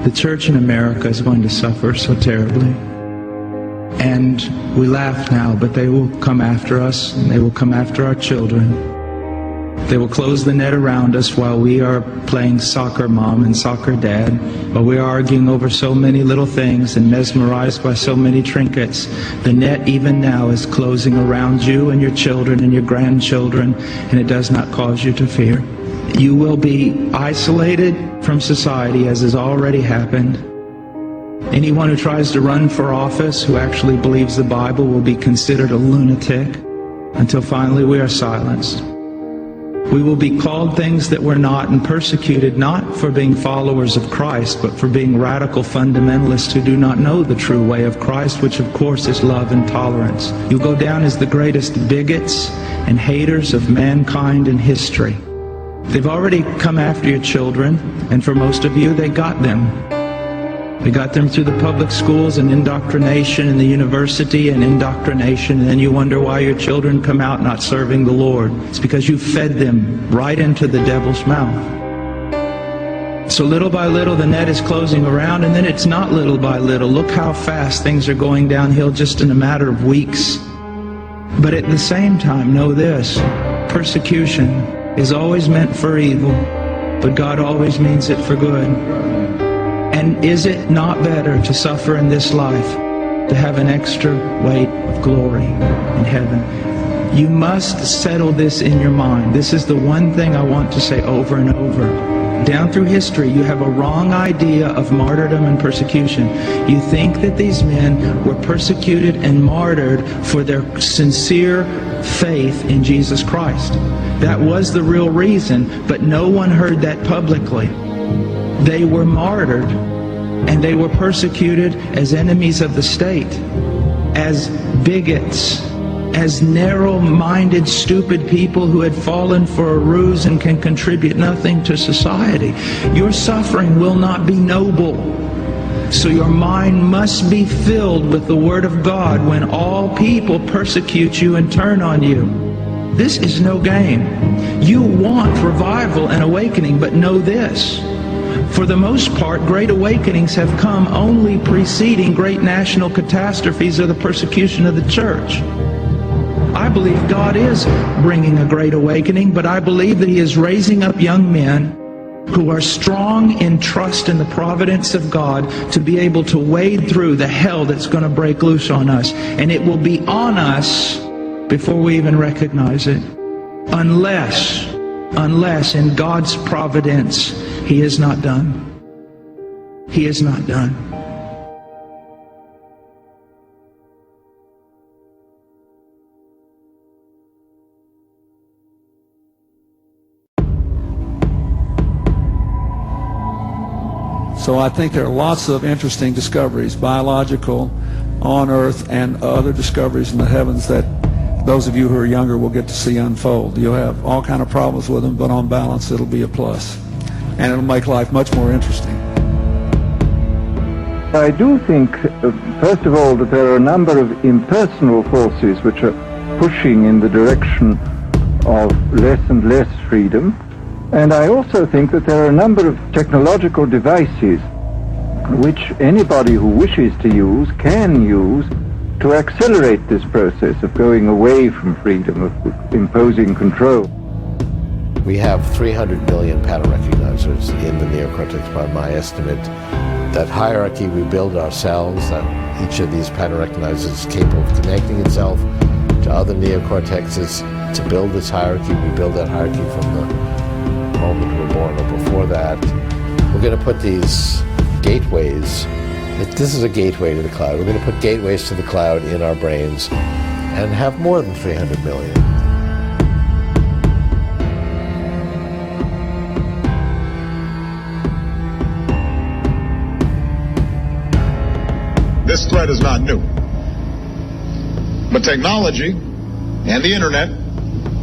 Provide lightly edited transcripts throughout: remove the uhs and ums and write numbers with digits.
the church in America is going to suffer so terribly. And we laugh now, but they will come after us, and they will come after our children. They will close the net around us while we are playing soccer mom and soccer dad, while we are arguing over so many little things and mesmerized by so many trinkets. The net even now is closing around you and your children and your grandchildren, and it does not cause you to fear. You will be isolated from society, as has already happened. Anyone who tries to run for office who actually believes the Bible will be considered a lunatic until finally we are silenced. We will be called things that we're not and persecuted not for being followers of Christ, but for being radical fundamentalists who do not know the true way of Christ, which of course is love and tolerance. You'll go down as the greatest bigots and haters of mankind in history. They've already come after your children, and for most of you, they got them. They got them through the public schools and indoctrination and the university and indoctrination, and then you wonder why your children come out not serving the Lord. It's because you fed them right into the devil's mouth. So little by little the net is closing around, and then it's not little by little. Look how fast things are going downhill just in a matter of weeks. But at the same time, know this: persecution is always meant for evil, but God always means it for good. And is it not better to suffer in this life to have an extra weight of glory in heaven? You must settle this in your mind. This is the one thing I want to say over and over. Down through history, you have a wrong idea of martyrdom and persecution. You think that these men were persecuted and martyred for their sincere faith in Jesus Christ. That was the real reason, but no one heard that publicly. They were martyred, and they were persecuted as enemies of the state, as bigots, as narrow-minded, stupid people who had fallen for a ruse and can contribute nothing to society. Your suffering will not be noble. So your mind must be filled with the Word of God when all people persecute you and turn on you. This is no game. You want revival and awakening, but know this: for the most part, great awakenings have come only preceding great national catastrophes or the persecution of the church. I believe God is bringing a great awakening, but I believe that He is raising up young men who are strong in trust in the providence of God to be able to wade through the hell that's going to break loose on us. And it will be on us before we even recognize it. Unless in God's providence, He is not done. He is not done. So I think there are lots of interesting discoveries, biological, on Earth, and other discoveries in the heavens that those of you who are younger will get to see unfold. You'll have all kind of problems with them, but on balance it'll be a plus. And it'll make life much more interesting. I do think, first of all, that there are a number of impersonal forces which are pushing in the direction of less and less freedom. And I also think that there are a number of technological devices which anybody who wishes to use can use to accelerate this process of going away from freedom, of imposing control. We have 300 million pattern recognizers in the neocortex by my estimate. That hierarchy we build ourselves, that each of these pattern recognizers is capable of connecting itself to other neocortexes. To build this hierarchy, we build that hierarchy from the moment we're born or before that. We're going to put these gateways, this is a gateway to the cloud. We're going to put gateways to the cloud in our brains and have more than 300 million. This threat is not new. But technology and the internet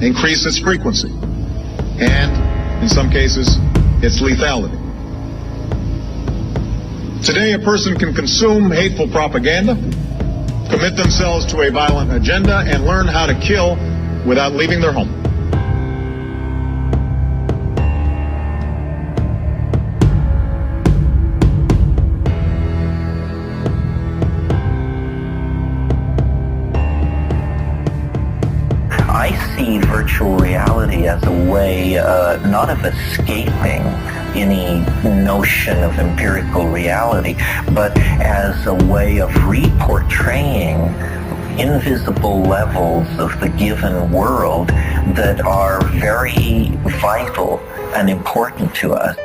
increase its frequency and, in some cases, its lethality. Today, a person can consume hateful propaganda, commit themselves to a violent agenda, and learn how to kill without leaving their home. reality as a way not of escaping any notion of empirical reality, but as a way of reportraying invisible levels of the given world that are very vital and important to us.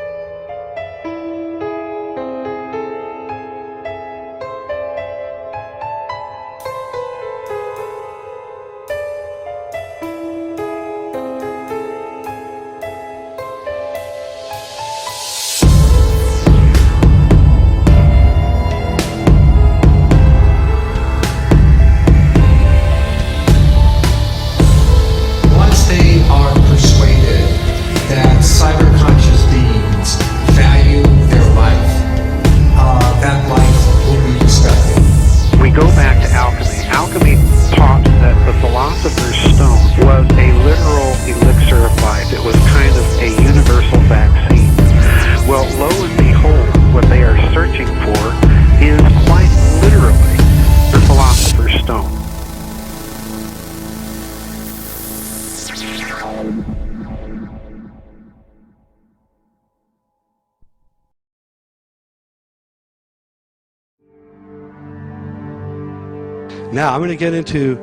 Now I'm going to get into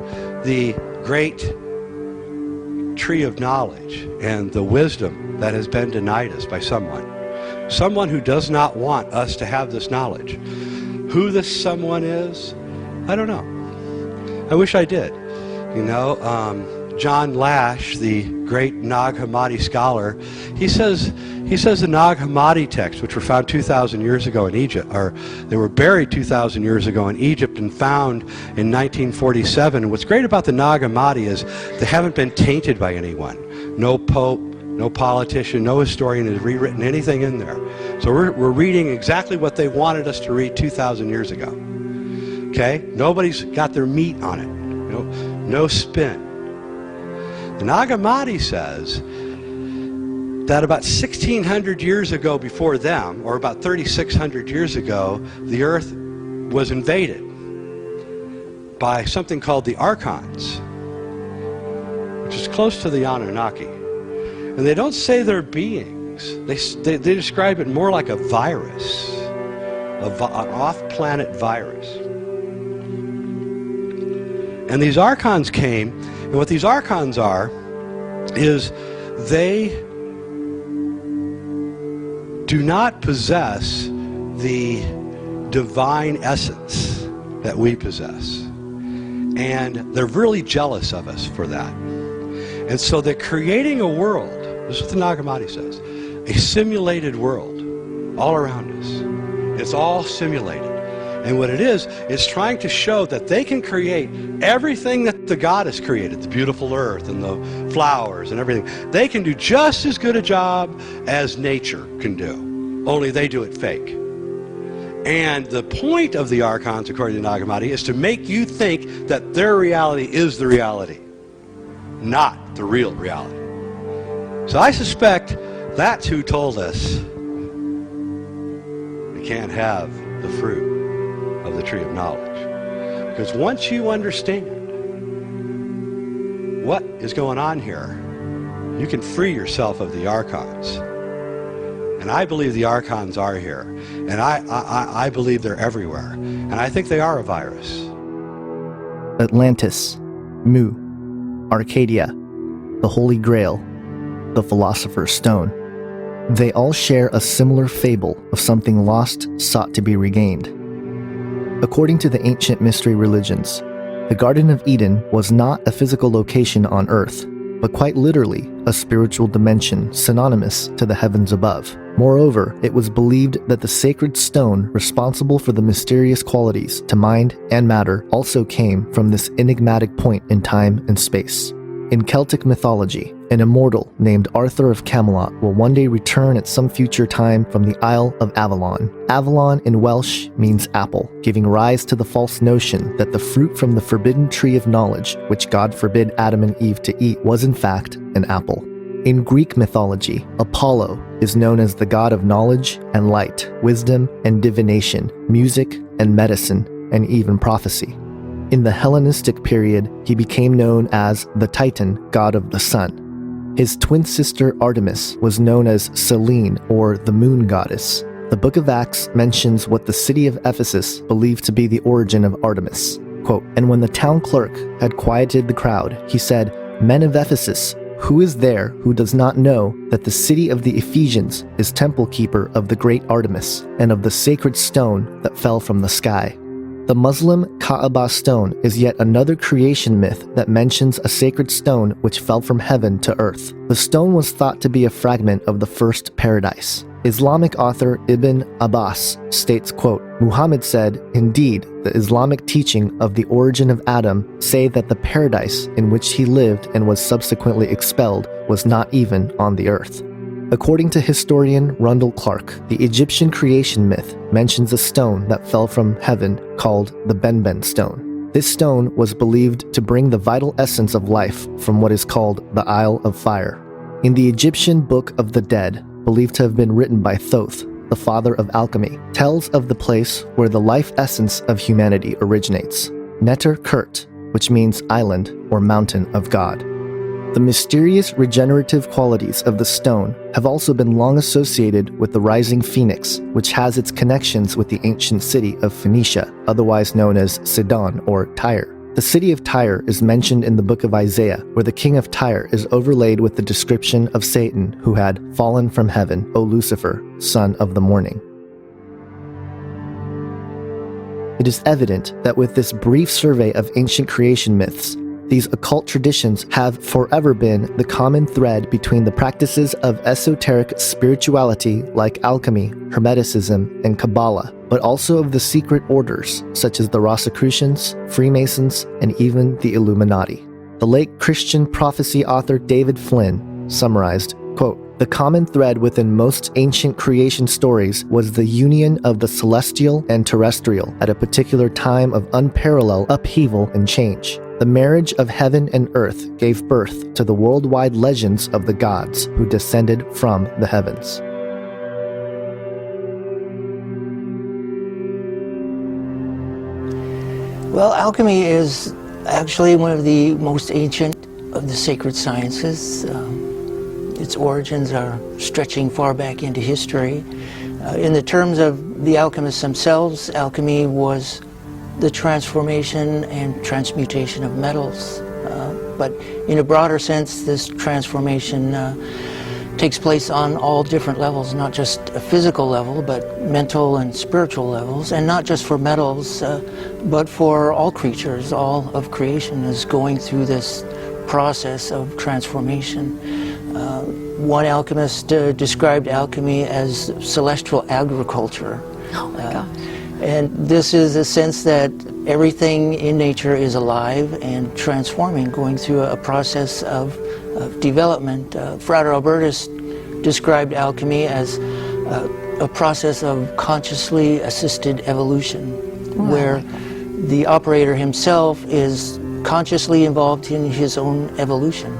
the great tree of knowledge and the wisdom that has been denied us by someone who does not want us to have this knowledge. Who this someone is, I don't know. I wish I did. You know, John Lash, the great Nag Hammadi scholar, he says the Nag Hammadi texts, which were found 2,000 years ago in Egypt, or they were buried 2,000 years ago in Egypt and found in 1947. And what's great about the Nag Hammadi is they haven't been tainted by anyone. No pope, no politician, no historian has rewritten anything in there. So we're reading exactly what they wanted us to read 2,000 years ago. Okay? Nobody's got their meat on it. No spin. The Nag Hammadi says that about 1,600 years ago before them, or about 3,600 years ago, the earth was invaded by something called the Archons, which is close to the Anunnaki. And they don't say they're beings. They describe it more like a virus, an off-planet virus. And these Archons came, and what these Archons are is they do not possess the divine essence that we possess. And they're really jealous of us for that. And so they're creating a world, this is what the Nag Hammadi says, a simulated world all around us. It's all simulated. And what it is, it's trying to show that they can create everything that the God has created, the beautiful earth and the flowers and everything. They can do just as good a job as nature can do, only they do it fake. And the point of the Archons, according to Nag Hammadi, is to make you think that their reality is the reality, not the real reality. So I suspect that's who told us we can't have the fruit of the tree of knowledge. Because once you understand what is going on here, you can free yourself of the Archons. And I believe the Archons are here. And I believe they're everywhere. And I think they are a virus. Atlantis, Mu, Arcadia, the Holy Grail, the Philosopher's Stone. They all share a similar fable of something lost sought to be regained. According to the ancient mystery religions, the Garden of Eden was not a physical location on Earth, but quite literally a spiritual dimension synonymous to the heavens above. Moreover, it was believed that the sacred stone responsible for the mysterious qualities to mind and matter also came from this enigmatic point in time and space. In Celtic mythology, an immortal named Arthur of Camelot will one day return at some future time from the Isle of Avalon. Avalon in Welsh means apple, giving rise to the false notion that the fruit from the forbidden tree of knowledge, which God forbid Adam and Eve to eat, was in fact an apple. In Greek mythology, Apollo is known as the god of knowledge and light, wisdom and divination, music and medicine, and even prophecy. In the Hellenistic period, he became known as the Titan, god of the sun. His twin sister Artemis was known as Selene, or the moon goddess. The book of Acts mentions what the city of Ephesus believed to be the origin of Artemis. Quote, "And when the town clerk had quieted the crowd, he said, 'Men of Ephesus, who is there who does not know that the city of the Ephesians is temple keeper of the great Artemis and of the sacred stone that fell from the sky?'" The Muslim Kaaba stone is yet another creation myth that mentions a sacred stone which fell from heaven to earth. The stone was thought to be a fragment of the first paradise. Islamic author Ibn Abbas states, quote, "Muhammad said, 'Indeed, the Islamic teaching of the origin of Adam say that the paradise in which he lived and was subsequently expelled was not even on the earth.'" According to historian Rundle Clark, the Egyptian creation myth mentions a stone that fell from heaven called the Benben stone. This stone was believed to bring the vital essence of life from what is called the Isle of Fire. In the Egyptian Book of the Dead, believed to have been written by Thoth, the father of alchemy, tells of the place where the life essence of humanity originates, Neter Kurt, which means island or mountain of God. The mysterious regenerative qualities of the stone have also been long associated with the rising phoenix, which has its connections with the ancient city of Phoenicia, otherwise known as Sidon or Tyre. The city of Tyre is mentioned in the book of Isaiah, where the king of Tyre is overlaid with the description of Satan, who had fallen from heaven, O Lucifer, son of the morning. It is evident that with this brief survey of ancient creation myths, these occult traditions have forever been the common thread between the practices of esoteric spirituality like alchemy, Hermeticism, and Kabbalah, but also of the secret orders such as the Rosicrucians, Freemasons, and even the Illuminati. The late Christian prophecy author David Flynn summarized, quote, "The common thread within most ancient creation stories was the union of the celestial and terrestrial at a particular time of unparalleled upheaval and change. The marriage of heaven and earth gave birth to the worldwide legends of the gods who descended from the heavens." Well, alchemy is actually one of the most ancient of the sacred sciences. Its origins are stretching far back into history. In the terms of the alchemists themselves, alchemy was the transformation and transmutation of metals. But in a broader sense, this transformation takes place on all different levels, not just a physical level, but mental and spiritual levels, and not just for metals, but for all creatures. All of creation is going through this process of transformation. One alchemist described alchemy as celestial agriculture. Oh my gosh. And this is a sense that everything in nature is alive and transforming, going through a process of development. Frater Albertus described alchemy as a process of consciously assisted evolution, where the operator himself is consciously involved in his own evolution.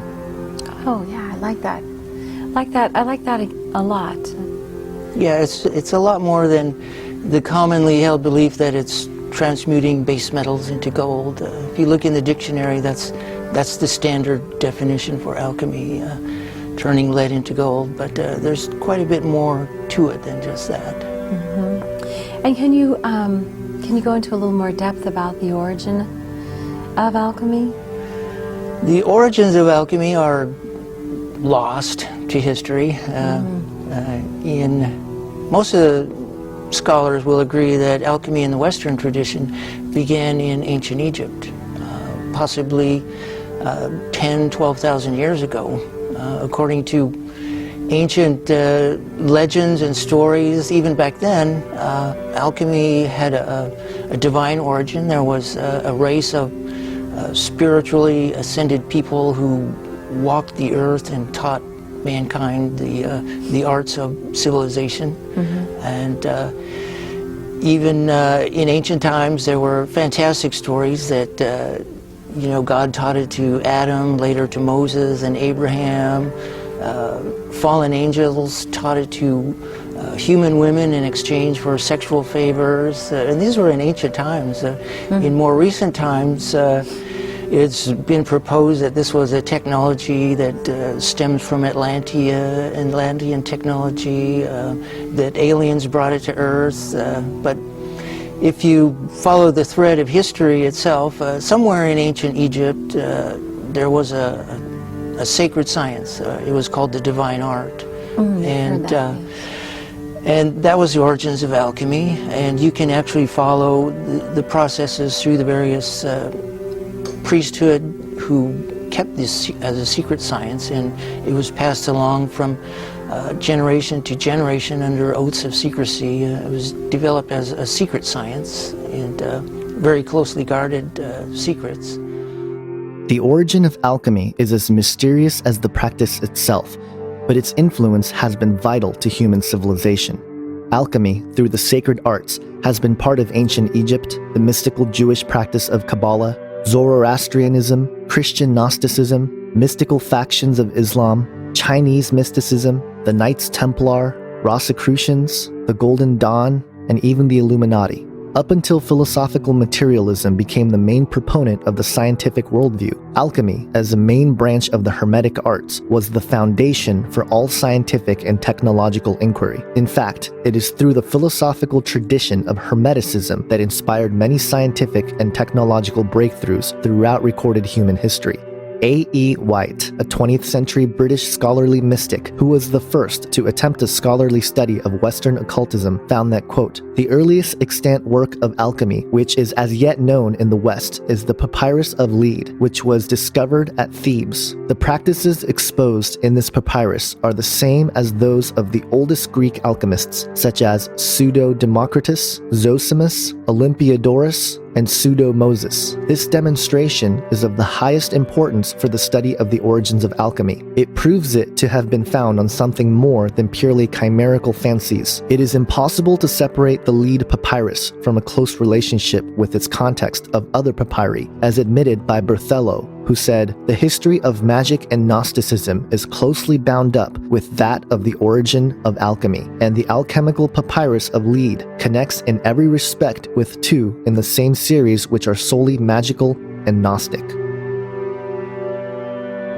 Oh yeah, I like that. I like that a lot. Yeah, it's a lot more than the commonly held belief that it's transmuting base metals into gold. If you look in the dictionary, that's the standard definition for alchemy, turning lead into gold. But there's quite a bit more to it than just that. Mm-hmm. And can you go into a little more depth about the origin of alchemy? The origins of alchemy are lost to history. Most of the scholars will agree that alchemy in the Western tradition began in ancient Egypt, possibly 10, 12,000 years ago. According to ancient legends and stories, even back then, alchemy had a divine origin. There was a race of spiritually ascended people who walked the earth and taught mankind the arts of civilization. And even in ancient times, there were fantastic stories that God taught it to Adam, later to Moses and Abraham. Fallen angels taught it to human women in exchange for sexual favors. And these were in ancient times. In more recent times, It's been proposed that this was a technology that stems from Atlantean technology, that aliens brought it to Earth. But if you follow the thread of history itself, somewhere in ancient Egypt there was a sacred science. It was called the divine art. And that was the origins of alchemy, and you can actually follow the processes through the various priesthood who kept this as a secret science, and it was passed along from generation to generation under oaths of secrecy. It was developed as a secret science and very closely guarded secrets. The origin of alchemy is as mysterious as the practice itself, but its influence has been vital to human civilization. Alchemy, through the sacred arts, has been part of ancient Egypt, the mystical Jewish practice of Kabbalah, Zoroastrianism, Christian Gnosticism, mystical factions of Islam, Chinese mysticism, the Knights Templar, Rosicrucians, the Golden Dawn, and even the Illuminati. Up until philosophical materialism became the main proponent of the scientific worldview, alchemy, as a main branch of the Hermetic arts, was the foundation for all scientific and technological inquiry. In fact, it is through the philosophical tradition of Hermeticism that inspired many scientific and technological breakthroughs throughout recorded human history. A.E. White, a 20th century British scholarly mystic who was the first to attempt a scholarly study of Western occultism, found that, quote, "The earliest extant work of alchemy which is as yet known in the West is the Papyrus of Lead, which was discovered at Thebes. The practices exposed in this papyrus are the same as those of the oldest Greek alchemists, such as Pseudo-Democritus, Zosimus, Olympiodorus, and Pseudo-Moses. This demonstration is of the highest importance for the study of the origins of alchemy. It proves it to have been found on something more than purely chimerical fancies. It is impossible to separate the Lead papyrus from a close relationship with its context of other papyri, as admitted by Berthelot, who said, "The history of magic and Gnosticism is closely bound up with that of the origin of alchemy, and the alchemical papyrus of Lead connects in every respect with two in the same series which are solely magical and Gnostic."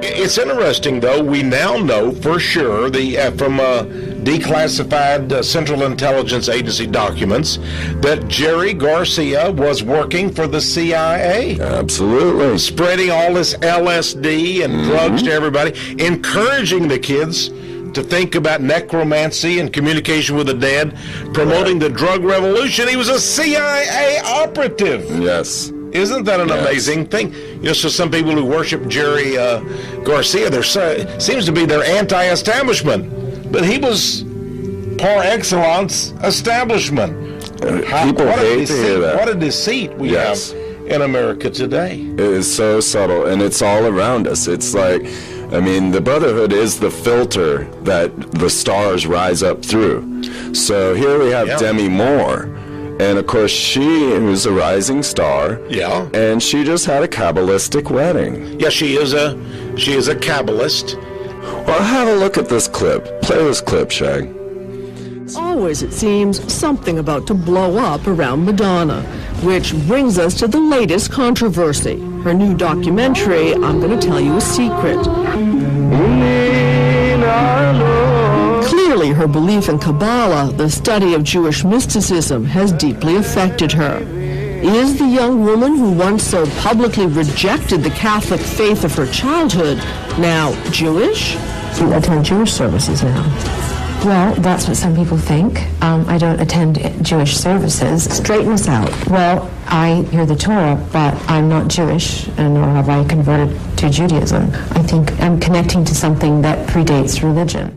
It's interesting, though, we now know for sure from declassified Central Intelligence Agency documents that Jerry Garcia was working for the CIA. Absolutely. Spreading all this LSD and drugs to everybody, encouraging the kids to think about necromancy and communication with the dead, promoting the drug revolution. He was a CIA operative. Yes. Isn't that an amazing thing? You know, so some people who worship Jerry Garcia, seems to be their anti-establishment, but he was par excellence establishment. People hate to hear that. What a deceit we have in America today. It is so subtle, and it's all around us. It's like, I mean, the Brotherhood is the filter that the stars rise up through. So here we have Demi Moore. And of course, she was a rising star. Yeah. And she just had a Kabbalistic wedding. Yeah, she is a Kabbalist. Well, have a look at this clip. Play this clip, Shag. Always, it seems, something about to blow up around Madonna, which brings us to the latest controversy. Her new documentary, I'm going to tell you a secret. Clearly, her belief in Kabbalah, the study of Jewish mysticism, has deeply affected her. Is the young woman who once so publicly rejected the Catholic faith of her childhood now Jewish? You attend Jewish services now. Well, that's what some people think. I don't attend Jewish services. Straighten us out. Well, I hear the Torah, but I'm not Jewish, and nor have I converted to Judaism. I think I'm connecting to something that predates religion.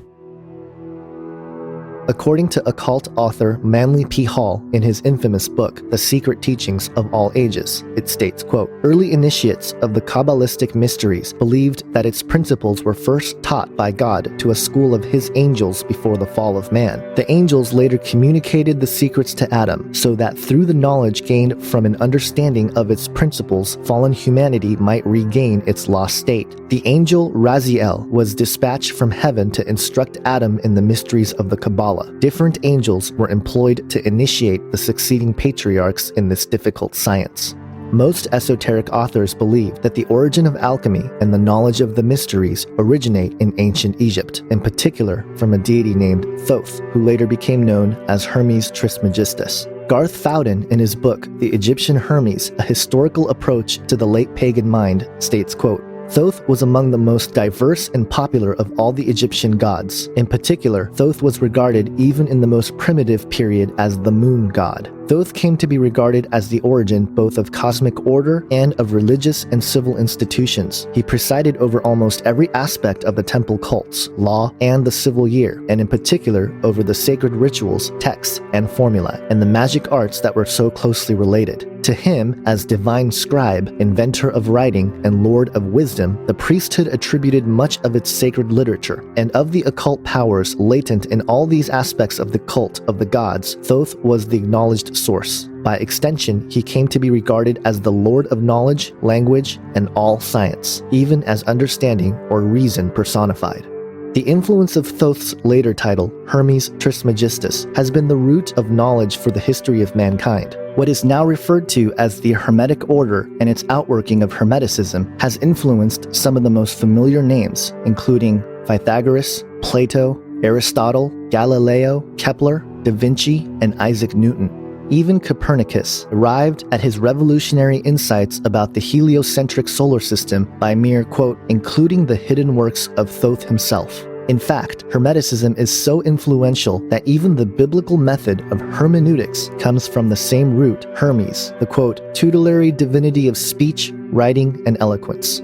According to occult author Manly P. Hall in his infamous book, The Secret Teachings of All Ages, it states, quote, "Early initiates of the Kabbalistic mysteries believed that its principles were first taught by God to a school of his angels before the fall of man. The angels later communicated the secrets to Adam, so that through the knowledge gained from an understanding of its principles, fallen humanity might regain its lost state. The angel Raziel was dispatched from heaven to instruct Adam in the mysteries of the Kabbalah. Different angels were employed to initiate the succeeding patriarchs in this difficult science." Most esoteric authors believe that the origin of alchemy and the knowledge of the mysteries originate in ancient Egypt, in particular from a deity named Thoth, who later became known as Hermes Trismegistus. Garth Fowden, in his book, The Egyptian Hermes, A Historical Approach to the Late Pagan Mind, states, quote, Thoth was among the most diverse and popular of all the Egyptian gods. In particular, Thoth was regarded even in the most primitive period as the moon god. Thoth came to be regarded as the origin both of cosmic order and of religious and civil institutions. He presided over almost every aspect of the temple cults, law, and the civil year, and in particular over the sacred rituals, texts, and formulae, and the magic arts that were so closely related. To him, as divine scribe, inventor of writing, and lord of wisdom, the priesthood attributed much of its sacred literature, and of the occult powers latent in all these aspects of the cult of the gods, Thoth was the acknowledged source. By extension, he came to be regarded as the lord of knowledge, language, and all science, even as understanding or reason personified. The influence of Thoth's later title, Hermes Trismegistus, has been the root of knowledge for the history of mankind. What is now referred to as the Hermetic Order and its outworking of Hermeticism has influenced some of the most familiar names, including Pythagoras, Plato, Aristotle, Galileo, Kepler, Da Vinci, and Isaac Newton. Even Copernicus arrived at his revolutionary insights about the heliocentric solar system by mere, quote, including the hidden works of Thoth himself. In fact, Hermeticism is so influential that even the biblical method of hermeneutics comes from the same root, Hermes, the, quote, tutelary divinity of speech, writing, and eloquence.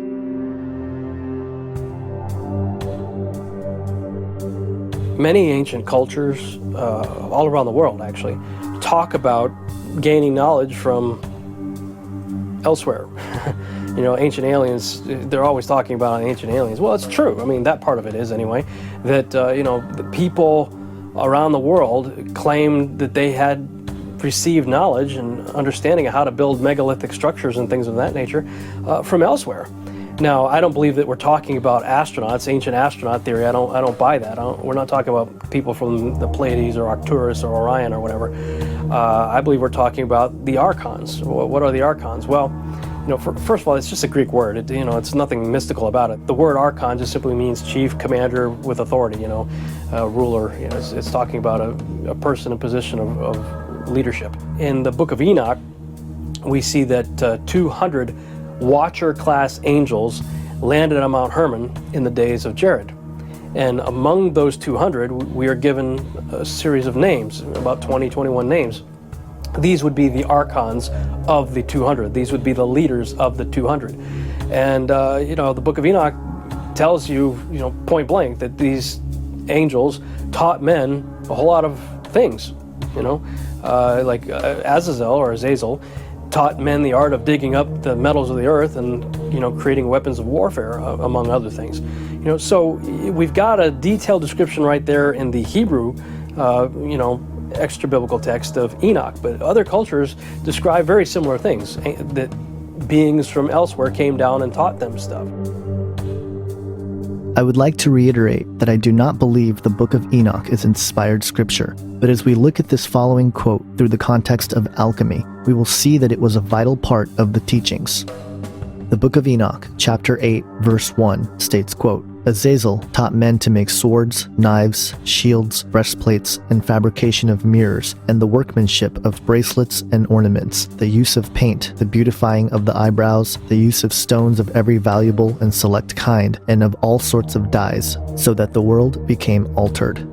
Many ancient cultures, all around the world actually, talk about gaining knowledge from elsewhere. You know, ancient aliens, they're always talking about ancient aliens. Well, it's true. I mean, that part of it is anyway, that, you know, the people around the world claimed that they had received knowledge and understanding of how to build megalithic structures and things of that nature from elsewhere. Now, I don't believe that we're talking about astronauts, ancient astronaut theory. I don't buy that. We're not talking about people from the Pleiades or Arcturus or Orion or whatever. I believe we're talking about the archons. What are the archons? Well, you know, first of all, it's just a Greek word. It's nothing mystical about it. The word archon just simply means chief, commander with authority. Ruler. It's talking about a person in position of leadership. In the Book of Enoch, we see that 200 Watcher-class angels landed on Mount Hermon in the days of Jared. And among those 200, we are given a series of names, about 21 names. These would be the archons of the 200. These would be the leaders of the 200. And, the Book of Enoch tells you, point blank, that these angels taught men a whole lot of things, like Azazel or Azazel taught men the art of digging up the metals of the earth and, creating weapons of warfare, among other things. So we've got a detailed description right there in the Hebrew, extra biblical text of Enoch. But other cultures describe very similar things, that beings from elsewhere came down and taught them stuff. I would like to reiterate that I do not believe the Book of Enoch is inspired scripture, but as we look at this following quote through the context of alchemy, we will see that it was a vital part of the teachings. The Book of Enoch, chapter 8, verse 1, states, quote, Azazel taught men to make swords, knives, shields, breastplates, and fabrication of mirrors, and the workmanship of bracelets and ornaments, the use of paint, the beautifying of the eyebrows, the use of stones of every valuable and select kind, and of all sorts of dyes, so that the world became altered.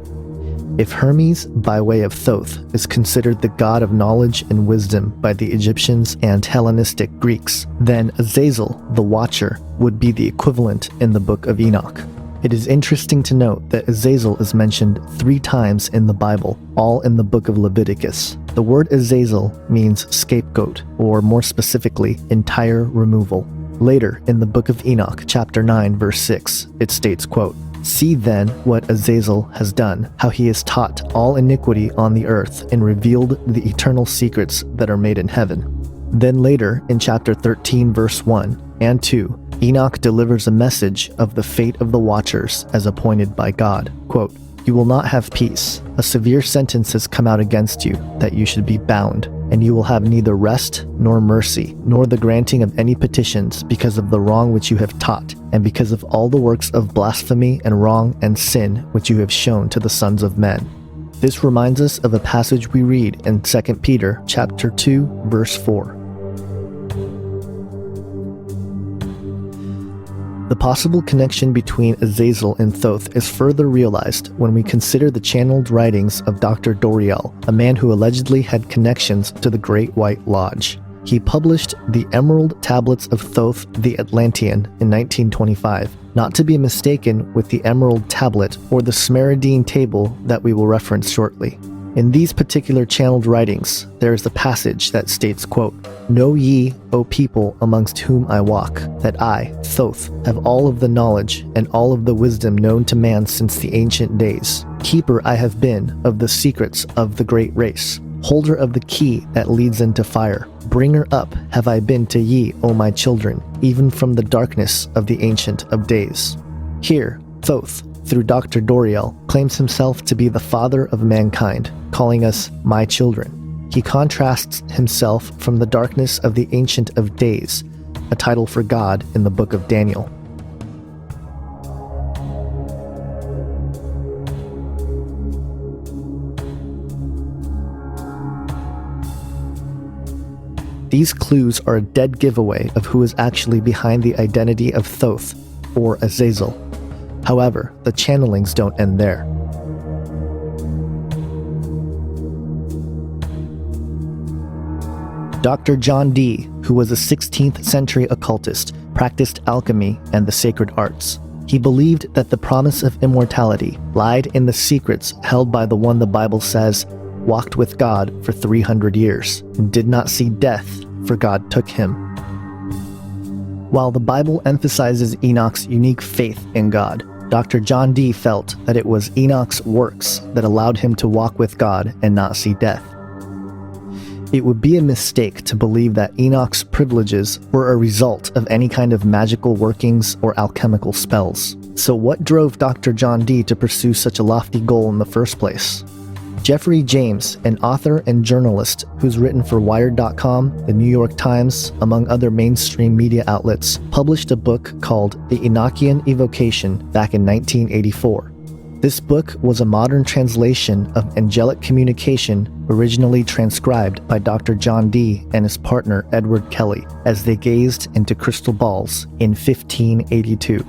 If Hermes, by way of Thoth, is considered the god of knowledge and wisdom by the Egyptians and Hellenistic Greeks, then Azazel, the Watcher, would be the equivalent in the Book of Enoch. It is interesting to note that Azazel is mentioned 3 times in the Bible, all in the book of Leviticus. The word Azazel means scapegoat, or more specifically, entire removal. Later, in the Book of Enoch, chapter 9, verse 6, it states, quote, See then what Azazel has done, how he has taught all iniquity on the earth and revealed the eternal secrets that are made in heaven. Then later, in chapter 13, verse 1 and 2, Enoch delivers a message of the fate of the watchers as appointed by God. Quote, You will not have peace. A severe sentence has come out against you, that you should be bound. and you will have neither rest nor mercy, nor the granting of any petitions, because of the wrong which you have taught, and because of all the works of blasphemy and wrong and sin which you have shown to the sons of men. This reminds us of a passage we read in 2 Peter chapter 2, verse 4. The possible connection between Azazel and Thoth is further realized when we consider the channeled writings of Dr. Doriel, a man who allegedly had connections to the Great White Lodge. He published the Emerald Tablets of Thoth the Atlantean in 1925, not to be mistaken with the Emerald Tablet or the Smaradine Table that we will reference shortly. In these particular channeled writings, there is a passage that states, quote, "Know ye, O people amongst whom I walk, that I, Thoth, have all of the knowledge and all of the wisdom known to man since the ancient days. Keeper I have been of the secrets of the great race. Holder of the key that leads into fire. Bringer up have I been to ye, O my children, even from the darkness of the ancient of days." Here, Thoth, through Dr. Doriel, claims himself to be the father of mankind, calling us my children. He contrasts himself from the darkness of the Ancient of Days, a title for God in the book of Daniel. These clues are a dead giveaway of who is actually behind the identity of Thoth, or Azazel. However, the channelings don't end there. Dr. John Dee, who was a 16th century occultist, practiced alchemy and the sacred arts. He believed that the promise of immortality lied in the secrets held by the one the Bible says walked with God for 300 years and did not see death, for God took him. While the Bible emphasizes Enoch's unique faith in God, Dr. John Dee felt that it was Enoch's works that allowed him to walk with God and not see death. It would be a mistake to believe that Enoch's privileges were a result of any kind of magical workings or alchemical spells. So what drove Dr. John Dee to pursue such a lofty goal in the first place? Jeffrey James, an author and journalist who's written for Wired.com, the New York Times, among other mainstream media outlets, published a book called The Enochian Evocation back in 1984. This book was a modern translation of angelic communication originally transcribed by Dr. John Dee and his partner Edward Kelly as they gazed into crystal balls in 1582.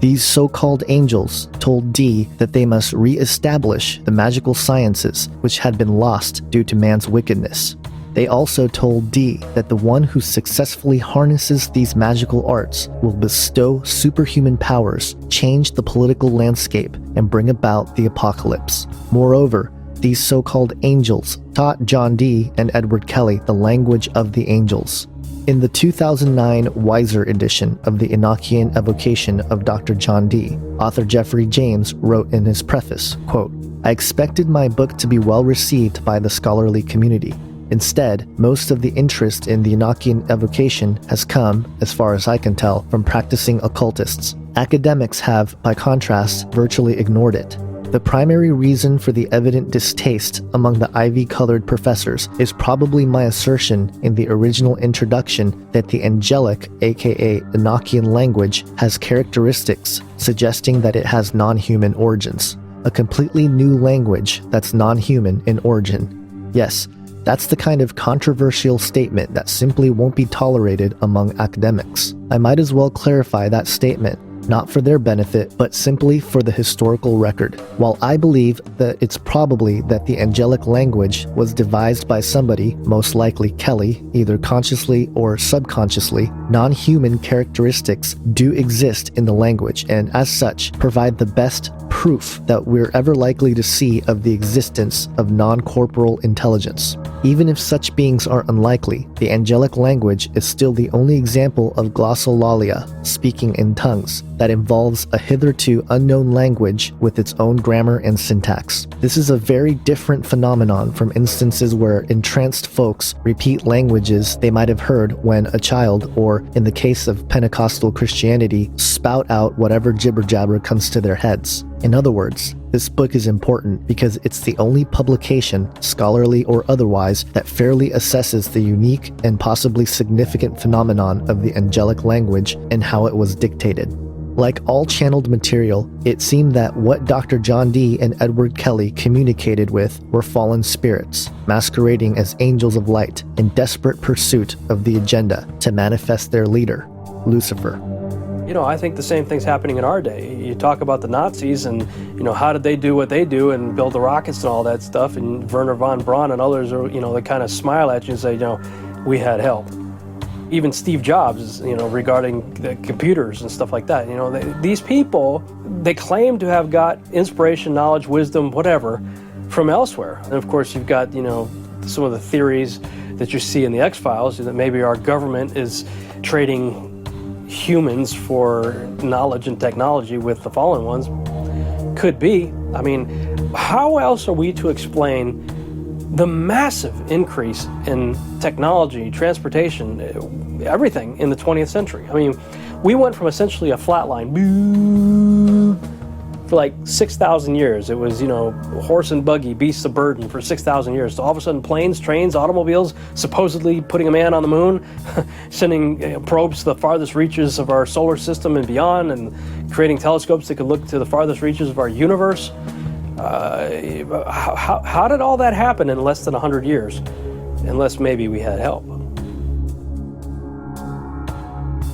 These so-called angels told Dee that they must re-establish the magical sciences which had been lost due to man's wickedness. They also told Dee that the one who successfully harnesses these magical arts will bestow superhuman powers, change the political landscape, and bring about the apocalypse. Moreover, these so-called angels taught John Dee and Edward Kelly the language of the angels. In the 2009 Weiser edition of the Enochian Evocation of Dr. John Dee, author Jeffrey James wrote in his preface, quote, "I expected my book to be well received by the scholarly community. Instead, most of the interest in the Enochian Evocation has come, as far as I can tell, from practicing occultists. Academics have, by contrast, virtually ignored it. The primary reason for the evident distaste among the ivy-colored professors is probably my assertion in the original introduction that the angelic, aka Enochian language, has characteristics suggesting that it has non-human origins. A completely new language that's non-human in origin. Yes, that's the kind of controversial statement that simply won't be tolerated among academics. I might as well clarify that statement, not for their benefit, but simply for the historical record. While I believe that it's probably that the angelic language was devised by somebody, most likely Kelly, either consciously or subconsciously, non-human characteristics do exist in the language and, as such, provide the best proof that we're ever likely to see of the existence of non-corporeal intelligence. Even if such beings are unlikely, the angelic language is still the only example of glossolalia, speaking in tongues, that involves a hitherto unknown language with its own grammar and syntax. This is a very different phenomenon from instances where entranced folks repeat languages they might have heard when a child, or in the case of Pentecostal Christianity, spout out whatever jibber-jabber comes to their heads. In other words, this book is important because it's the only publication, scholarly or otherwise, that fairly assesses the unique and possibly significant phenomenon of the angelic language and how it was dictated. Like all channeled material, it seemed that what Dr. John Dee and Edward Kelly communicated with were fallen spirits, masquerading as angels of light in desperate pursuit of the agenda to manifest their leader, Lucifer. You know, I think the same thing's happening in our day. You talk about the Nazis and, you know, how did they do what they do and build the rockets and all that stuff, and Wernher von Braun and others are, you know, they kind of smile at you and say, you know, we had help. Even Steve Jobs, you know, regarding the computers and stuff like that. You know, these people, they claim to have got inspiration, knowledge, wisdom, whatever, from elsewhere. And of course, you've got, you know, some of the theories that you see in the X-Files, that maybe our government is trading humans for knowledge and technology with the fallen ones. Could be. I mean, how else are we to explain the massive increase in technology, transportation, everything in the 20th century? I mean, we went from essentially a flat line for like 6,000 years. It was, you know, horse and buggy, beasts of burden for 6,000 years. So all of a sudden, planes, trains, automobiles, supposedly putting a man on the moon, sending probes to the farthest reaches of our solar system and beyond, and creating telescopes that could look to the farthest reaches of our universe. How did all that happen in less than 100 years? Unless maybe we had help.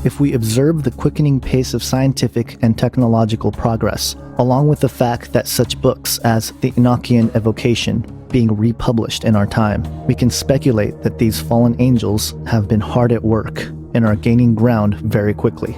If we observe the quickening pace of scientific and technological progress, along with the fact that such books as the Enochian Evocation being republished in our time, we can speculate that these fallen angels have been hard at work and are gaining ground very quickly.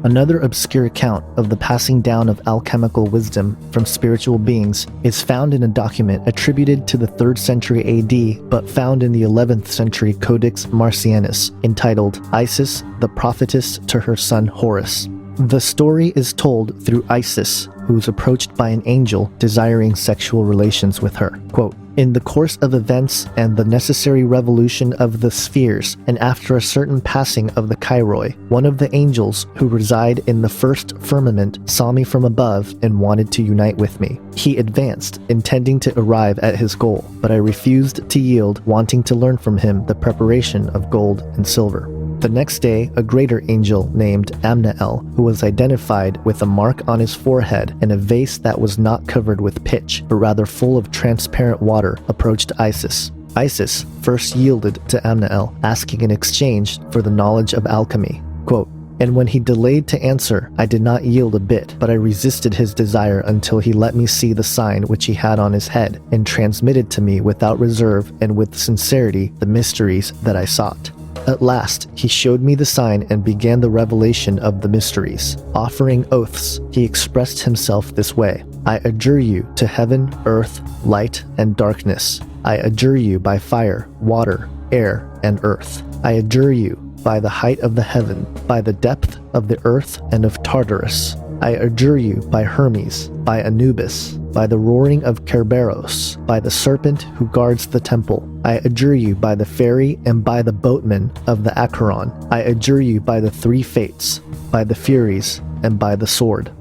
Another obscure account of the passing down of alchemical wisdom from spiritual beings is found in a document attributed to the 3rd century AD but found in the 11th century Codex Marcianus, entitled Isis, the prophetess to her son Horus. The story is told through Isis, who is approached by an angel desiring sexual relations with her. Quote, "In the course of events and the necessary revolution of the spheres, and after a certain passing of the Kairoi, one of the angels who reside in the first firmament saw me from above and wanted to unite with me. He advanced, intending to arrive at his goal, but I refused to yield, wanting to learn from him the preparation of gold and silver. The next day, a greater angel named Amnael, who was identified with a mark on his forehead and a vase that was not covered with pitch, but rather full of transparent water, approached Isis. Isis first yielded to Amnael, asking in exchange for the knowledge of alchemy. Quote, "And when he delayed to answer, I did not yield a bit, but I resisted his desire until he let me see the sign which he had on his head, and transmitted to me without reserve and with sincerity the mysteries that I sought. At last, he showed me the sign and began the revelation of the mysteries. Offering oaths, he expressed himself this way. I adjure you to heaven, earth, light, and darkness. I adjure you by fire, water, air, and earth. I adjure you by the height of the heaven, by the depth of the earth and of Tartarus. I adjure you by Hermes, by Anubis, by the roaring of Kerberos, by the serpent who guards the temple. I adjure you by the ferry and by the boatman of the Acheron. I adjure you by the 3 fates, by the Furies, and by the sword."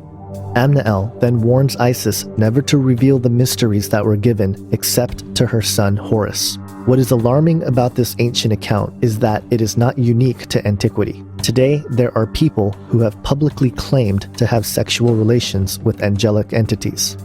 Amnael then warns Isis never to reveal the mysteries that were given except to her son Horus. What is alarming about this ancient account is that it is not unique to antiquity. Today, there are people who have publicly claimed to have sexual relations with angelic entities.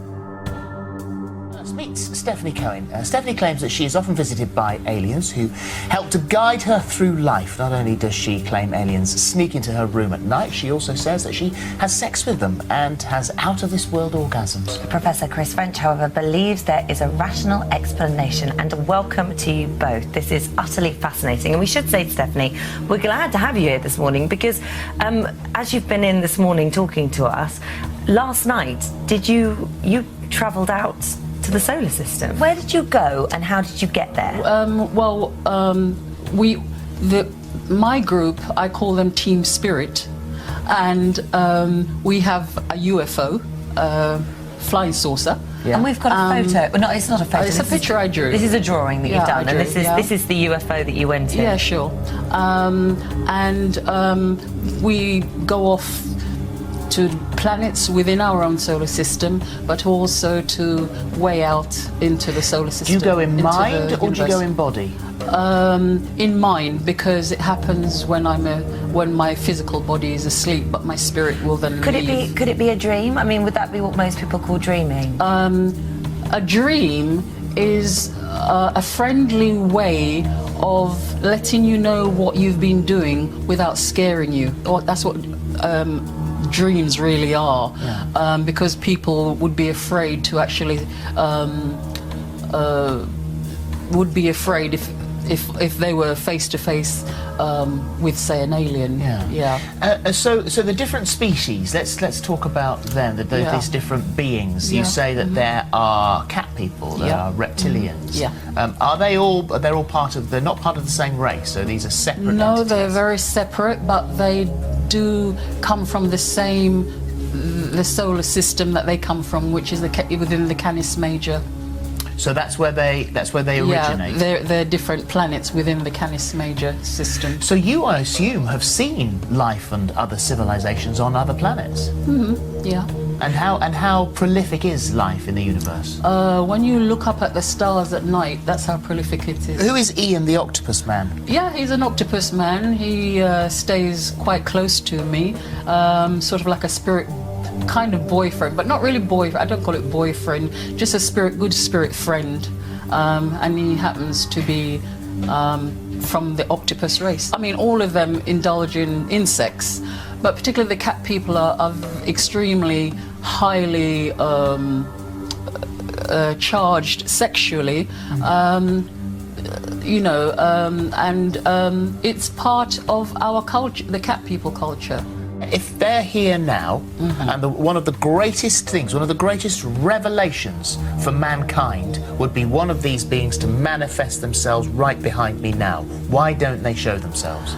Meet Stephanie Cohen. Stephanie claims that she is often visited by aliens who help to guide her through life. Not only does she claim aliens sneak into her room at night, she also says that she has sex with them and has out-of-this-world orgasms. Professor Chris French, however, believes there is a rational explanation, and welcome to you both. This is utterly fascinating. And we should say, Stephanie, we're glad to have you here this morning because as you've been in this morning talking to us, last night, you travelled out to the solar system. Where did you go and how did you get there? my group, I call them Team Spirit, and we have a UFO, flying saucer. Yeah. And we've got a photo. Well, no, it's not a photo. It's a picture I drew. This is a drawing that you've done, and this is the UFO that you went to. Yeah, sure. We go off to planets within our own solar system, but also to way out into the solar system. Do you go in mind or do you go in body? In mind, because it happens when when my physical body is asleep, but my spirit will then leave. Could it be a dream? I mean, would that be what most people call dreaming? A dream is a friendly way of letting you know what you've been doing without scaring you. That's what dreams really are, because people would be afraid to actually would be afraid if they were face to face with, say, an alien. So the different species. Let's talk about them. These different beings. You say that there are cat people. There are reptilians. Are they all? They're all part of. They're not part of the same race. So these are separate. No, entities. they're very separate, but they do come from the solar system that they come from, which is within the Canis Major. So that's where they originate. Yeah, they're different planets within the Canis Major system. So you, I assume, have seen life and other civilizations on other planets. Yeah. And how prolific is life in the universe? When you look up at the stars at night, that's how prolific it is. Who is Ian the Octopus Man? Yeah, he's an octopus man. He stays quite close to me, sort of like a spirit kind of boyfriend, but not really boyfriend. I don't call it boyfriend, just a good spirit friend. And he happens to be from the octopus race. I mean, all of them indulge in insects, but particularly the cat people are extremely highly charged sexually. It's part of our culture, the cat people culture. If they're here now, and one of the greatest things, one of the greatest revelations for mankind would be one of these beings to manifest themselves right behind me now, why don't they show themselves?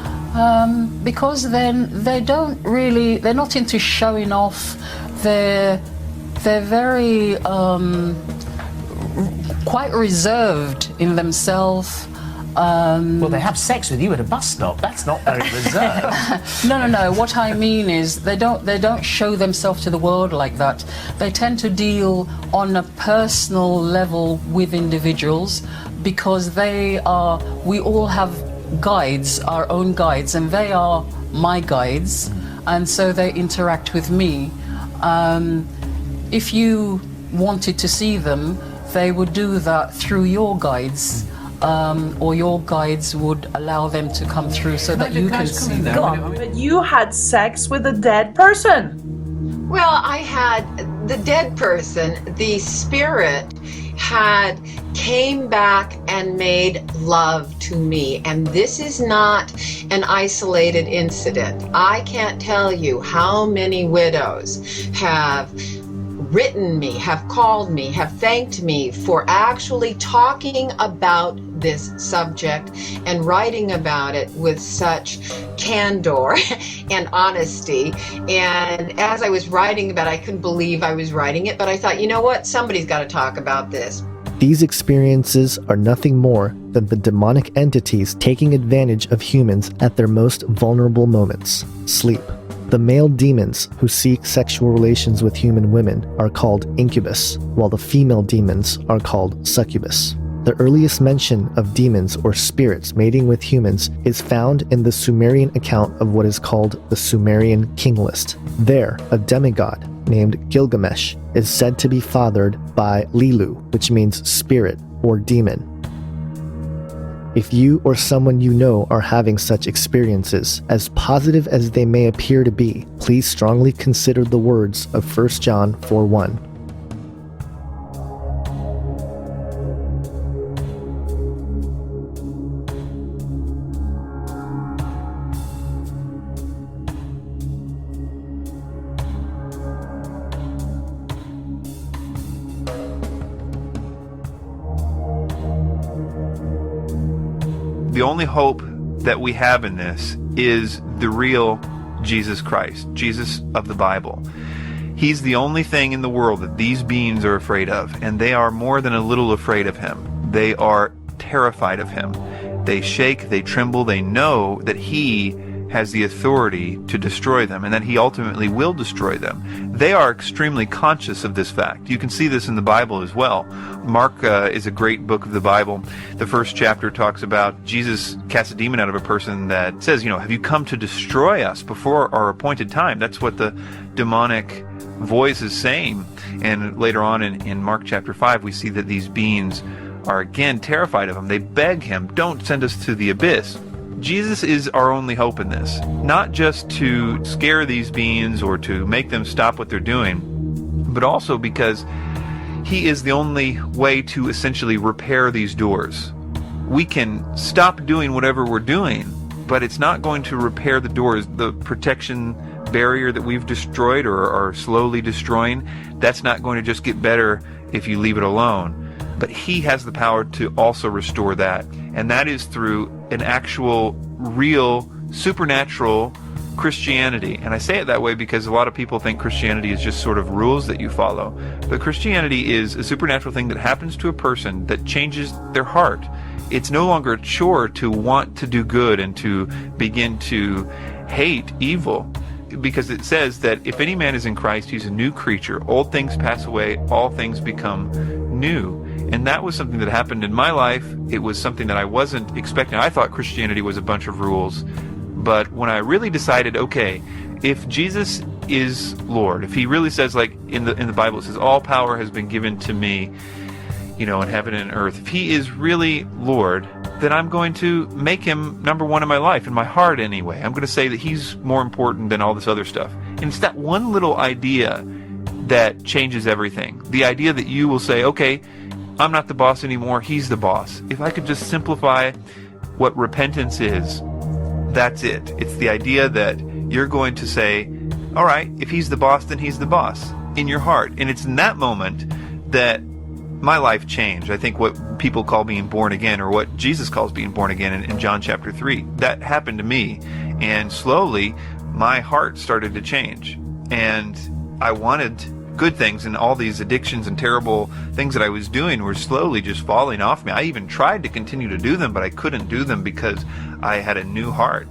Because then they're not into showing off. They're very quite reserved in themselves. Well, they have sex with you at a bus stop. That's not very reserved. No. What I mean is they don't show themselves to the world like that. They tend to deal on a personal level with individuals because we all have guides, our own guides, and they are my guides, and so they interact with me. If you wanted to see them, they would do that through your guides. Or your guides would allow them to come through so that you can see them. Go on. But you had sex with a dead person. Well, I had the dead person, the spirit came back and made love to me. And this is not an isolated incident. I can't tell you how many widows have written me, have called me, have thanked me for actually talking about this subject and writing about it with such candor and honesty. And as I was writing about it, I couldn't believe I was writing it, but I thought, you know what, somebody's got to talk about this. These experiences are nothing more than the demonic entities taking advantage of humans at their most vulnerable moments, sleep. The male demons who seek sexual relations with human women are called incubus, while the female demons are called succubus. The earliest mention of demons or spirits mating with humans is found in the Sumerian account of what is called the Sumerian King List. There, a demigod named Gilgamesh is said to be fathered by Lilu, which means spirit or demon. If you or someone you know are having such experiences, as positive as they may appear to be, please strongly consider the words of 1 John 4:1. The only hope that we have in this is the real Jesus Christ, Jesus of the Bible. He's the only thing in the world that these beings are afraid of, and they are more than a little afraid of him. They are terrified of him. They shake, they tremble, they know that he has the authority to destroy them, and that he ultimately will destroy them. They are extremely conscious of this fact. You can see this in the Bible as well. Mark is a great book of the Bible. The first chapter talks about Jesus casts a demon out of a person that says, have you come to destroy us before our appointed time? That's what the demonic voice is saying. And later on in Mark chapter 5, we see that these beings are again terrified of him. They beg him, don't send us to the abyss. Jesus is our only hope in this, not just to scare these beings or to make them stop what they're doing, but also because he is the only way to essentially repair these doors. We can stop doing whatever we're doing, but it's not going to repair the doors. The protection barrier that we've destroyed or are slowly destroying, that's not going to just get better if you leave it alone. But he has the power to also restore that. And that is through an actual, real, supernatural Christianity. And I say it that way because a lot of people think Christianity is just sort of rules that you follow. But Christianity is a supernatural thing that happens to a person that changes their heart. It's no longer a chore to want to do good and to begin to hate evil. Because it says that if any man is in Christ, he's a new creature. Old things pass away, all things become new. And that was something that happened in my life. It was something that I wasn't expecting. I thought Christianity was a bunch of rules. But when I really decided, okay, if Jesus is Lord, if he really says, like in the Bible, it says, all power has been given to me, in heaven and earth. If he is really Lord, then I'm going to make him number one in my life, in my heart anyway. I'm going to say that he's more important than all this other stuff. And it's that one little idea that changes everything. The idea that you will say, okay, I'm not the boss anymore, he's the boss. If I could just simplify what repentance is, that's it. It's the idea that you're going to say, all right, if he's the boss, then he's the boss in your heart. And it's in that moment that my life changed. I think what people call being born again, or what Jesus calls being born again in John chapter 3, that happened to me. And slowly, my heart started to change. And I wanted good things, and all these addictions and terrible things that I was doing were slowly just falling off me. I even tried to continue to do them, but I couldn't do them because I had a new heart.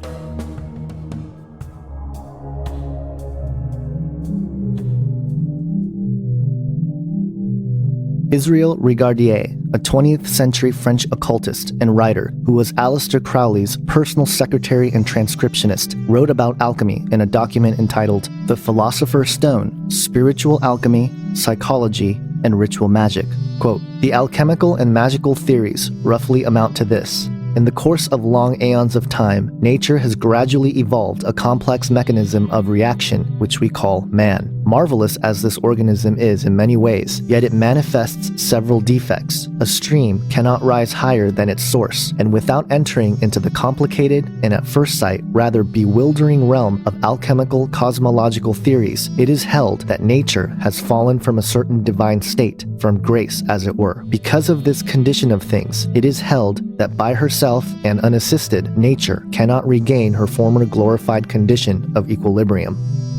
Israel Regardie, a 20th century French occultist and writer who was Aleister Crowley's personal secretary and transcriptionist, wrote about alchemy in a document entitled The Philosopher's Stone, Spiritual Alchemy, Psychology, and Ritual Magic. Quote, "The alchemical and magical theories roughly amount to this. In the course of long aeons of time, nature has gradually evolved a complex mechanism of reaction, which we call man. Marvelous as this organism is in many ways, yet it manifests several defects. A stream cannot rise higher than its source, and without entering into the complicated and at first sight rather bewildering realm of alchemical cosmological theories, it is held that nature has fallen from a certain divine state, from grace as it were. Because of this condition of things, it is held that by herself and unassisted, nature cannot regain her former glorified condition of equilibrium.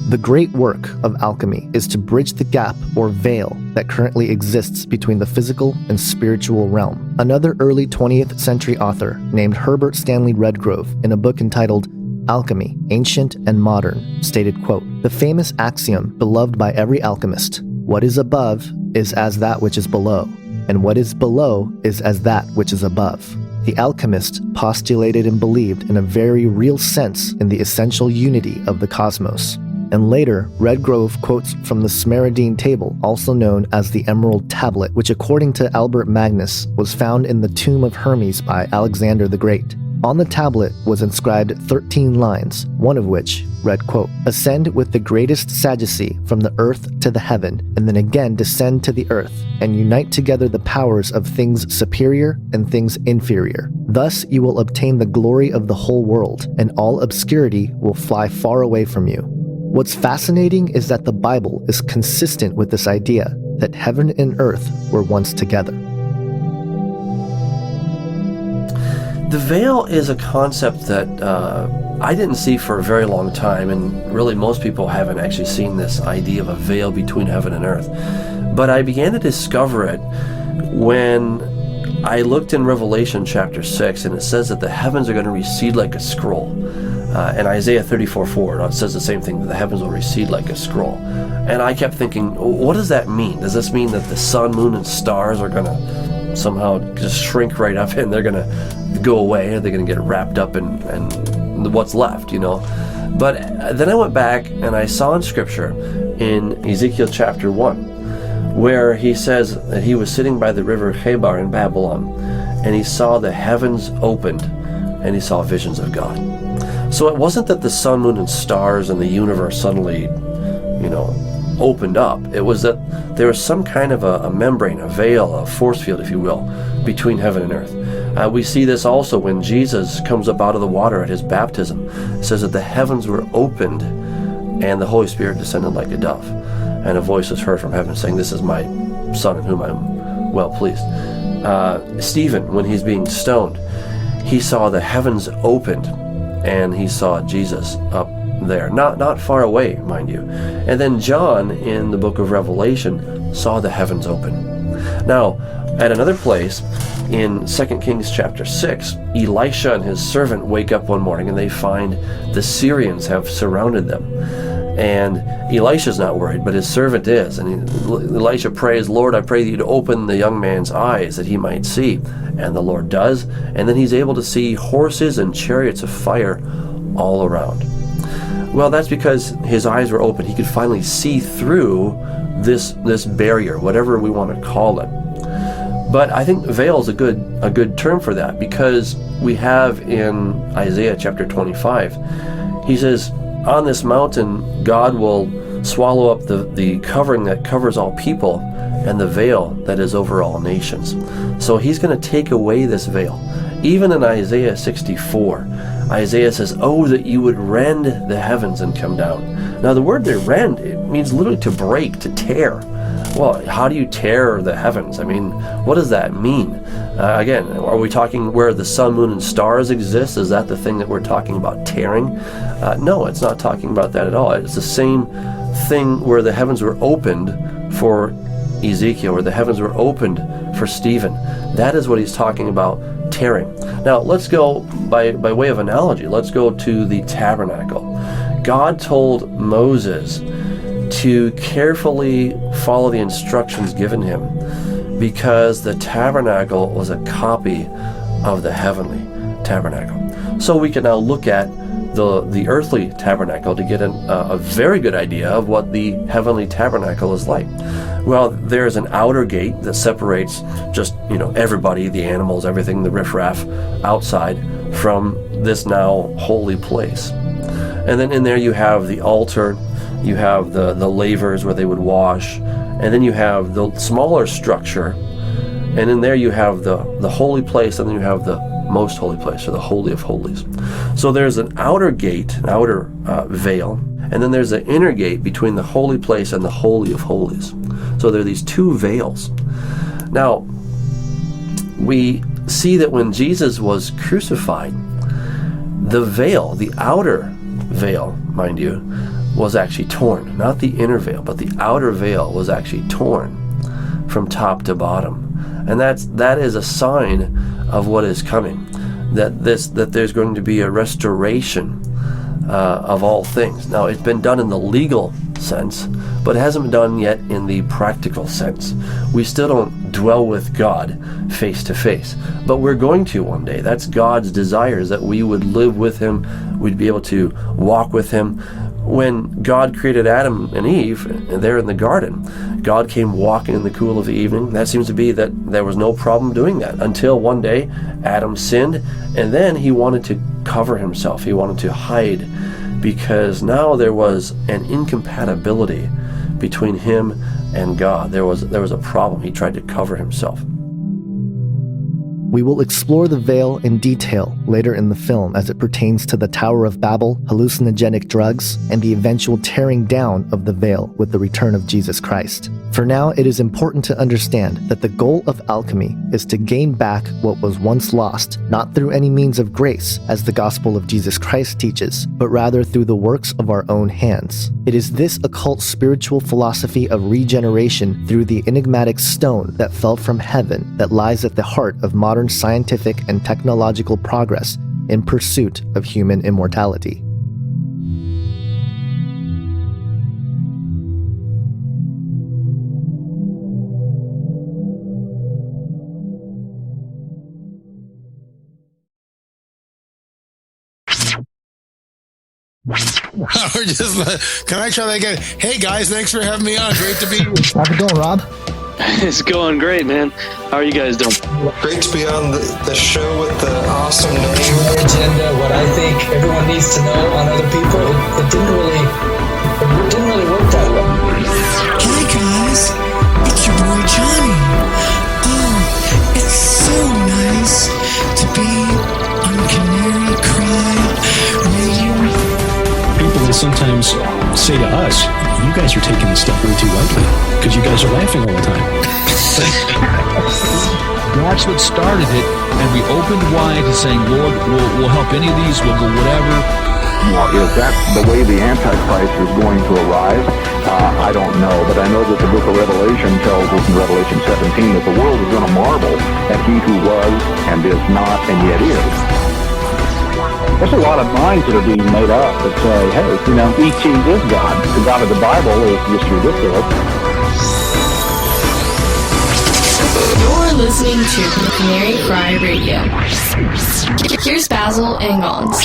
The great work of alchemy is to bridge the gap or veil that currently exists between the physical and spiritual realm." Another early 20th century author named Herbert Stanley Redgrove, in a book entitled Alchemy, Ancient and Modern, stated, quote, "The famous axiom beloved by every alchemist, what is above is as that which is below, and what is below is as that which is above." The alchemist postulated and believed in a very real sense in the essential unity of the cosmos. And later, Redgrove quotes from the Smaradine Table, also known as the Emerald Tablet, which according to Albert Magnus was found in the tomb of Hermes by Alexander the Great. On the tablet was inscribed 13 lines, one of which read, quote, "Ascend with the greatest sagacity from the earth to the heaven, and then again descend to the earth, and unite together the powers of things superior and things inferior. Thus you will obtain the glory of the whole world, and all obscurity will fly far away from you." What's fascinating is that the Bible is consistent with this idea that heaven and earth were once together. The veil is a concept that I didn't see for a very long time, and really most people haven't actually seen this idea of a veil between heaven and earth. But I began to discover it when I looked in Revelation chapter 6, and it says that the heavens are going to recede like a scroll. And Isaiah 34:4, it says the same thing, that the heavens will recede like a scroll. And I kept thinking, what does that mean? Does this mean that the sun, moon, and stars are going to somehow just shrink right up and they're going to go away? Are they going to get wrapped up in what's left, you know? But then I went back and I saw in Scripture in Ezekiel chapter 1, where he says that he was sitting by the river Chebar in Babylon, and he saw the heavens opened, and he saw visions of God. So it wasn't that the sun, moon, and stars and the universe suddenly, you know, opened up. It was that there was some kind of a membrane, a veil, a force field, if you will, between heaven and earth. We see this also when Jesus comes up out of the water at his baptism. It says that the heavens were opened and the Holy Spirit descended like a dove. And a voice was heard from heaven saying, "This is my Son in whom I am well pleased." Stephen, when he's being stoned, he saw the heavens opened and he saw Jesus up there, not far away, mind you. And then John in the book of Revelation saw the heavens open. Now, at another place, in 2 Kings chapter 6, Elisha and his servant wake up one morning and they find the Syrians have surrounded them. And Elisha's not worried, but his servant is. And Elisha prays, "Lord, I pray that you'd open the young man's eyes that he might see." And the Lord does. And then he's able to see horses and chariots of fire all around. Well, that's because his eyes were open. He could finally see through this barrier, whatever we want to call it. But I think veil is a good term for that, because we have in Isaiah chapter 25, he says, "On this mountain God will swallow up the covering that covers all people and the veil that is over all nations." So he's going to take away this veil. Even in Isaiah 64, Isaiah says, "Oh, that you would rend the heavens and come down." Now the word there, rend, it means literally to break, to tear. Well, how do you tear the heavens? I mean, what does that mean? Again, are we talking where the sun, moon, and stars exist? Is that the thing that we're talking about tearing? No, it's not talking about that at all. It's the same thing where the heavens were opened for Ezekiel, where the heavens were opened for Stephen. That is what he's talking about, tearing. Now, let's go, by way of analogy, let's go to the tabernacle. God told Moses to carefully follow the instructions given him, because the tabernacle was a copy of the heavenly tabernacle. So we can now look at the earthly tabernacle to get a very good idea of what the heavenly tabernacle is like. Well, there's an outer gate that separates just, everybody, the animals, everything, the riffraff outside from this now holy place. And then in there you have the altar, you have the lavers where they would wash, and then you have the smaller structure, and in there you have the holy place, and then you have the most holy place, or the Holy of Holies. So there's an outer gate, an outer veil, and then there's an inner gate between the holy place and the Holy of Holies. So there are these two veils. Now, we see that when Jesus was crucified, the veil, the outer veil, mind you, was actually torn. Not the inner veil, but the outer veil was actually torn from top to bottom. And that is a sign of what is coming. That there's going to be a restoration of all things. Now, it's been done in the legal sense, but it hasn't been done yet in the practical sense. We still don't dwell with God face to face, but we're going to one day. That's God's desire, is that we would live with Him, we'd be able to walk with Him. When God created Adam and Eve there in the garden, God came walking in the cool of the evening. That seems to be that there was no problem doing that until one day Adam sinned, and then he wanted to cover himself. He wanted to hide, because now there was an incompatibility between him and God. There was a problem. He tried to cover himself. We will explore the veil in detail later in the film as it pertains to the Tower of Babel, hallucinogenic drugs, and the eventual tearing down of the veil with the return of Jesus Christ. For now, it is important to understand that the goal of alchemy is to gain back what was once lost, not through any means of grace, as the gospel of Jesus Christ teaches, but rather through the works of our own hands. It is this occult spiritual philosophy of regeneration through the enigmatic stone that fell from heaven that lies at the heart of modern scientific and technological progress in pursuit of human immortality. We're just like, can I try that again? Hey guys, thanks for having me on. Great to be here. How's it going, Rob? It's going great, man. How are you guys doing? Great to be on the show with the awesome name. Agenda, what I think everyone needs to know on other people, it didn't really work that way. Hi guys, it's your boy Johnny. Oh, it's so nice to be on Canary Cry Radio. People will sometimes say to us, you guys are taking this stuff way too lightly because you guys are laughing all the time. That's what started it, and we opened wide to saying, Lord, we'll help any of these, we'll go whatever. Well, is that the way the Antichrist is going to arise? I don't know, but I know that the book of Revelation tells us in Revelation 17 that the world is going to marvel at he who was and is not and yet is. There's a lot of minds that are being made up that say, hey, E.T. is God. The God of the Bible is just ridiculous. You're listening to Canary Cry Radio. Here's Basil and Gons.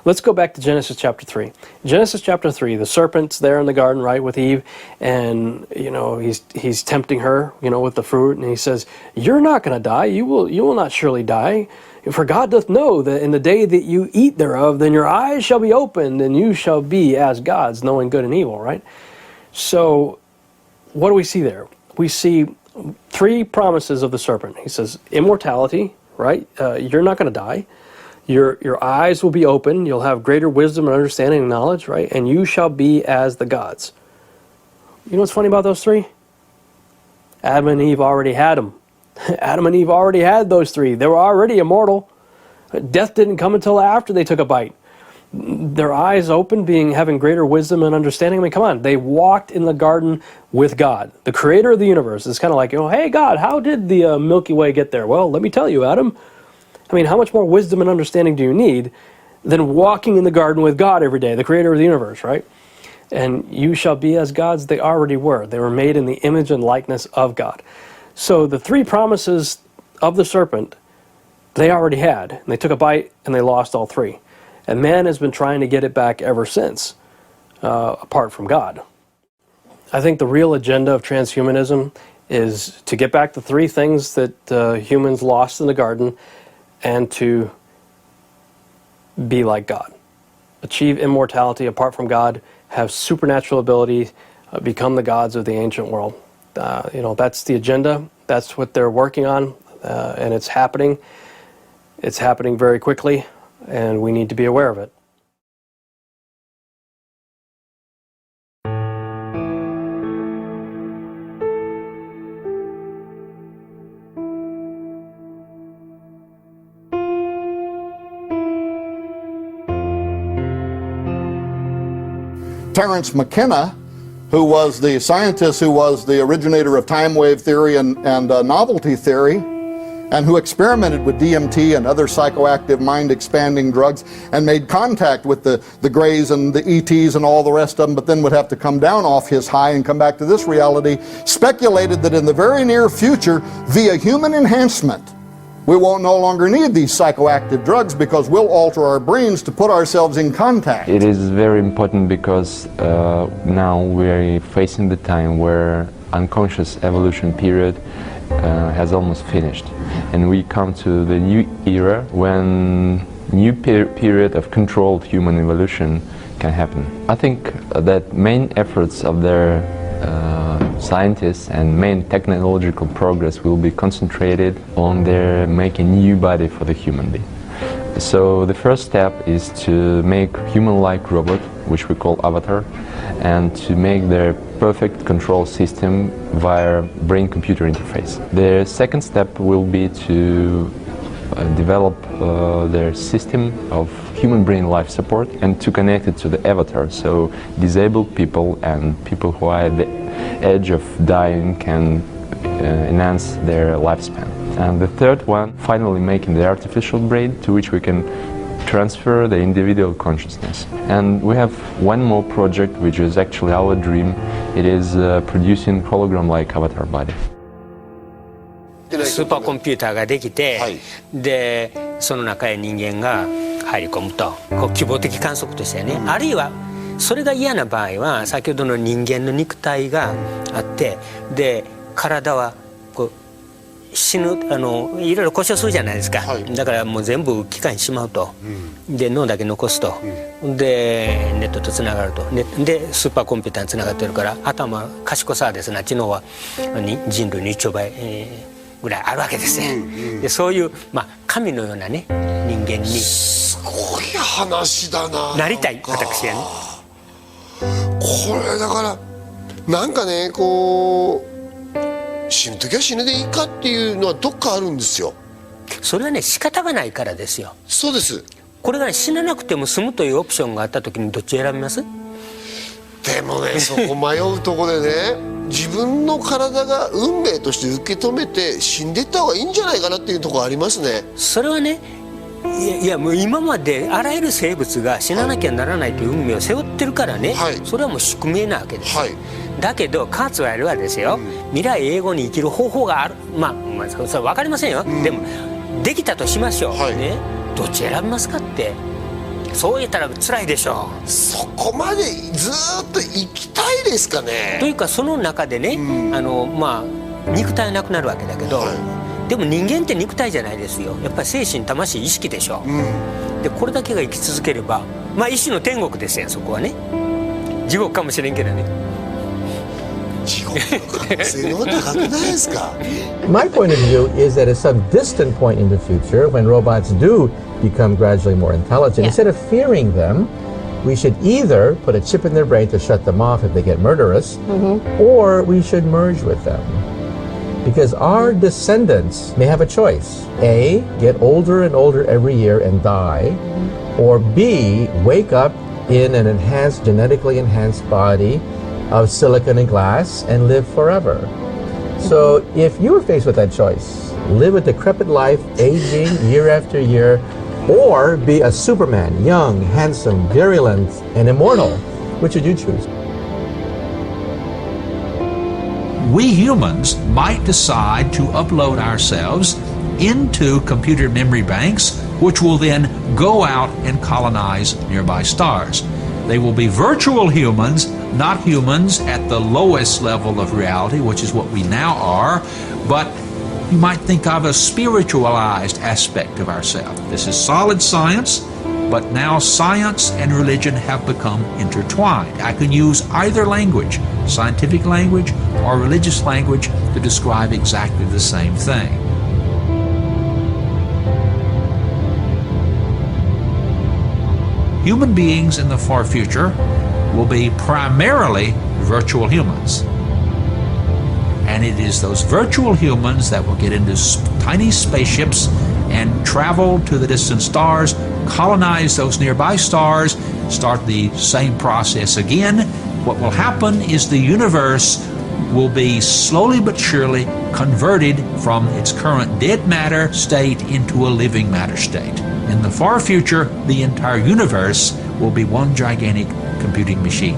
Let's go back to Genesis chapter 3. Genesis chapter 3, the serpent's there in the garden, right, with Eve, and, he's tempting her, with the fruit, and he says, you're not going to die, you will not surely die, for God doth know that in the day that you eat thereof, then your eyes shall be opened, and you shall be as gods, knowing good and evil, right? So, what do we see there? We see three promises of the serpent. He says, immortality, right, you're not going to die. Your eyes will be open, you'll have greater wisdom and understanding and knowledge, right? And you shall be as the gods. You know what's funny about those three? Adam and Eve already had them. Adam and Eve already had those three. They were already immortal. Death didn't come until after they took a bite. Their eyes open, having greater wisdom and understanding. I mean, come on. They walked in the garden with God, the creator of the universe. It's kind of like, hey, God, how did the Milky Way get there? Well, let me tell you, Adam. I mean, how much more wisdom and understanding do you need than walking in the garden with God every day, the creator of the universe, right? And you shall be as gods. They already were. They were made in the image and likeness of God. So the three promises of the serpent, they already had. And they took a bite and they lost all three. And man has been trying to get it back ever since, apart from God. I think the real agenda of transhumanism is to get back the three things that humans lost in the garden, and to be like God. Achieve immortality apart from God, have supernatural ability, become the gods of the ancient world. That's the agenda. That's what they're working on, and it's happening. It's happening very quickly, and we need to be aware of it. Terence McKenna, who was the scientist who was the originator of time wave theory and novelty theory, and who experimented with DMT and other psychoactive mind-expanding drugs and made contact with the Greys and the ETs and all the rest of them, but then would have to come down off his high and come back to this reality, speculated that in the very near future, via human enhancement, we won't no longer need these psychoactive drugs because we'll alter our brains to put ourselves in contact. It is very important because now we're facing the time where unconscious evolution period has almost finished. And we come to the new era when new period of controlled human evolution can happen. I think that main efforts of their scientists and main technological progress will be concentrated on their making new body for the human being. So the first step is to make human-like robot, which we call avatar, and to make their perfect control system via brain-computer interface. The second step will be to develop their system of human brain life support and to connect it to the avatar, so disabled people and people who are at the edge of dying can enhance their lifespan. And the third one, finally making the artificial brain to which we can transfer the individual consciousness. And we have one more project which is actually our dream. It is producing hologram-like avatar body. スーパーコンピューターができて、でその中へ人間が入り込むと、こう希望的観測としてね、あるいはそれが嫌な場合は先ほどの人間の肉体があって、で体はこう死ぬいろいろ故障するじゃないですか、だからもう全部機械にしまうと、で脳だけ残すと、でネットとつながると、でスーパーコンピューターにつながってるから頭賢さはですね、知能は人類の1兆倍、ぐらいあるわけですね、でそういう、神のようなね人間にすごい話だなりたい私はね。これだからなんかね、こう死ぬ時は死ぬでいいかっていうのはどっかあるんですよ。それはね仕方がないからですよ。そうです。これが、ね、死ななくても済むというオプションがあった時にどっち選びます？でもねそこ迷うとこでね自分の体が運命として受け止めて死んでいった方がいいんじゃないかなっていうところありますね。それはね、いやもう今まであらゆる生物が死ななきゃならないという運命を背負ってるからね、それはもう宿命なわけです、だけどカーツワイルはですよ、未来永劫に生きる方法がある、それは分かりませんよ、でもできたとしましょう、ね、どっち選びますかって。そう言ったら辛いでしょう。そこまでずっと生きたいですかね。というかその中でね、肉体はなくなるわけだけど、でも人間って肉体じゃないですよ。やっぱり精神魂意識でしょ、でこれだけが生き続ければ一種の天国ですよ。そこはね地獄かもしれんけどね。地獄の可能性の方が高くないですか。My point of view is that at some distant point in the future, when robots do become gradually more intelligent, instead of fearing them, we should either put a chip in their brain to shut them off if they get murderous, or we should merge with them. Because our descendants may have a choice. A, get older and older every year and die, or B, wake up in an enhanced, genetically enhanced body of silicon and glass and live forever. So if you were faced with that choice, live a decrepit life, aging year after year, or be a Superman, young, handsome, virulent, and immortal, which would you choose? We humans might decide to upload ourselves into computer memory banks, which will then go out and colonize nearby stars. They will be virtual humans, not humans at the lowest level of reality, which is what we now are, but you might think of a spiritualized aspect of ourselves. This is solid science, but now science and religion have become intertwined. I can use either language, scientific language or religious language, to describe exactly the same thing. Human beings in the far future will be primarily virtual humans. And it is those virtual humans that will get into tiny spaceships and travel to the distant stars, colonize those nearby stars, start the same process again. What will happen is the universe will be slowly but surely converted from its current dead matter state into a living matter state. In the far future, the entire universe will be one gigantic computing machine.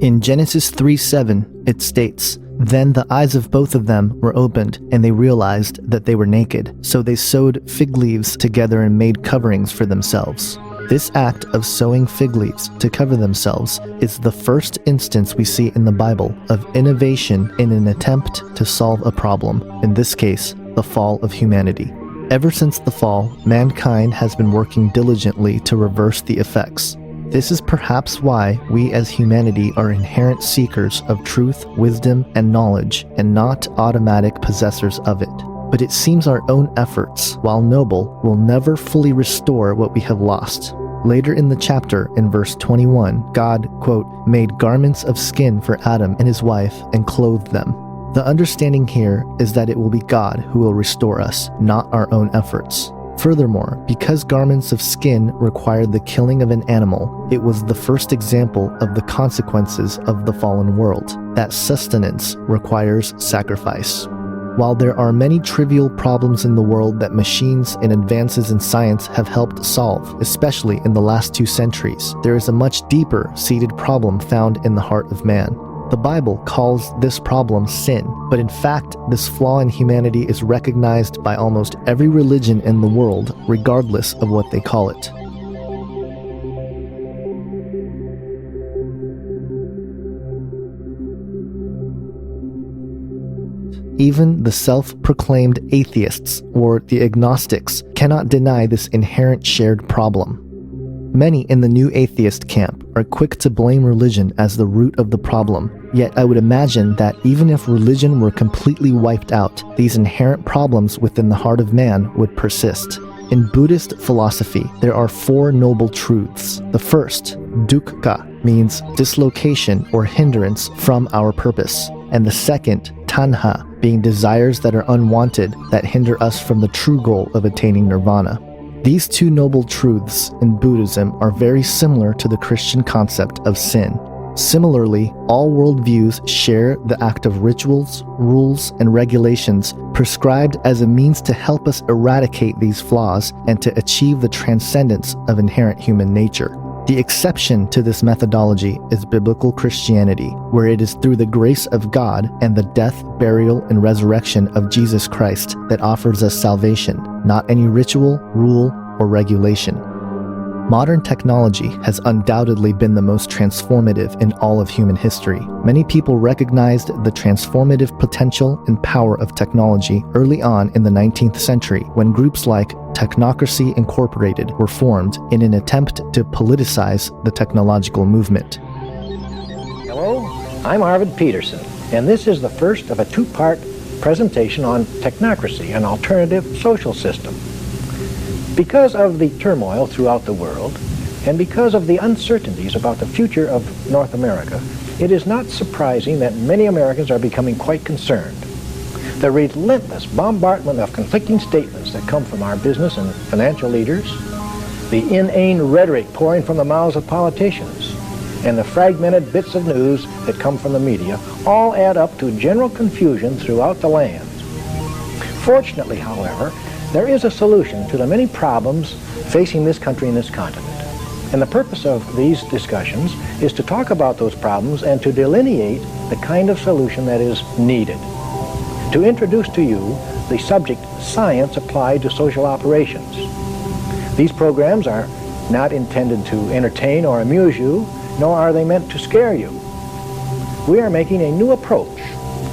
In Genesis 3:7, it states, "Then the eyes of both of them were opened, and they realized that they were naked. So they sewed fig leaves together and made coverings for themselves." This act of sewing fig leaves to cover themselves is the first instance we see in the Bible of innovation in an attempt to solve a problem, in this case, the fall of humanity. Ever since the fall, mankind has been working diligently to reverse the effects. This is perhaps why we as humanity are inherent seekers of truth, wisdom, and knowledge, and not automatic possessors of it. But it seems our own efforts, while noble, will never fully restore what we have lost. Later in the chapter, in verse 21, God, quote, "made garments of skin for Adam and his wife and clothed them." The understanding here is that it will be God who will restore us, not our own efforts. Furthermore, because garments of skin required the killing of an animal, it was the first example of the consequences of the fallen world, that sustenance requires sacrifice. While there are many trivial problems in the world that machines and advances in science have helped solve, especially in the last 2 centuries, there is a much deeper seated problem found in the heart of man. The Bible calls this problem sin, but in fact, this flaw in humanity is recognized by almost every religion in the world, regardless of what they call it. Even the self-proclaimed atheists, or the agnostics, cannot deny this inherent shared problem. Many in the new atheist camp are quick to blame religion as the root of the problem, yet I would imagine that even if religion were completely wiped out, these inherent problems within the heart of man would persist. In Buddhist philosophy, there are 4 noble truths. The first, dukkha, means dislocation or hindrance from our purpose, and the second, tanha, being desires that are unwanted that hinder us from the true goal of attaining nirvana. These 2 noble truths in Buddhism are very similar to the Christian concept of sin. Similarly, all worldviews share the act of rituals, rules, and regulations prescribed as a means to help us eradicate these flaws and to achieve the transcendence of inherent human nature. The exception to this methodology is biblical Christianity, where it is through the grace of God and the death, burial, and resurrection of Jesus Christ that offers us salvation, not any ritual, rule, or regulation. Modern technology has undoubtedly been the most transformative in all of human history. Many people recognized the transformative potential and power of technology early on in the 19th century when groups like Technocracy Incorporated were formed in an attempt to politicize the technological movement. Hello, I'm Arvid Peterson, and this is the first of a 2-part presentation on technocracy, an alternative social system. Because of the turmoil throughout the world, and because of the uncertainties about the future of North America, it is not surprising that many Americans are becoming quite concerned. The relentless bombardment of conflicting statements that come from our business and financial leaders, the inane rhetoric pouring from the mouths of politicians, and the fragmented bits of news that come from the media all add up to general confusion throughout the land. Fortunately, however, there is a solution to the many problems facing this country and this continent. And the purpose of these discussions is to talk about those problems and to delineate the kind of solution that is needed. To introduce to you the subject science applied to social operations. These programs are not intended to entertain or amuse you, nor are they meant to scare you. We are making a new approach.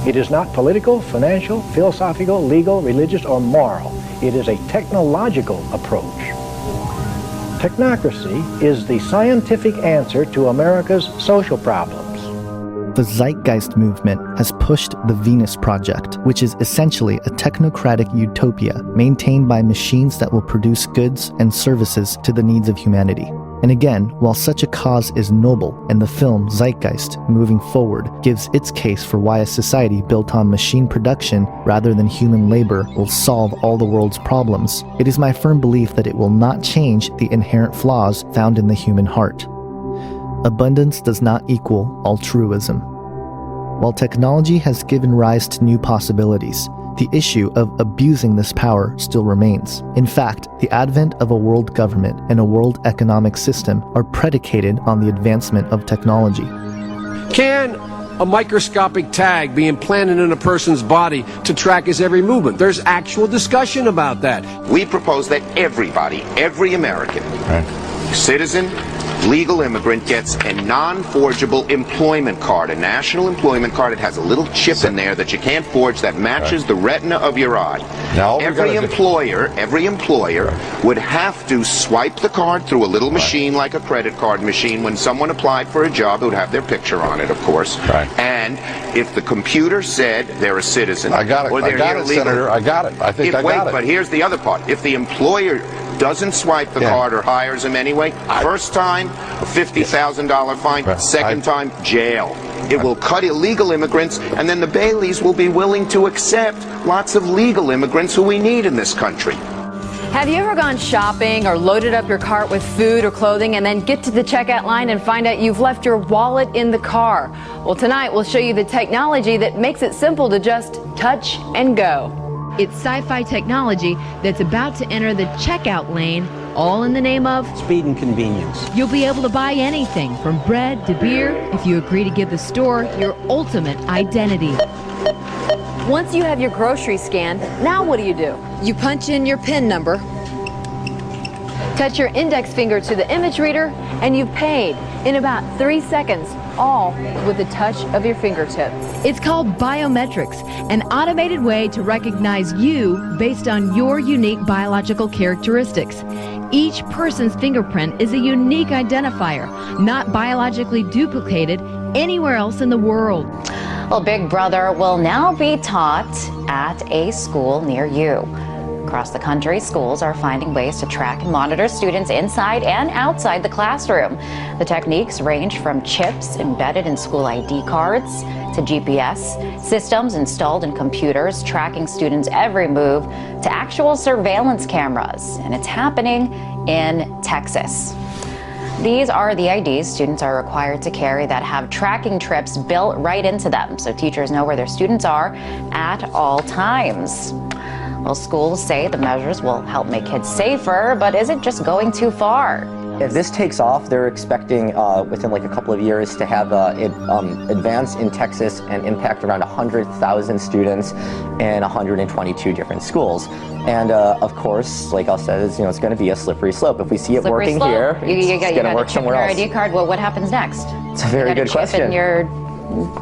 It is not political, financial, philosophical, legal, religious, or moral. It is a technological approach. Technocracy is the scientific answer to America's social problems. The Zeitgeist movement has pushed the Venus Project, which is essentially a technocratic utopia maintained by machines that will produce goods and services to the needs of humanity. And again, while such a cause is noble, and the film Zeitgeist, moving forward, gives its case for why a society built on machine production rather than human labor will solve all the world's problems, it is my firm belief that it will not change the inherent flaws found in the human heart. Abundance does not equal altruism. While technology has given rise to new possibilities, the issue of abusing this power still remains. In fact, the advent of a world government and a world economic system are predicated on the advancement of technology. Can a microscopic tag be implanted in a person's body to track his every movement? There's actual discussion about that. We propose that everybody, every American, citizen, legal immigrant, gets a non-forgeable employment card, a national employment card. It has a little chip in there that you can't forge that matches the retina of your eye. Now, every employer would have to swipe the card through a little machine like a credit card machine. When someone applied for a job, it would have their picture on it, of course. And if the computer said they're a citizen, I got it. or they're I got it, illegal, Senator. I got it. I think I got it. But here's the other part. If the employer doesn't swipe the card or hires him anyway, first time, a $50,000 fine. Second time, jail. It will cut illegal immigrants, and then the Baileys will be willing to accept lots of legal immigrants who we need in this country. Have you ever gone shopping or loaded up your cart with food or clothing and then get to the checkout line and find out you've left your wallet in the car? Well, tonight we'll show you the technology that makes it simple to just touch and go. It's sci-fi technology that's about to enter the checkout lane, all in the name of speed and convenience. You'll be able to buy anything from bread to beer if you agree to give the store your ultimate identity. Once you have your groceries scanned, now what do? You punch in your PIN number, touch your index finger to the image reader, and you've paid in about 3 seconds, all with the touch of your fingertip. It's called biometrics, an automated way to recognize you based on your unique biological characteristics. Each person's fingerprint is a unique identifier, not biologically duplicated anywhere else in the world. Well, Big Brother will now be taught at a school near you. Across the country, schools are finding ways to track and monitor students inside and outside the classroom. The techniques range from chips embedded in school ID cards to GPS systems installed in computers tracking students' every move to actual surveillance cameras. And it's happening in Texas. These are the IDs students are required to carry that have tracking trips built right into them, so teachers know where their students are at all times. Well, schools say the measures will help make kids safer, but is it just going too far? If this takes off, they're expecting within like a couple of years to have it advance in Texas and impact around 100,000 students in 122 different schools. And of course, like I said, it's going to be a slippery slope. If we see it working here, it's going to work somewhere else. ID card. Well, what happens next? It's a very good question.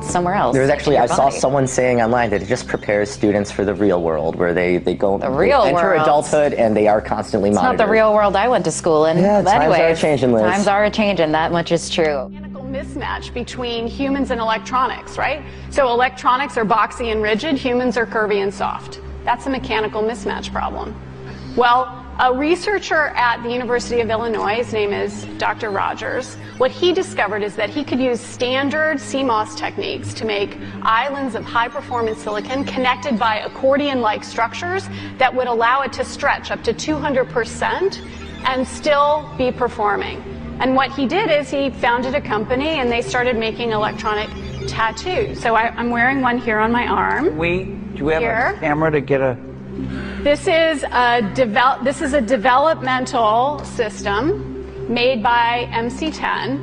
Somewhere else. There's actually, I saw someone saying online that it just prepares students for the real world, where they go enter adulthood and they are constantly monitored. It's not the real world I went to school in. Yeah, but times are changing, Liz. Times are changing, that much is true. Mismatch between humans and electronics, right? So electronics are boxy and rigid, humans are curvy and soft. That's a mechanical mismatch problem. Well, a researcher at the University of Illinois, his name is Dr. Rogers, what he discovered is that he could use standard CMOS techniques to make islands of high-performance silicon connected by accordion-like structures that would allow it to stretch up to 200% and still be performing. And what he did is he founded a company and they started making electronic tattoos. So I'm wearing one here on my arm. Do we have a camera to get a... This is a developmental system made by MC10,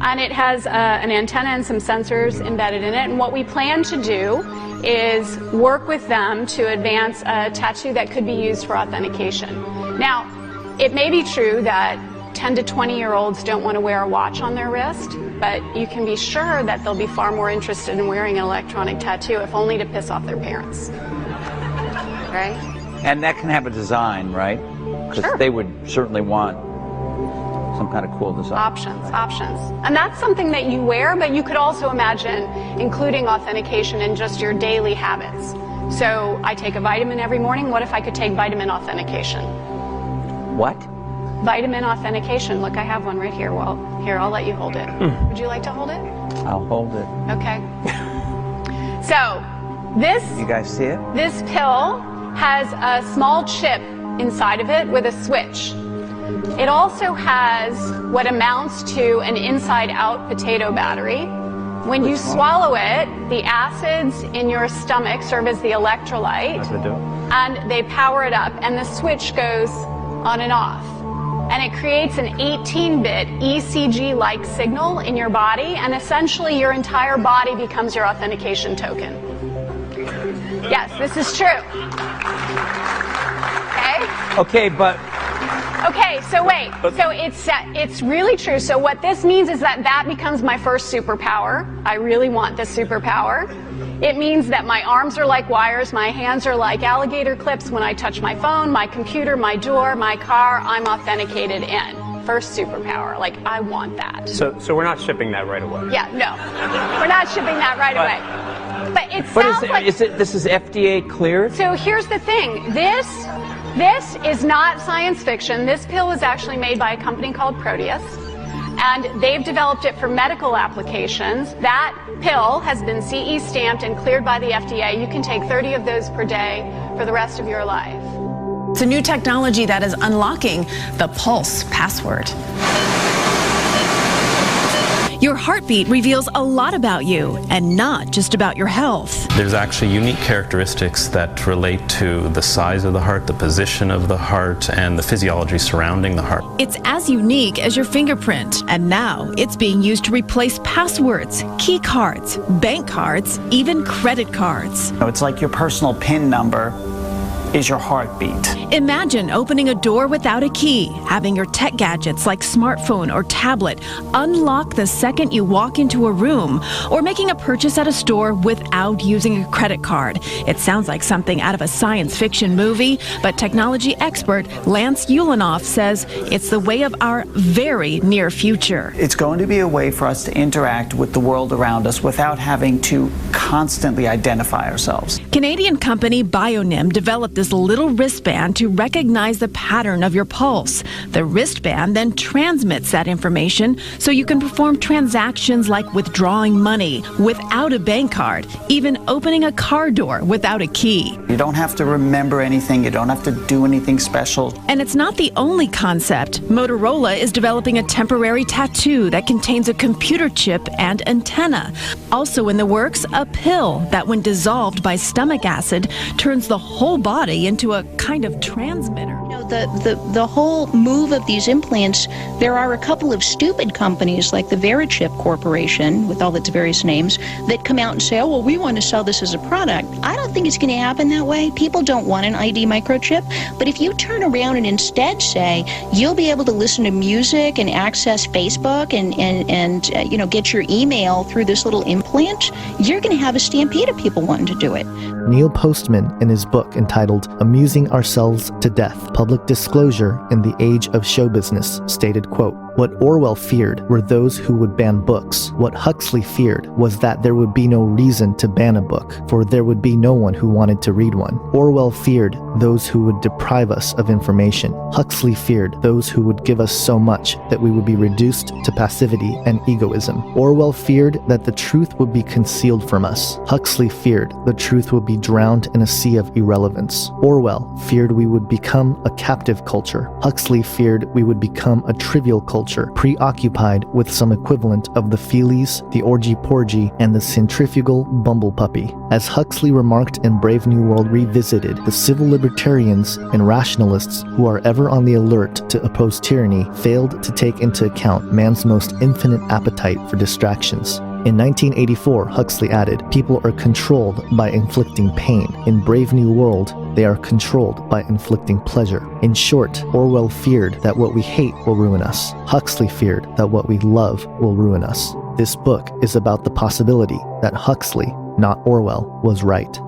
and it has an antenna and some sensors embedded in it. And what we plan to do is work with them to advance a tattoo that could be used for authentication. Now, it may be true that 10 to 20-year-olds don't want to wear a watch on their wrist, but you can be sure that they'll be far more interested in wearing an electronic tattoo, if only to piss off their parents. Right? And that can have a design, right? Because they would certainly want some kind of cool design. Options. And that's something that you wear, but you could also imagine including authentication in just your daily habits. So I take a vitamin every morning. What if I could take vitamin authentication? What? Vitamin authentication. Look, I have one right here. Well, here, I'll let you hold it. Would you like to hold it? I'll hold it. Okay. So this... You guys see it? This pill has a small chip inside of it with a switch. It also has what amounts to an inside-out potato battery. When you swallow it, the acids in your stomach serve as the electrolyte, and they power it up, and the switch goes on and off. and it creates an 18-bit ECG-like signal in your body, and essentially your entire body becomes your authentication token. Yes, this is true. Okay? Okay, but... Okay, so wait. So it's really true. So what this means is that becomes my first superpower. I really want this superpower. It means that my arms are like wires, my hands are like alligator clips. When I touch my phone, my computer, my door, my car, I'm authenticated in. First superpower. Like, I want that. So we're not shipping that right away? Yeah, no. We're not shipping that right away. But it sounds like... This is FDA cleared? So here's the thing. This is not science fiction. This pill was actually made by a company called Proteus, and they've developed it for medical applications. That pill has been CE stamped and cleared by the FDA. You can take 30 of those per day for the rest of your life. It's a new technology that is unlocking the Pulse password. Your heartbeat reveals a lot about you, and not just about your health. There's actually unique characteristics that relate to the size of the heart, the position of the heart, and the physiology surrounding the heart. It's as unique as your fingerprint, and now it's being used to replace passwords, key cards, bank cards, even credit cards. It's like your personal PIN number is your heartbeat. Imagine opening a door without a key, having your tech gadgets like smartphone or tablet unlock the second you walk into a room, or making a purchase at a store without using a credit card. It sounds like something out of a science fiction movie, but technology expert Lance Ulanoff says it's the way of our very near future. It's going to be a way for us to interact with the world around us without having to constantly identify ourselves. Canadian company Bionym developed this little wristband to recognize the pattern of your pulse. The wristband then transmits that information so you can perform transactions like withdrawing money without a bank card, even opening a car door without a key. You don't have to remember anything, you don't have to do anything special. And it's not the only concept. Motorola is developing a temporary tattoo that contains a computer chip and antenna. Also in the works, a pill that when dissolved by stomach acid turns the whole body into a kind of transmitter. The whole move of these implants, there are a couple of stupid companies like the Verichip Corporation, with all its various names, that come out and say, oh, well, we want to sell this as a product. I don't think it's going to happen that way. People don't want an ID microchip. But if you turn around and instead say, you'll be able to listen to music and access Facebook and get your email through this little implant, you're going to have a stampede of people wanting to do it. Neil Postman, in his book entitled Amusing Ourselves to Death, Public Disclosure in the Age of Show Business, stated, quote, "What Orwell feared were those who would ban books. What Huxley feared was that there would be no reason to ban a book, for there would be no one who wanted to read one. Orwell feared those who would deprive us of information. Huxley feared those who would give us so much that we would be reduced to passivity and egoism. Orwell feared that the truth would be concealed from us. Huxley feared the truth would be drowned in a sea of irrelevance. Orwell feared we would become a captive culture. Huxley feared we would become a trivial culture, preoccupied with some equivalent of the feelies, the orgy-porgy, and the centrifugal bumble puppy. As Huxley remarked in Brave New World Revisited, the civil libertarians and rationalists who are ever on the alert to oppose tyranny failed to take into account man's most infinite appetite for distractions. In 1984, Huxley added, people are controlled by inflicting pain. In Brave New World, they are controlled by inflicting pleasure. In short, Orwell feared that what we hate will ruin us. Huxley feared that what we love will ruin us. This book is about the possibility that Huxley, not Orwell, was right.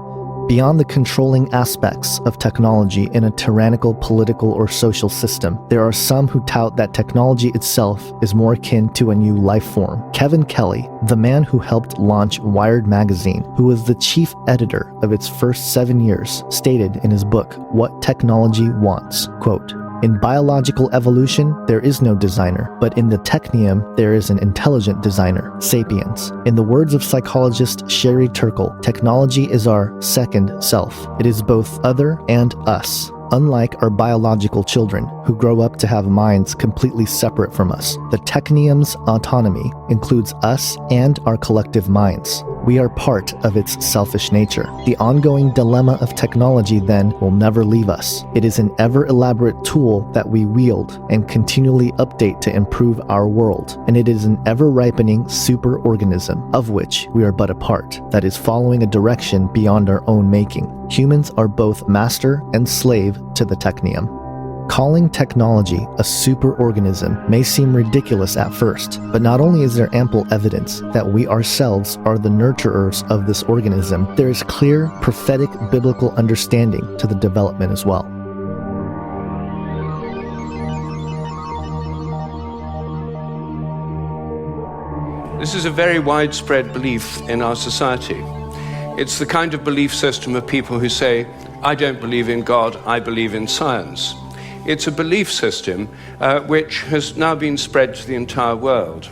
Beyond the controlling aspects of technology in a tyrannical political or social system, there are some who tout that technology itself is more akin to a new life form. Kevin Kelly, the man who helped launch Wired magazine, who was the chief editor of its first 7 years, stated in his book, What Technology Wants, quote, "In biological evolution, there is no designer, but in the technium, there is an intelligent designer, sapiens. In the words of psychologist Sherry Turkle, technology is our second self. It is both other and us. Unlike our biological children, who grow up to have minds completely separate from us, the technium's autonomy includes us and our collective minds. We are part of its selfish nature. The ongoing dilemma of technology, then, will never leave us. It is an ever-elaborate tool that we wield and continually update to improve our world, and it is an ever-ripening superorganism, of which we are but a part, that is following a direction beyond our own making. Humans are both master and slave to the technium. Calling technology a superorganism may seem ridiculous at first, but not only is there ample evidence that we ourselves are the nurturers of this organism, there is clear prophetic biblical understanding to the development as well. This is a very widespread belief in our society. It's the kind of belief system of people who say, I don't believe in God, I believe in science. It's a belief system which has now been spread to the entire world.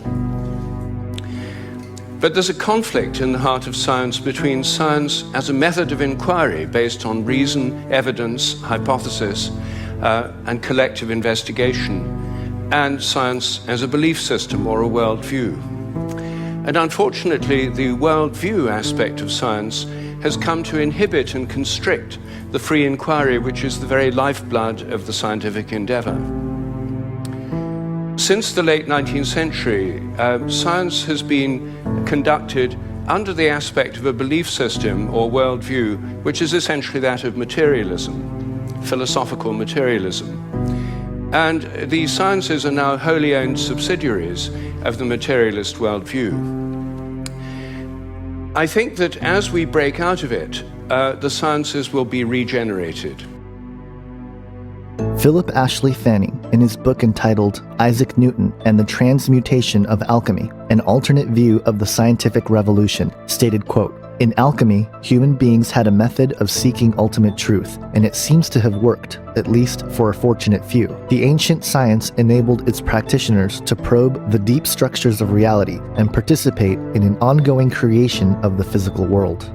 But there's a conflict in the heart of science between science as a method of inquiry based on reason, evidence, hypothesis, and collective investigation, and science as a belief system or a worldview. And unfortunately, the worldview aspect of science has come to inhibit and constrict the free inquiry, which is the very lifeblood of the scientific endeavor. Since the late 19th century, science has been conducted under the aspect of a belief system or worldview, which is essentially that of materialism, philosophical materialism. And these sciences are now wholly owned subsidiaries of the materialist worldview. I think that as we break out of it, the sciences will be regenerated. Philip Ashley Fanning, in his book entitled Isaac Newton and the Transmutation of Alchemy, an alternate view of the scientific revolution, stated, quote, "In alchemy, human beings had a method of seeking ultimate truth, and it seems to have worked, at least for a fortunate few. The ancient science enabled its practitioners to probe the deep structures of reality and participate in an ongoing creation of the physical world."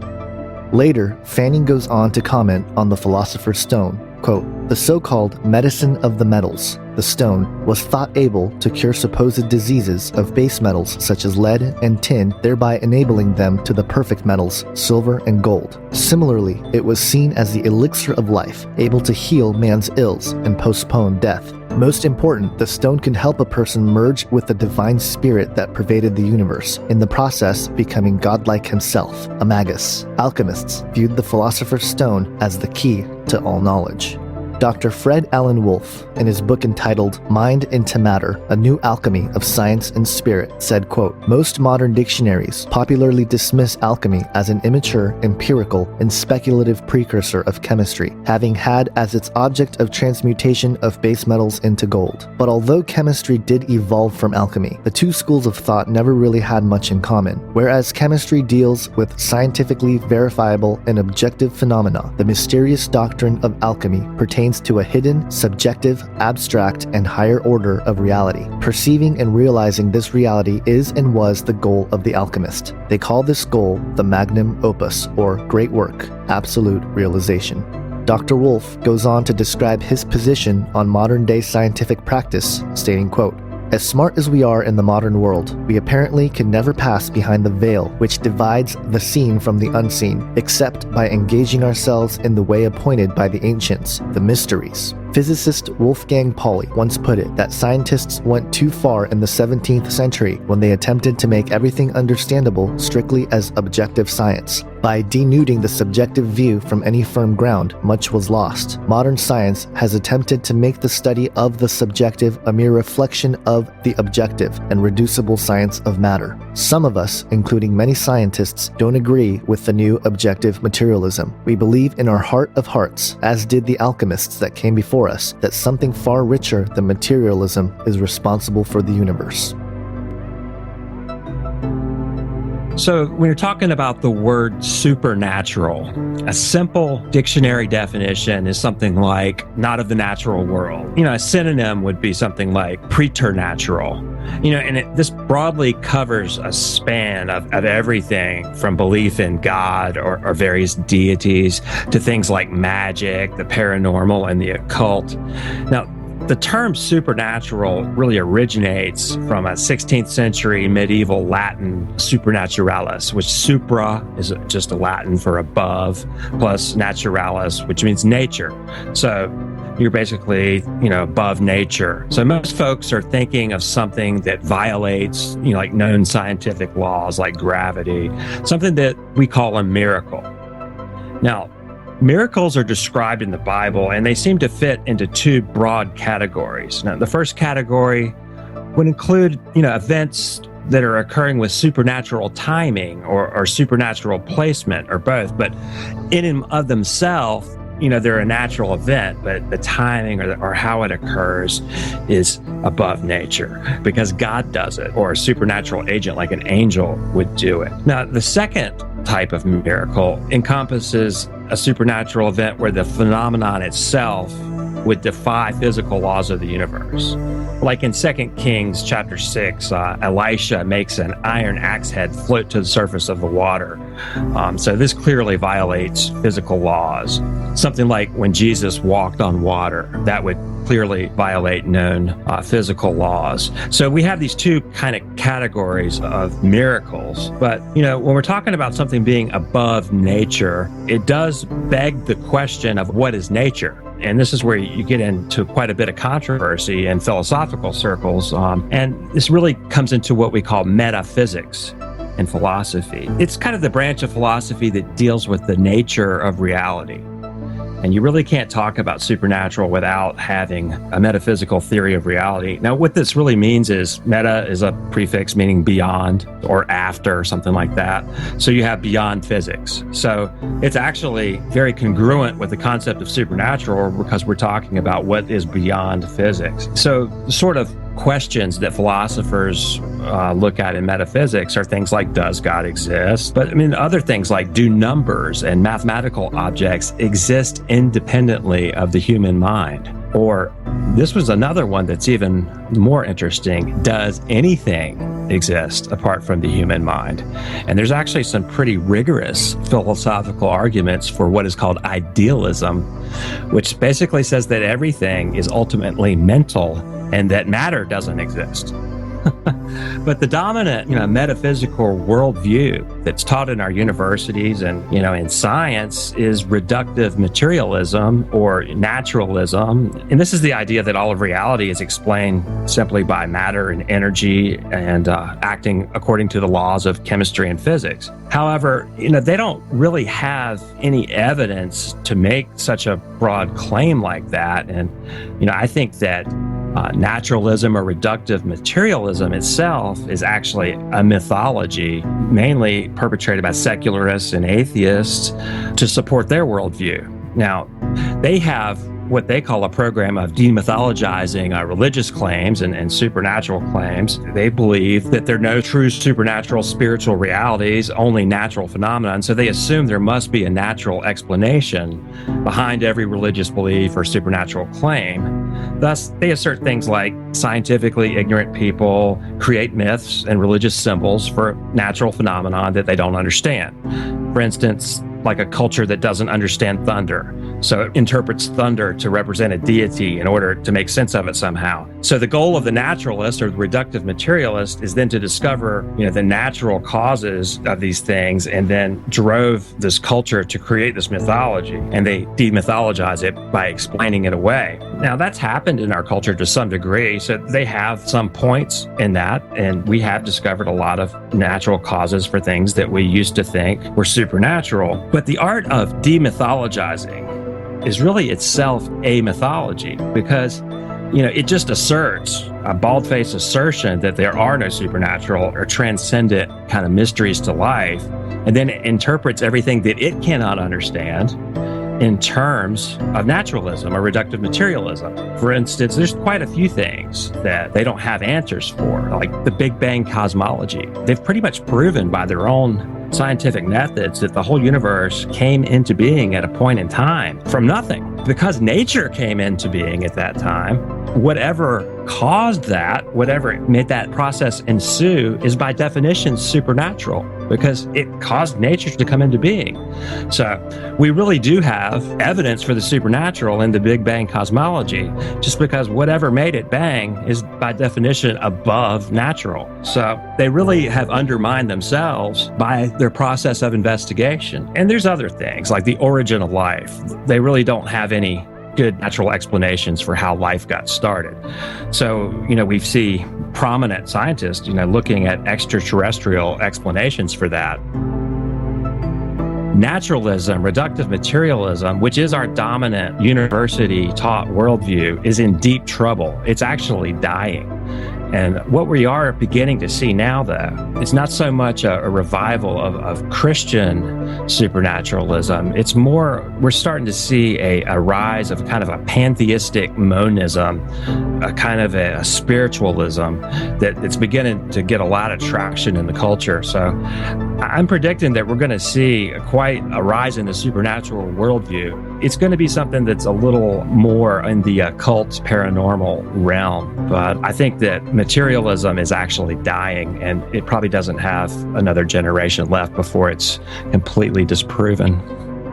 Later, Fanning goes on to comment on the Philosopher's Stone, quote, "The so-called medicine of the metals, the stone, was thought able to cure supposed diseases of base metals such as lead and tin, thereby enabling them to the perfect metals, silver and gold. Similarly, it was seen as the elixir of life, able to heal man's ills and postpone death. Most important, the stone can help a person merge with the divine spirit that pervaded the universe, in the process becoming godlike himself, a magus. Alchemists viewed the Philosopher's Stone as the key to all knowledge." Dr. Fred Alan Wolfe, in his book entitled Mind into Matter, A New Alchemy of Science and Spirit, said, quote, "Most modern dictionaries popularly dismiss alchemy as an immature, empirical, and speculative precursor of chemistry, having had as its object of transmutation of base metals into gold. But although chemistry did evolve from alchemy, the two schools of thought never really had much in common. Whereas chemistry deals with scientifically verifiable and objective phenomena, the mysterious doctrine of alchemy pertains to a hidden, subjective, abstract, and higher order of reality. Perceiving and realizing this reality is and was the goal of the alchemist. They call this goal the magnum opus, or great work, absolute realization." Dr. Wolfe goes on to describe his position on modern-day scientific practice, stating, quote, "As smart as we are in the modern world, we apparently can never pass behind the veil which divides the seen from the unseen, except by engaging ourselves in the way appointed by the ancients, the mysteries. Physicist Wolfgang Pauli once put it that scientists went too far in the 17th century when they attempted to make everything understandable strictly as objective science. By denuding the subjective view from any firm ground, much was lost. Modern science has attempted to make the study of the subjective a mere reflection of the objective and reducible science of matter. Some of us, including many scientists, don't agree with the new objective materialism. We believe in our heart of hearts, as did the alchemists that came before us, that something far richer than materialism is responsible for the universe." So when you're talking about the word supernatural, a simple dictionary definition is something like not of the natural world. A synonym would be something like preternatural. And this broadly covers a span of everything from belief in God or various deities to things like magic, the paranormal, and the occult. Now, The term supernatural really originates from a 16th century medieval Latin supernaturalis, which supra is just a Latin for above, plus naturalis, which means nature. So you're basically, above nature. So most folks are thinking of something that violates, like known scientific laws like gravity, something that we call a miracle. Now, miracles are described in the Bible, and they seem to fit into two broad categories. Now, the first category would include, events that are occurring with supernatural timing or supernatural placement or both, but in and of themselves, they're a natural event, but the timing or how it occurs is above nature because God does it, or a supernatural agent like an angel would do it. Now, the second type of miracle encompasses a supernatural event where the phenomenon itself would defy physical laws of the universe. Like in 2 Kings chapter 6, Elisha makes an iron axe head float to the surface of the water. So this clearly violates physical laws. Something like when Jesus walked on water, that would clearly violate known physical laws. So we have these two kind of categories of miracles. But, when we're talking about something being above nature, it does beg the question of what is nature? And this is where you get into quite a bit of controversy in philosophical circles. And this really comes into what we call metaphysics in philosophy. It's kind of the branch of philosophy that deals with the nature of reality. And you really can't talk about supernatural without having a metaphysical theory of reality. Now, what this really means is meta is a prefix meaning beyond or after or something like that. So you have beyond physics. So it's actually very congruent with the concept of supernatural because we're talking about what is beyond physics. So the sort of questions that philosophers look at in metaphysics are things like, does God exist? But other things like, do numbers and mathematical objects exist independently of the human mind? Or this was another one that's even more interesting. Does anything exist apart from the human mind? And there's actually some pretty rigorous philosophical arguments for what is called idealism, which basically says that everything is ultimately mental and that matter doesn't exist. But the dominant, metaphysical worldview that's taught in our universities and, in science is reductive materialism or naturalism. And this is the idea that all of reality is explained simply by matter and energy and acting according to the laws of chemistry and physics. However, they don't really have any evidence to make such a broad claim like that. And, I think that naturalism or reductive materialism itself is actually a mythology, mainly perpetrated by secularists and atheists to support their worldview. Now, they have what they call a program of demythologizing religious claims and supernatural claims. They believe that there are no true supernatural spiritual realities, only natural phenomena. And so they assume there must be a natural explanation behind every religious belief or supernatural claim. Thus, they assert things like scientifically ignorant people create myths and religious symbols for natural phenomena that they don't understand. For instance, like a culture that doesn't understand thunder. So it interprets thunder to represent a deity in order to make sense of it somehow. So the goal of the naturalist or the reductive materialist is then to discover, the natural causes of these things and then drove this culture to create this mythology. And they demythologize it by explaining it away. Now that's happened in our culture to some degree. So they have some points in that. And we have discovered a lot of natural causes for things that we used to think were supernatural. But the art of demythologizing is really itself a mythology because, it just asserts a bald-faced assertion that there are no supernatural or transcendent kind of mysteries to life, and then it interprets everything that it cannot understand in terms of naturalism or reductive materialism. For instance, there's quite a few things that they don't have answers for, like the Big Bang cosmology. They've pretty much proven by their own scientific methods that the whole universe came into being at a point in time from nothing. Because nature came into being at that time, whatever caused that, whatever made that process ensue is by definition supernatural. because it caused nature to come into being. So we really do have evidence for the supernatural in the Big Bang cosmology, just because whatever made it bang is by definition above natural. So they really have undermined themselves by their process of investigation. And there's other things like the origin of life. They really don't have any good natural explanations for how life got started. So, we see prominent scientists, looking at extraterrestrial explanations for that. Naturalism, reductive materialism, which is our dominant university-taught worldview, is in deep trouble. It's actually dying. And what we are beginning to see now, though, is not so much a revival of Christian supernaturalism. It's more, we're starting to see a rise of kind of a pantheistic monism, a kind of a spiritualism that's beginning to get a lot of traction in the culture. So I'm predicting that we're going to see quite a rise in the supernatural worldview. It's going to be something that's a little more in the occult paranormal realm. But I think that materialism is actually dying, and it probably doesn't have another generation left before it's completely disproven.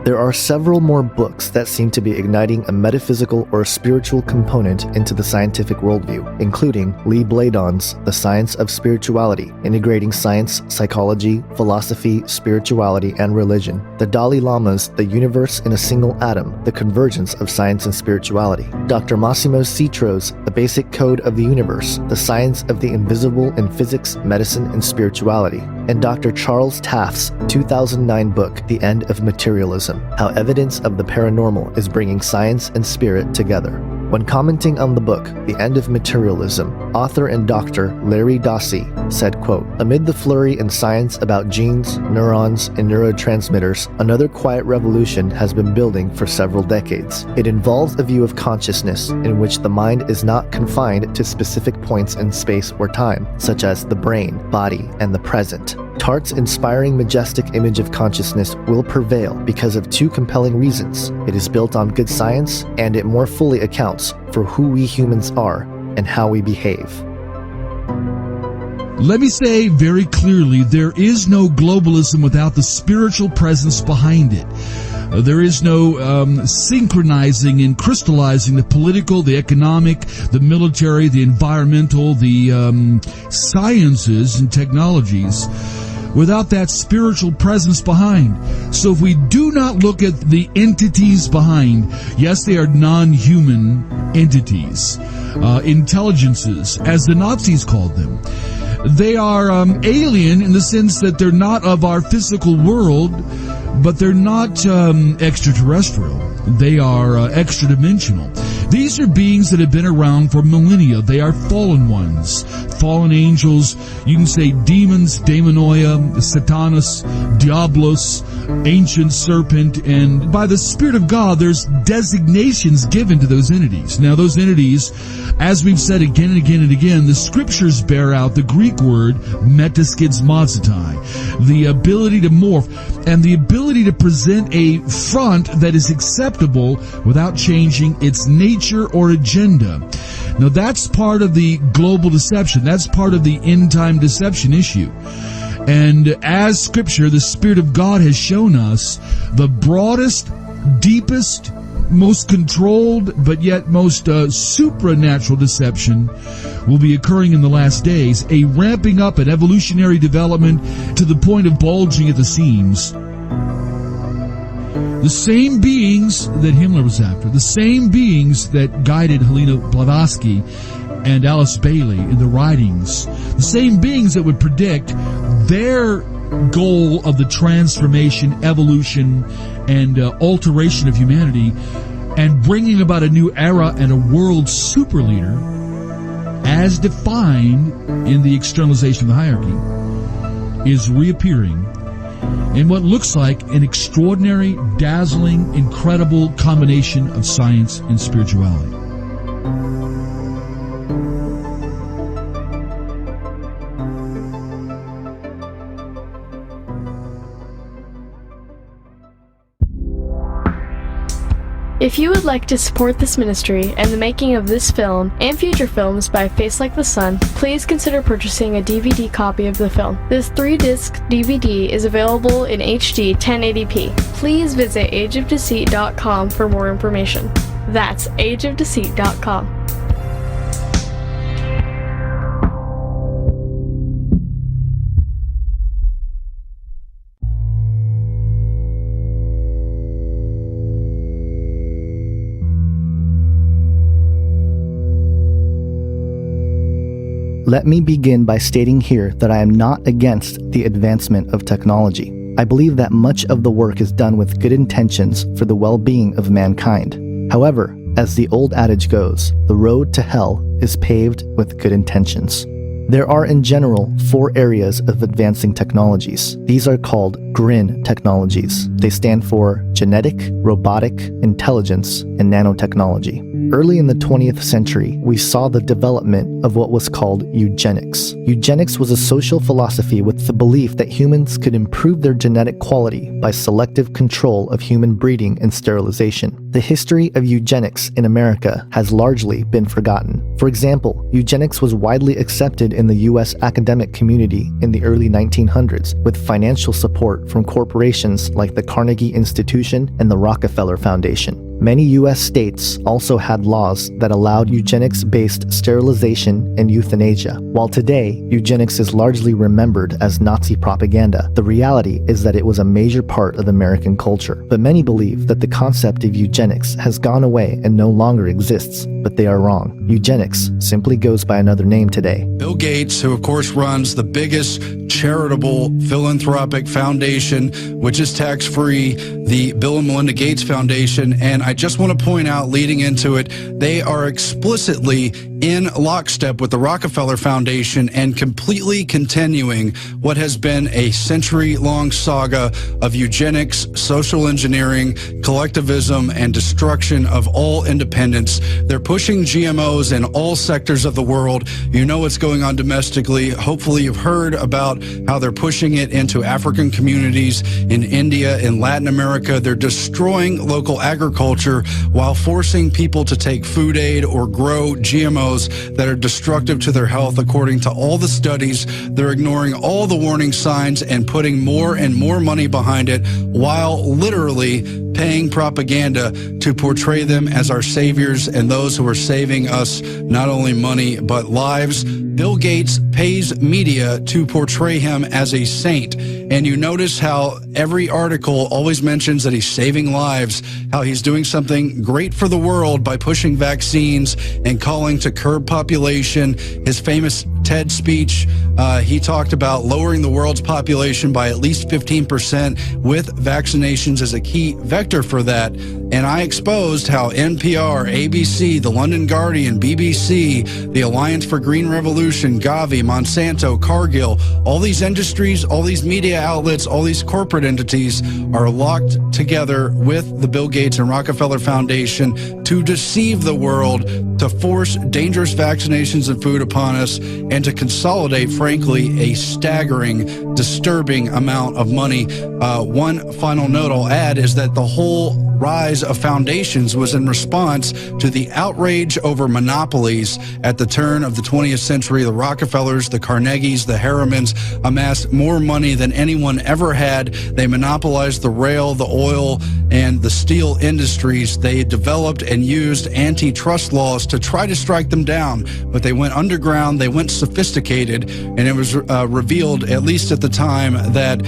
There are several more books that seem to be igniting a metaphysical or spiritual component into the scientific worldview, including Lee Bladon's The Science of Spirituality, integrating science, psychology, philosophy, spirituality, and religion. The Dalai Lama's The Universe in a Single Atom, The Convergence of Science and Spirituality. Dr. Massimo Citro's The Basic Code of the Universe, The Science of the Invisible in Physics, Medicine, and Spirituality. And Dr. Charles Taft's 2009 book, The End of Materialism, How Evidence of the Paranormal is Bringing Science and Spirit Together. When commenting on the book, The End of Materialism, author and Dr. Larry Dossey said, quote, "Amid the flurry in science about genes, neurons, and neurotransmitters, another quiet revolution has been building for several decades. It involves a view of consciousness in which the mind is not confined to specific points in space or time, such as the brain, body, and the present. Tart's inspiring majestic image of consciousness will prevail because of two compelling reasons. It is built on good science, and it more fully accounts for who we humans are and how we behave." Let me say very clearly, there is no globalism without the spiritual presence behind it. There is no synchronizing and crystallizing the political, the economic, the military, the environmental, the sciences and technologies without that spiritual presence behind. So if we do not look at the entities behind, yes, they are non-human entities, intelligences, as the Nazis called them. They are alien in the sense that they're not of our physical world, but they're not extraterrestrial. They are extra-dimensional. These are beings that have been around for millennia. They are fallen ones, fallen angels. You can say demons, daemonoia, Satanus, Diablos, ancient serpent, and by the Spirit of God, there's designations given to those entities. Now, those entities, as we've said again and again and again, the scriptures bear out the Greek word metaskidzmazatai, the ability to morph and the ability to present a front that is acceptable without changing its nature or agenda. Now, that's part of the global deception. That's part of the end-time deception issue. And as Scripture, the Spirit of God has shown us, the broadest, deepest, most controlled, but yet most supernatural deception will be occurring in the last days, a ramping up an evolutionary development to the point of bulging at the seams. The same beings that Himmler was after, the same beings that guided Helena Blavatsky and Alice Bailey in the writings, the same beings that would predict their goal of the transformation, evolution, and alteration of humanity, and bringing about a new era and a world super leader, as defined in the externalization of the hierarchy, is reappearing in what looks like an extraordinary, dazzling, incredible combination of science and spirituality. If you would like to support this ministry and the making of this film and future films by A Face Like the Sun, please consider purchasing a DVD copy of the film. This 3-disc DVD is available in HD 1080p. Please visit ageofdeceit.com for more information. That's ageofdeceit.com. Let me begin by stating here that I am not against the advancement of technology. I believe that much of the work is done with good intentions for the well-being of mankind. However, as the old adage goes, the road to hell is paved with good intentions. There are in general 4 areas of advancing technologies. These are called GRIN technologies. They stand for genetic, robotic, intelligence, and nanotechnology. Early in the 20th century, we saw the development of what was called eugenics. Eugenics was a social philosophy with the belief that humans could improve their genetic quality by selective control of human breeding and sterilization. The history of eugenics in America has largely been forgotten. For example, eugenics was widely accepted in the US academic community in the early 1900s with financial support from corporations like the Carnegie Institution and the Rockefeller Foundation. Many US states also had laws that allowed eugenics-based sterilization and euthanasia. While today, eugenics is largely remembered as Nazi propaganda, the reality is that it was a major part of American culture. But many believe that the concept of eugenics has gone away and no longer exists, but they are wrong. Eugenics simply goes by another name today. Bill Gates, who of course runs the biggest charitable philanthropic foundation, which is tax-free, the Bill and Melinda Gates Foundation, and I just want to point out leading into it, they are explicitly in lockstep with the Rockefeller Foundation and completely continuing what has been a century-long saga of eugenics, social engineering, collectivism, and destruction of all independence. They're pushing GMOs in all sectors of the world. You know what's going on domestically. Hopefully you've heard about how they're pushing it into African communities in India, in Latin America. They're destroying local agriculture while forcing people to take food aid or grow GMOs that are destructive to their health. According to all the studies, they're ignoring all the warning signs and putting more and more money behind it while literally paying propaganda to portray them as our saviors and those who are saving us not only money but lives. Bill Gates pays media to portray him as a saint. And you notice how every article always mentions that he's saving lives, how he's doing something great for the world by pushing vaccines and calling to curb population. His famous TED speech, he talked about lowering the world's population by at least 15% with vaccinations as a key vector for that. And I exposed how NPR, ABC, the London Guardian, BBC, the Alliance for Green Revolution, Gavi, Monsanto, Cargill, all these industries, all these media outlets, all these corporate entities are locked together with the Bill Gates and Rockefeller Foundation to deceive the world, to force dangerous vaccinations and food upon us, and to consolidate, frankly, a staggering, disturbing amount of money. One final note I'll add is that the whole rise of foundations was in response to the outrage over monopolies at the turn of the 20th century. The Rockefellers, the Carnegies, the Harrimans amassed more money than anyone ever had. They monopolized the rail, the oil, and the steel industries. They developed and used antitrust laws to try to strike them down, but they went underground, they went sophisticated, and it was revealed, at least at the time, that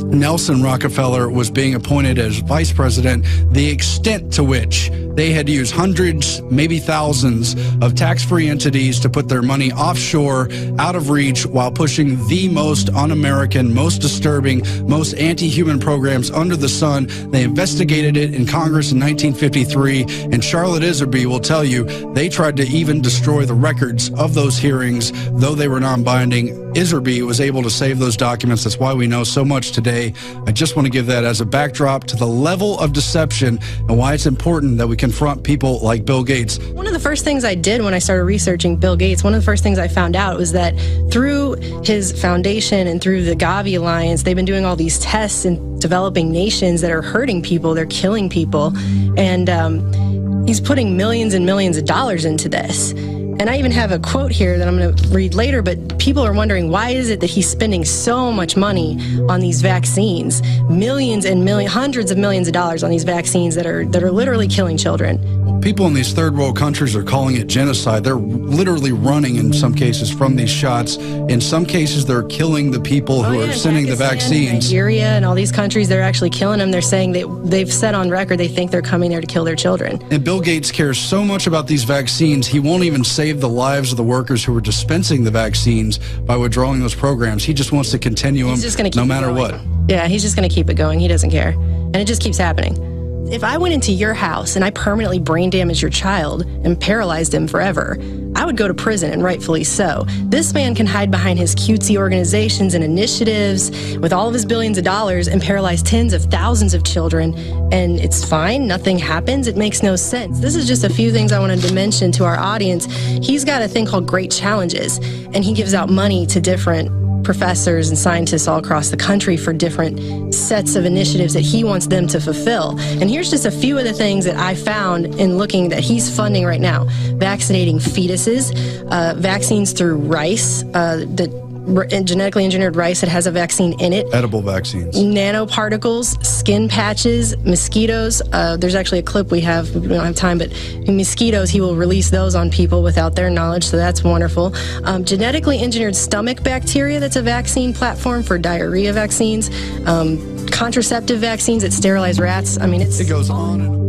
Nelson Rockefeller was being appointed as vice president, the extent to which they had used hundreds, maybe thousands of tax-free entities to put their money offshore, out of reach, while pushing the most un-American, most disturbing, most anti-human programs under the sun. They investigated it in Congress in 1953, and Charlotte Iserby will tell you they tried to even destroy the records of those hearings, though they were non-binding. Iserby was able to save those documents. That's why we know so much today. I just want to give that as a backdrop to the level of deception and why it's important that we confront people like Bill Gates. One of the first things I did when I started researching Bill Gates, one of the first things I found out was that through his foundation and through the Gavi Alliance, they've been doing all these tests in developing nations that are hurting people, they're killing people, and he's putting millions and millions of dollars into this. And I even have a quote here that I'm going to read later, but people are wondering, why is it that he's spending so much money on these vaccines? Millions and hundreds of millions of dollars on these vaccines that are literally killing children. People in these third world countries are calling it genocide. They're literally running, in some cases, from these shots. In some cases, they're killing the people who are sending the vaccines. Nigeria and all these countries, they're actually killing them. They're saying they've said on record they think they're coming there to kill their children. And Bill Gates cares so much about these vaccines, he won't even save the lives of the workers who are dispensing the vaccines by withdrawing those programs. He just wants to continue them no matter what. Yeah, he's just going to keep it going. He doesn't care. And it just keeps happening. If I went into your house and I permanently brain damaged your child and paralyzed him forever, I would go to prison, and rightfully so. This man can hide behind his cutesy organizations and initiatives with all of his billions of dollars and paralyze tens of thousands of children, and it's fine, nothing happens. It makes no sense. This is just a few things I wanted to mention to our audience. He's got a thing called Great Challenges, and he gives out money to different professors and scientists all across the country for different sets of initiatives that he wants them to fulfill. And here's just a few of the things that I found in looking that he's funding right now. Vaccinating fetuses, vaccines through rice, genetically engineered rice that has a vaccine in it. Edible vaccines. Nanoparticles, skin patches, mosquitoes. There's actually a clip we don't have time, but mosquitoes, he will release those on people without their knowledge, so that's wonderful. Genetically engineered stomach bacteria, that's a vaccine platform for diarrhea vaccines. Contraceptive vaccines that sterilize rats. I mean, it goes on and on.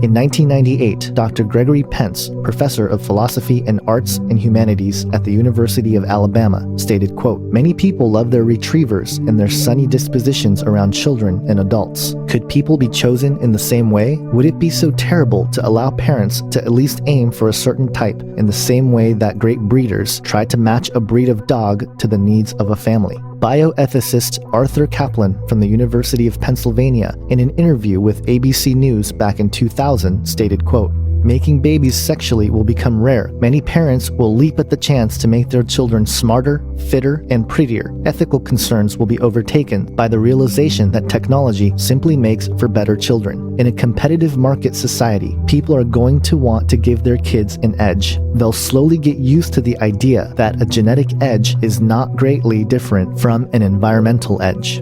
In 1998, Dr. Gregory Pence, professor of philosophy and arts and humanities at the University of Alabama, stated, quote, "Many people love their retrievers and their sunny dispositions around children and adults. Could people be chosen in the same way? Would it be so terrible to allow parents to at least aim for a certain type in the same way that great breeders try to match a breed of dog to the needs of a family?" Bioethicist Arthur Kaplan from the University of Pennsylvania, in an interview with ABC News back in 2000, stated, quote, "Making babies sexually will become rare. Many parents will leap at the chance to make their children smarter, fitter, and prettier. Ethical concerns will be overtaken by the realization that technology simply makes for better children. In a competitive market society, people are going to want to give their kids an edge. They'll slowly get used to the idea that a genetic edge is not greatly different from an environmental edge."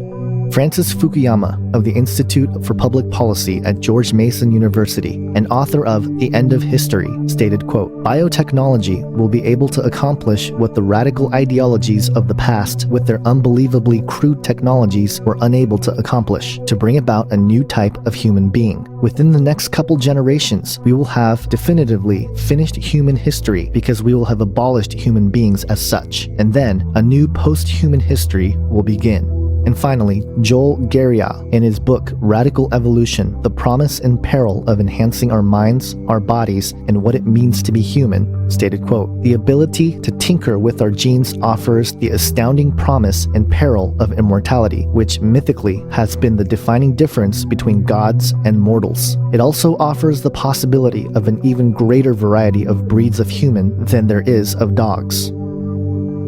Francis Fukuyama of the Institute for Public Policy at George Mason University, and author of The End of History, stated, quote, "Biotechnology will be able to accomplish what the radical ideologies of the past with their unbelievably crude technologies were unable to accomplish, to bring about a new type of human being. Within the next couple generations, we will have definitively finished human history because we will have abolished human beings as such, and then a new post-human history will begin." And finally, Joel Garria, in his book Radical Evolution, The Promise and Peril of Enhancing Our Minds, Our Bodies, and What It Means to Be Human, stated, quote, "The ability to tinker with our genes offers the astounding promise and peril of immortality, which mythically has been the defining difference between gods and mortals. It also offers the possibility of an even greater variety of breeds of human than there is of dogs."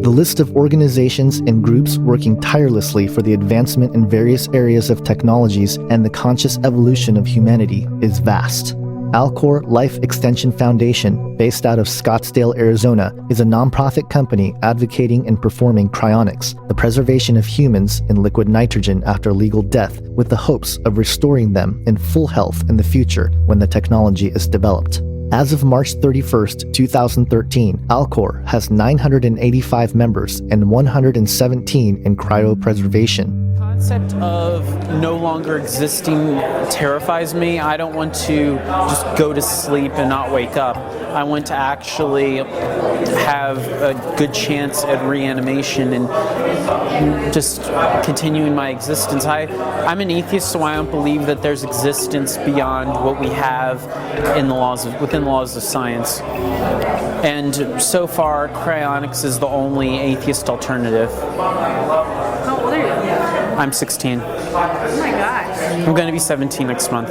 The list of organizations and groups working tirelessly for the advancement in various areas of technologies and the conscious evolution of humanity is vast. Alcor Life Extension Foundation, based out of Scottsdale, Arizona, is a nonprofit company advocating and performing cryonics, the preservation of humans in liquid nitrogen after legal death, with the hopes of restoring them in full health in the future when the technology is developed. As of March 31st, 2013, Alcor has 985 members and 117 in cryopreservation. concept of no longer existing terrifies me. I don't want to just go to sleep and not wake up. I want to actually have a good chance at reanimation and just continuing my existence. I'm an atheist, so I don't believe that there's existence beyond what we have within the laws of science. And so far, cryonics is the only atheist alternative. How old are you? I'm 16. Oh my gosh. I'm going to be 17 next month.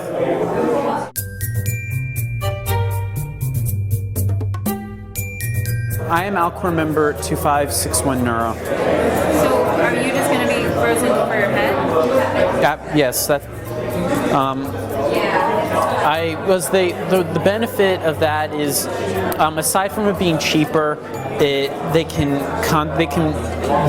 I am Alcor member 2561 Neuro. So are you just going to be frozen for your head? Yes, that. The benefit of that is, aside from it being cheaper,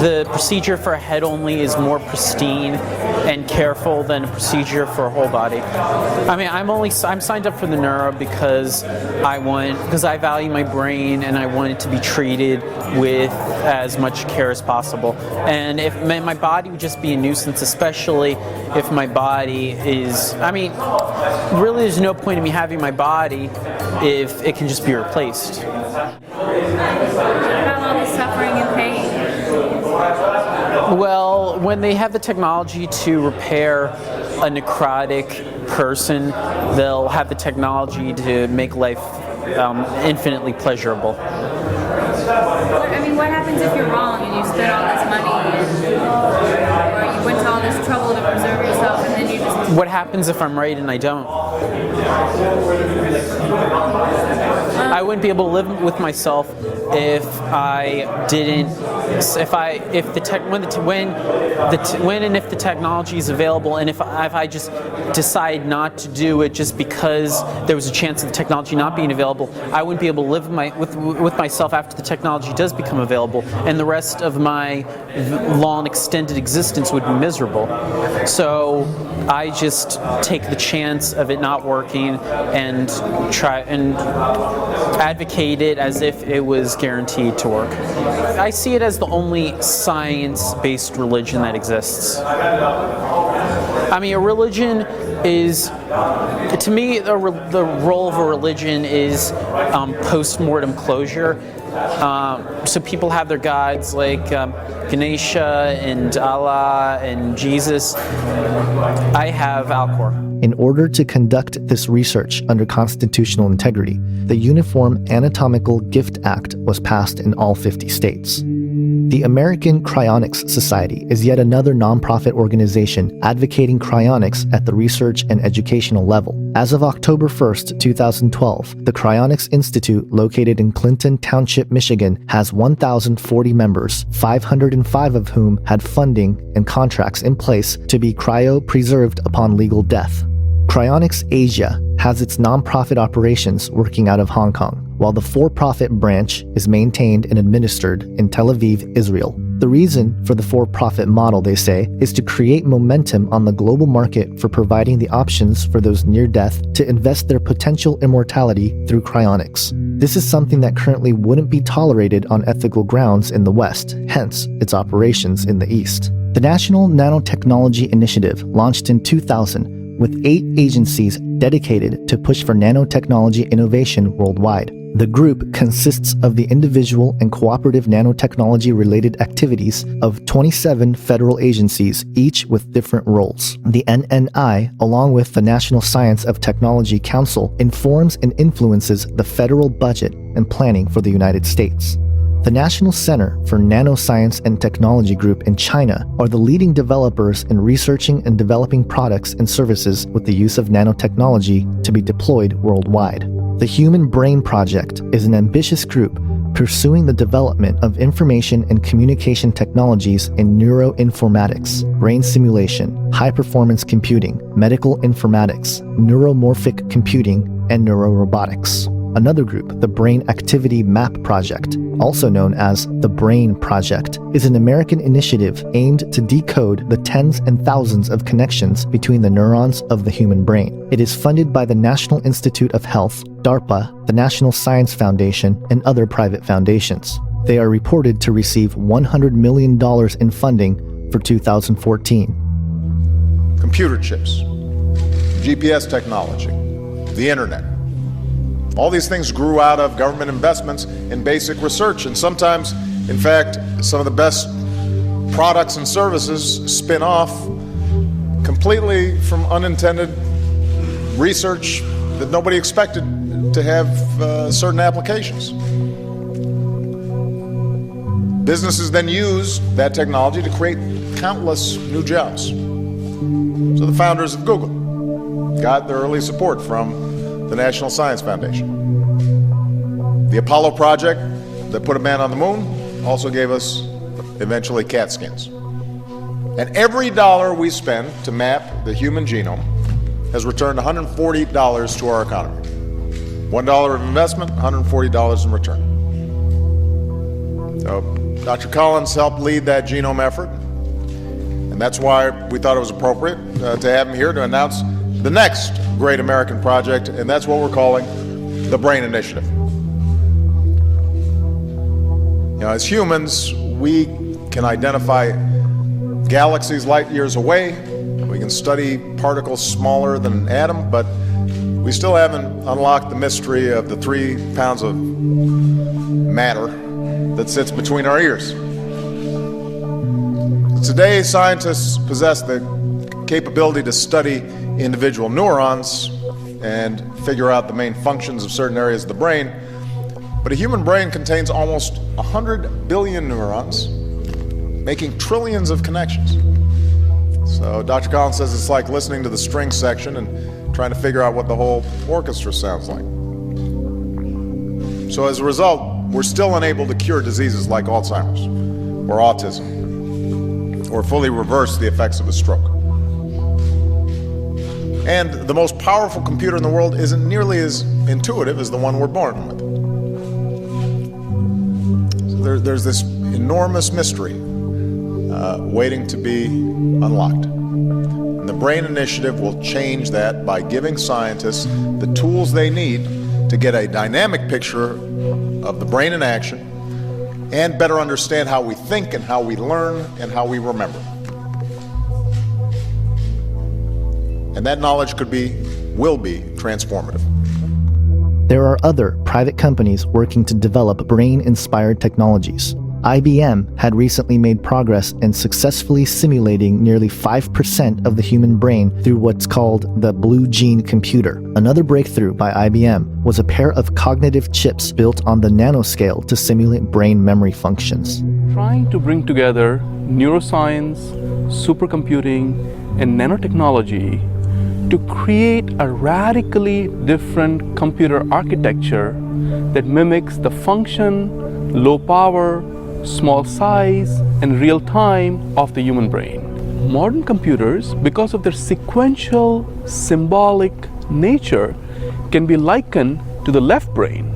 the procedure for a head only is more pristine and careful than a procedure for a whole body. I mean, I'm signed up for the neuro because I value my brain and I want it to be treated with as much care as possible. And if my body would just be a nuisance, especially if my body is, really there's no point in me having my body if it can just be replaced. How long is suffering and pain? Well, when they have the technology to repair a necrotic person, they'll have the technology to make life infinitely pleasurable. What happens if you're wrong and you spend all this money or you went to all this trouble to preserve yourself and then you just... What happens if I'm right and I don't? I wouldn't be able to live with myself if I didn't. If the technology is available, and if I just decide not to do it just because there was a chance of the technology not being available, I wouldn't be able to live with myself after the technology does become available, and the rest of my long extended existence would be miserable. So I just take the chance of it not working and try and advocate it as if it was guaranteed to work. I see it as the only science-based religion that exists. A religion is, to me, the role of a religion is post-mortem closure. So people have their gods like Ganesha and Allah and Jesus. I have Alcor. In order to conduct this research under constitutional integrity, the Uniform Anatomical Gift Act was passed in all 50 states. The American Cryonics Society is yet another nonprofit organization advocating cryonics at the research and educational level. As of October 1st, 2012, the Cryonics Institute, located in Clinton Township, Michigan, has 1,040 members, 505 of whom had funding and contracts in place to be cryo-preserved upon legal death. Cryonics Asia has its nonprofit operations working out of Hong Kong, while the for-profit branch is maintained and administered in Tel Aviv, Israel. The reason for the for-profit model, they say, is to create momentum on the global market for providing the options for those near death to invest their potential immortality through cryonics. This is something that currently wouldn't be tolerated on ethical grounds in the West, hence its operations in the East. The National Nanotechnology Initiative launched in 2000 with 8 agencies dedicated to push for nanotechnology innovation worldwide. The group consists of the individual and cooperative nanotechnology-related activities of 27 federal agencies, each with different roles. The NNI, along with the National Science of Technology Council, informs and influences the federal budget and planning for the United States. The National Center for Nanoscience and Technology Group in China are the leading developers in researching and developing products and services with the use of nanotechnology to be deployed worldwide. The Human Brain Project is an ambitious group pursuing the development of information and communication technologies in neuroinformatics, brain simulation, high-performance computing, medical informatics, neuromorphic computing, and neurorobotics. Another group, the Brain Activity Map Project, also known as the Brain Project, is an American initiative aimed to decode the tens and thousands of connections between the neurons of the human brain. It is funded by the National Institute of Health, DARPA, the National Science Foundation, and other private foundations. They are reported to receive $100 million in funding for 2014. computer chips, GPS technology, the internet. All these things grew out of government investments in basic research, and sometimes, in fact, some of the best products and services spin off completely from unintended research that nobody expected to have certain applications. Businesses then use that technology to create countless new jobs. So the founders of Google got their early support from the National Science Foundation. The Apollo project that put a man on the moon also gave us eventually CAT scans. And every dollar we spend to map the human genome has returned $140 to our economy. $1 of investment, $140 in return. So Dr. Collins helped lead that genome effort, and that's why we thought it was appropriate to have him here to announce the next great American project, and that's what we're calling the Brain Initiative. You know, as humans, we can identify galaxies light years away. We can study particles smaller than an atom, but we still haven't unlocked the mystery of the 3 pounds of matter that sits between our ears. Today, scientists possess the capability to study individual neurons and figure out the main functions of certain areas of the brain, but a human brain contains almost 100 billion neurons, making trillions of connections. So Dr. Collins says it's like listening to the string section and trying to figure out what the whole orchestra sounds like. So as a result, we're still unable to cure diseases like Alzheimer's or autism, or fully reverse the effects of a stroke. And the most powerful computer in the world isn't nearly as intuitive as the one we're born with. So there's this enormous mystery waiting to be unlocked. And the Brain Initiative will change that by giving scientists the tools they need to get a dynamic picture of the brain in action and better understand how we think and how we learn and how we remember. And that knowledge will be transformative. There are other private companies working to develop brain-inspired technologies. IBM had recently made progress in successfully simulating nearly 5% of the human brain through what's called the Blue Gene computer. Another breakthrough by IBM was a pair of cognitive chips built on the nanoscale to simulate brain memory functions. Trying to bring together neuroscience, supercomputing, and nanotechnology to create a radically different computer architecture that mimics the function, low power, small size, and real time of the human brain. Modern computers, because of their sequential, symbolic nature, can be likened to the left brain,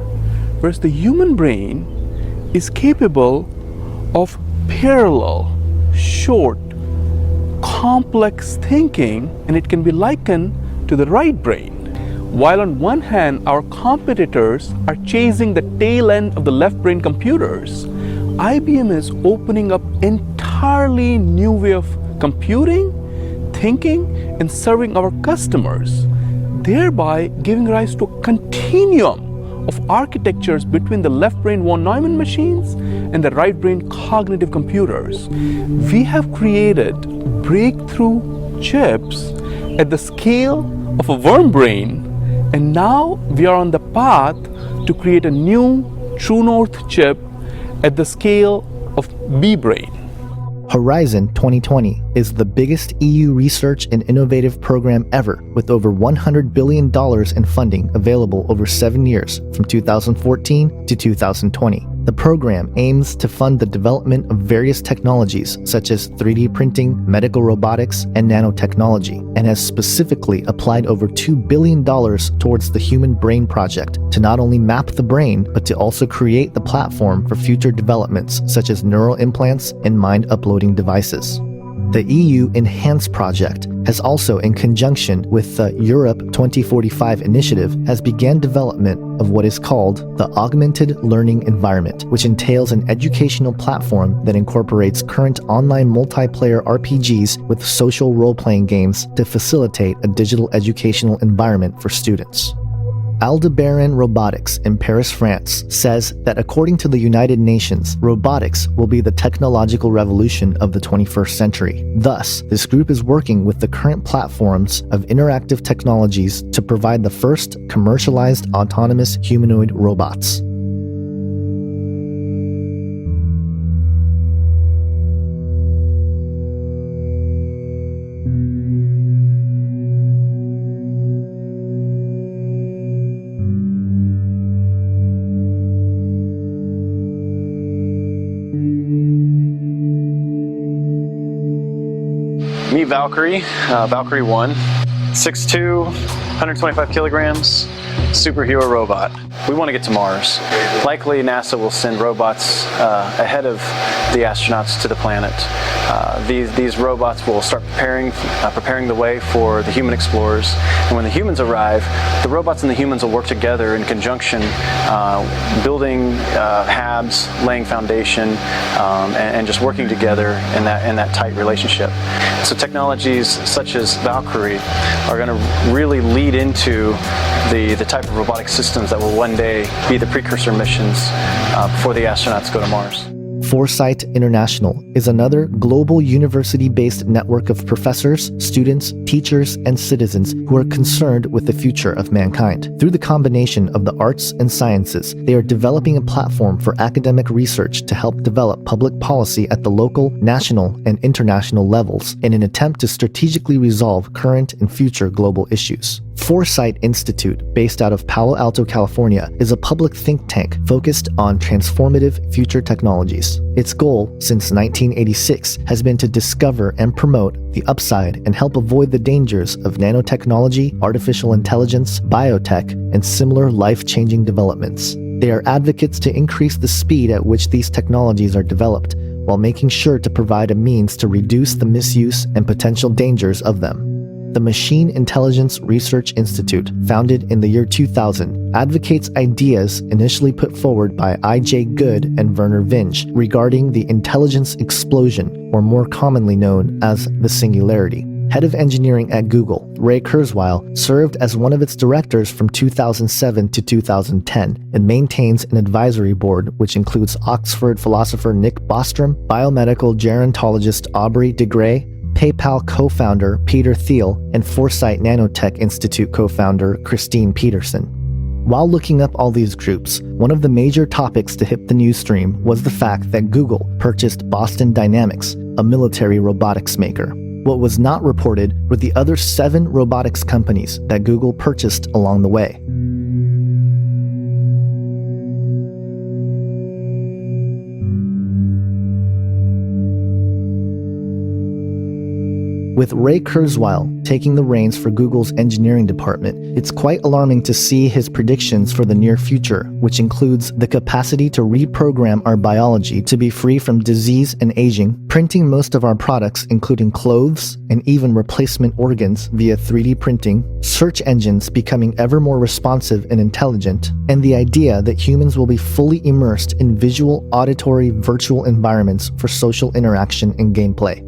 whereas the human brain is capable of parallel, short, complex thinking, and it can be likened to the right brain. While on one hand, our competitors are chasing the tail end of the left brain computers, IBM is opening up entirely new way of computing, thinking, and serving our customers, thereby giving rise to a continuum of architectures between the left brain von Neumann machines and the right brain cognitive computers. We have created breakthrough chips at the scale of a worm brain, and now we are on the path to create a new True North chip at the scale of B-brain. Horizon 2020 is the biggest EU research and innovative program ever, with over $100 billion in funding available over 7 years from 2014 to 2020. The program aims to fund the development of various technologies such as 3D printing, medical robotics, and nanotechnology, and has specifically applied over $2 billion towards the Human Brain Project to not only map the brain, but to also create the platform for future developments such as neural implants and mind-uploading devices. The EU Enhance project has also, in conjunction with the Europe 2045 initiative, has began development of what is called the Augmented Learning Environment, which entails an educational platform that incorporates current online multiplayer RPGs with social role-playing games to facilitate a digital educational environment for students. Aldebaran Robotics in Paris, France, says that according to the United Nations, robotics will be the technological revolution of the 21st century. Thus, this group is working with the current platforms of interactive technologies to provide the first commercialized autonomous humanoid robots. Meet Valkyrie, Valkyrie 1, 6'2", 125 kilograms, superhero robot. We want to get to Mars. Likely NASA will send robots ahead of the astronauts to the planet. These robots will start preparing the way for the human explorers. And when the humans arrive, the robots and the humans will work together in conjunction, building HABs, laying foundation, and just working together in that tight relationship. So technologies such as Valkyrie are going to really lead into the type of robotic systems that will one day be the precursor missions before the astronauts go to Mars. Foresight International is another global university-based network of professors, students, teachers, and citizens who are concerned with the future of mankind. Through the combination of the arts and sciences, they are developing a platform for academic research to help develop public policy at the local, national, and international levels in an attempt to strategically resolve current and future global issues. Foresight Institute, based out of Palo Alto, California, is a public think tank focused on transformative future technologies. Its goal, since 1986, has been to discover and promote the upside and help avoid the dangers of nanotechnology, artificial intelligence, biotech, and similar life-changing developments. They are advocates to increase the speed at which these technologies are developed, while making sure to provide a means to reduce the misuse and potential dangers of them. The Machine Intelligence Research Institute, founded in the year 2000, advocates ideas initially put forward by I.J. Good and Werner Vinge regarding the intelligence explosion, or more commonly known as the singularity. Head of engineering at Google, Ray Kurzweil, served as one of its directors from 2007 to 2010 and maintains an advisory board which includes Oxford philosopher Nick Bostrom, biomedical gerontologist Aubrey de Grey, PayPal co-founder Peter Thiel, and Foresight Nanotech Institute co-founder Christine Peterson. While looking up all these groups, one of the major topics to hit the news stream was the fact that Google purchased Boston Dynamics, a military robotics maker. What was not reported were the other 7 robotics companies that Google purchased along the way. With Ray Kurzweil taking the reins for Google's engineering department, it's quite alarming to see his predictions for the near future, which includes the capacity to reprogram our biology to be free from disease and aging, printing most of our products including clothes and even replacement organs via 3D printing, search engines becoming ever more responsive and intelligent, and the idea that humans will be fully immersed in visual, auditory, virtual environments for social interaction and gameplay.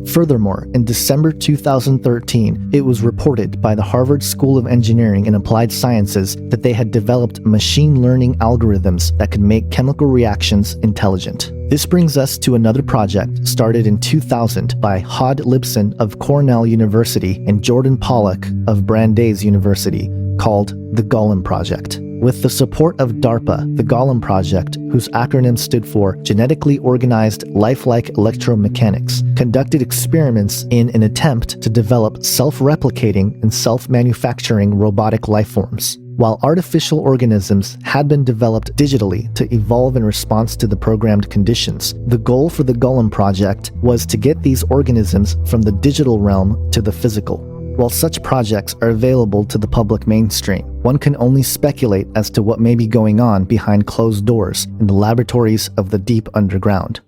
Furthermore, in December 2013, it was reported by the Harvard School of Engineering and Applied Sciences that they had developed machine learning algorithms that could make chemical reactions intelligent. This brings us to another project started in 2000 by Hod Lipson of Cornell University and Jordan Pollack of Brandeis University, called the Golem Project. With the support of DARPA, the Golem Project, whose acronym stood for Genetically Organized Lifelike Electromechanics, conducted experiments in an attempt to develop self-replicating and self-manufacturing robotic lifeforms. While artificial organisms had been developed digitally to evolve in response to the programmed conditions, the goal for the Golem Project was to get these organisms from the digital realm to the physical. While such projects are available to the public mainstream, one can only speculate as to what may be going on behind closed doors in the laboratories of the deep underground.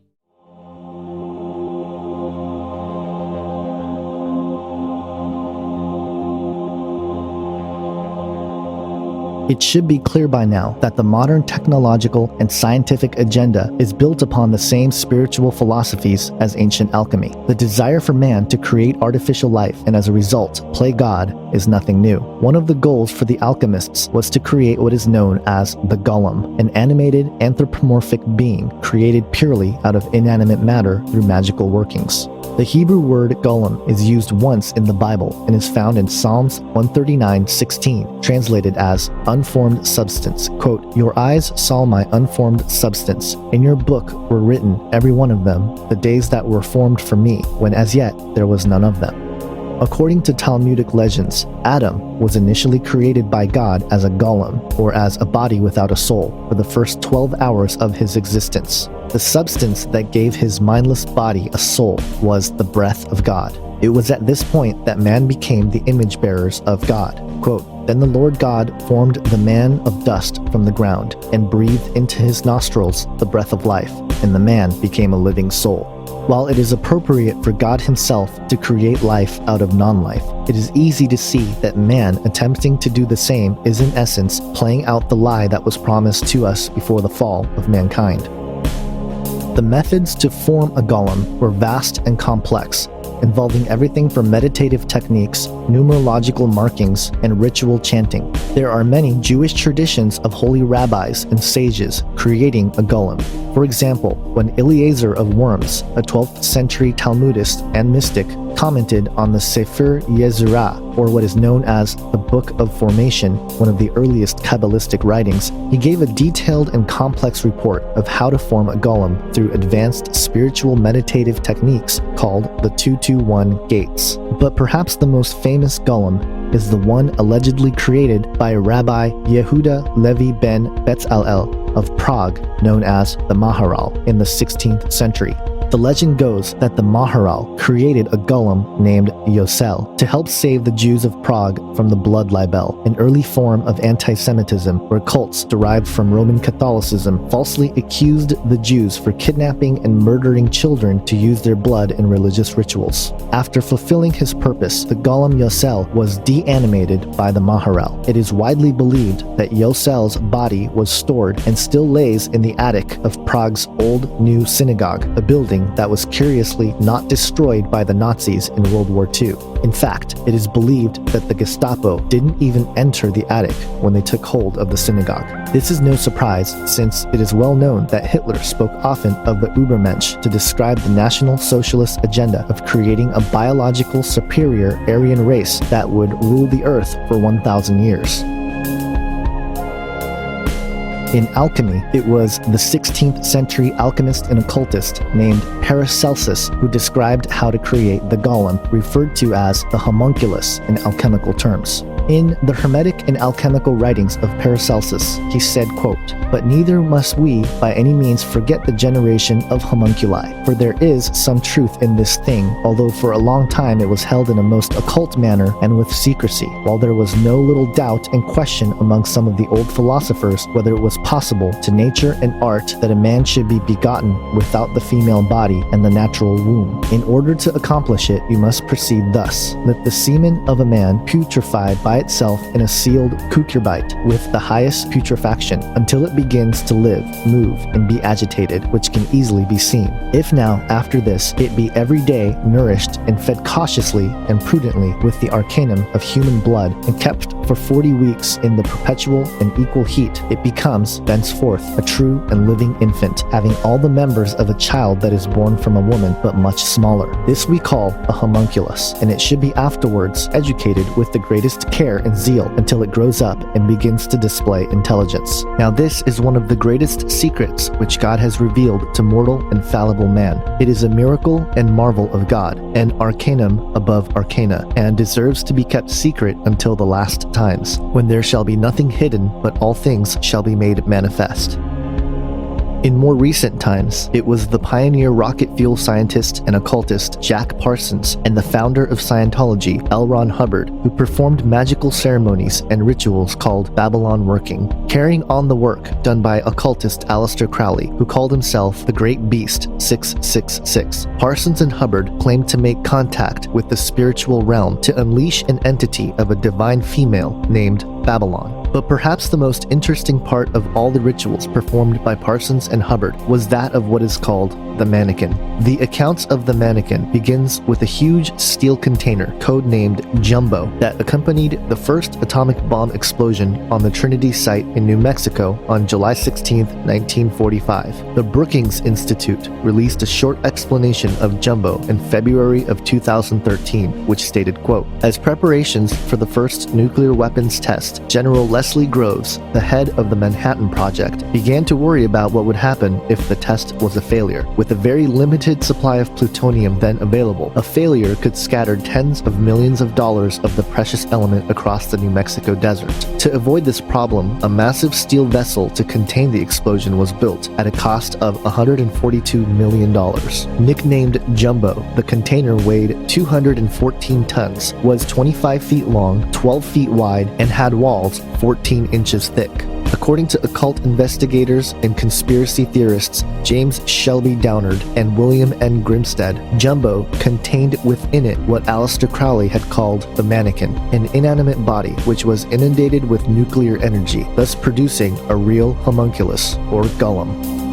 It should be clear by now that the modern technological and scientific agenda is built upon the same spiritual philosophies as ancient alchemy. The desire for man to create artificial life and as a result play God is nothing new. One of the goals for the alchemists was to create what is known as the golem, an animated anthropomorphic being created purely out of inanimate matter through magical workings. The Hebrew word golem is used once in the Bible and is found in Psalms 139:16, translated as unformed substance. Quote, "Your eyes saw my unformed substance. In your book were written, every one of them, the days that were formed for me, when as yet there was none of them." According to Talmudic legends, Adam was initially created by God as a golem, or as a body without a soul, for the first 12 hours of his existence. The substance that gave his mindless body a soul was the breath of God. It was at this point that man became the image bearers of God. Quote, "Then the Lord God formed the man of dust from the ground, and breathed into his nostrils the breath of life, and the man became a living soul." While it is appropriate for God himself to create life out of non-life, it is easy to see that man attempting to do the same is in essence playing out the lie that was promised to us before the fall of mankind. The methods to form a golem were vast and complex, involving everything from meditative techniques, numerological markings, and ritual chanting. There are many Jewish traditions of holy rabbis and sages creating a golem. For example, when Eliezer of Worms, a 12th century Talmudist and mystic, commented on the Sefer Yetzirah, or what is known as the Book of Formation, one of the earliest Kabbalistic writings, he gave a detailed and complex report of how to form a golem through advanced spiritual meditative techniques called the 221 gates. But perhaps the most famous golem is the one allegedly created by Rabbi Yehuda Levi ben Betzalel of Prague, known as the Maharal, in the 16th century. The legend goes that the Maharal created a golem named Yosel to help save the Jews of Prague from the blood libel, an early form of anti-Semitism where cults derived from Roman Catholicism falsely accused the Jews for kidnapping and murdering children to use their blood in religious rituals. After fulfilling his purpose, the golem Yosel was deanimated by the Maharal. It is widely believed that Yosel's body was stored and still lays in the attic of Prague's Old New Synagogue, a building that was curiously not destroyed by the Nazis in World War II. In fact, it is believed that the Gestapo didn't even enter the attic when they took hold of the synagogue. This is no surprise, since it is well known that Hitler spoke often of the Übermensch to describe the National Socialist agenda of creating a biological superior Aryan race that would rule the earth for 1,000 years. In alchemy, it was the 16th century alchemist and occultist named Paracelsus who described how to create the golem, referred to as the homunculus in alchemical terms. In the Hermetic and Alchemical writings of Paracelsus, he said, quote, "But neither must we by any means forget the generation of homunculi, for there is some truth in this thing, although for a long time it was held in a most occult manner and with secrecy, while there was no little doubt and question among some of the old philosophers whether it was possible to nature and art that a man should be begotten without the female body and the natural womb. In order to accomplish it, you must proceed thus. Let the semen of a man putrefy by itself in a sealed cucurbite with the highest putrefaction until it begins to live, move, and be agitated, which can easily be seen. If now, after this, it be every day nourished and fed cautiously and prudently with the arcanum of human blood and kept for 40 weeks in the perpetual and equal heat, it becomes, thenceforth, a true and living infant, having all the members of a child that is born from a woman, but much smaller. This we call a homunculus, and it should be afterwards educated with the greatest care and zeal until it grows up and begins to display intelligence. Now this is one of the greatest secrets which God has revealed to mortal and fallible man. It is a miracle and marvel of God, an arcanum above arcana, and deserves to be kept secret until the last times, when there shall be nothing hidden, but all things shall be made manifest. In more recent times, it was the pioneer rocket fuel scientist and occultist Jack Parsons and the founder of Scientology, L. Ron Hubbard, who performed magical ceremonies and rituals called Babylon working, carrying on the work done by occultist Aleister Crowley, who called himself the Great Beast 666. Parsons and Hubbard claimed to make contact with the spiritual realm to unleash an entity of a divine female named Babylon. But perhaps the most interesting part of all the rituals performed by Parsons and Hubbard was that of what is called the mannequin. The accounts of the mannequin begins with a huge steel container codenamed Jumbo that accompanied the first atomic bomb explosion on the Trinity site in New Mexico on July 16, 1945. The Brookings Institute released a short explanation of Jumbo in February of 2013, which stated, quote, "As preparations for the first nuclear weapons test, General Leslie Groves, the head of the Manhattan Project, began to worry about what would happen if the test was a failure. With a very limited supply of plutonium then available, a failure could scatter tens of millions of dollars of the precious element across the New Mexico desert. To avoid this problem, a massive steel vessel to contain the explosion was built at a cost of $142 million. Nicknamed Jumbo, the container weighed 214 tons, was 25 feet long, 12 feet wide, and had walls 14 inches thick. According to occult investigators and conspiracy theorists James Shelby Downard and William N. Grimstead, Jumbo contained within it what Aleister Crowley had called the mannequin, an inanimate body which was inundated with nuclear energy, thus producing a real homunculus, or golem.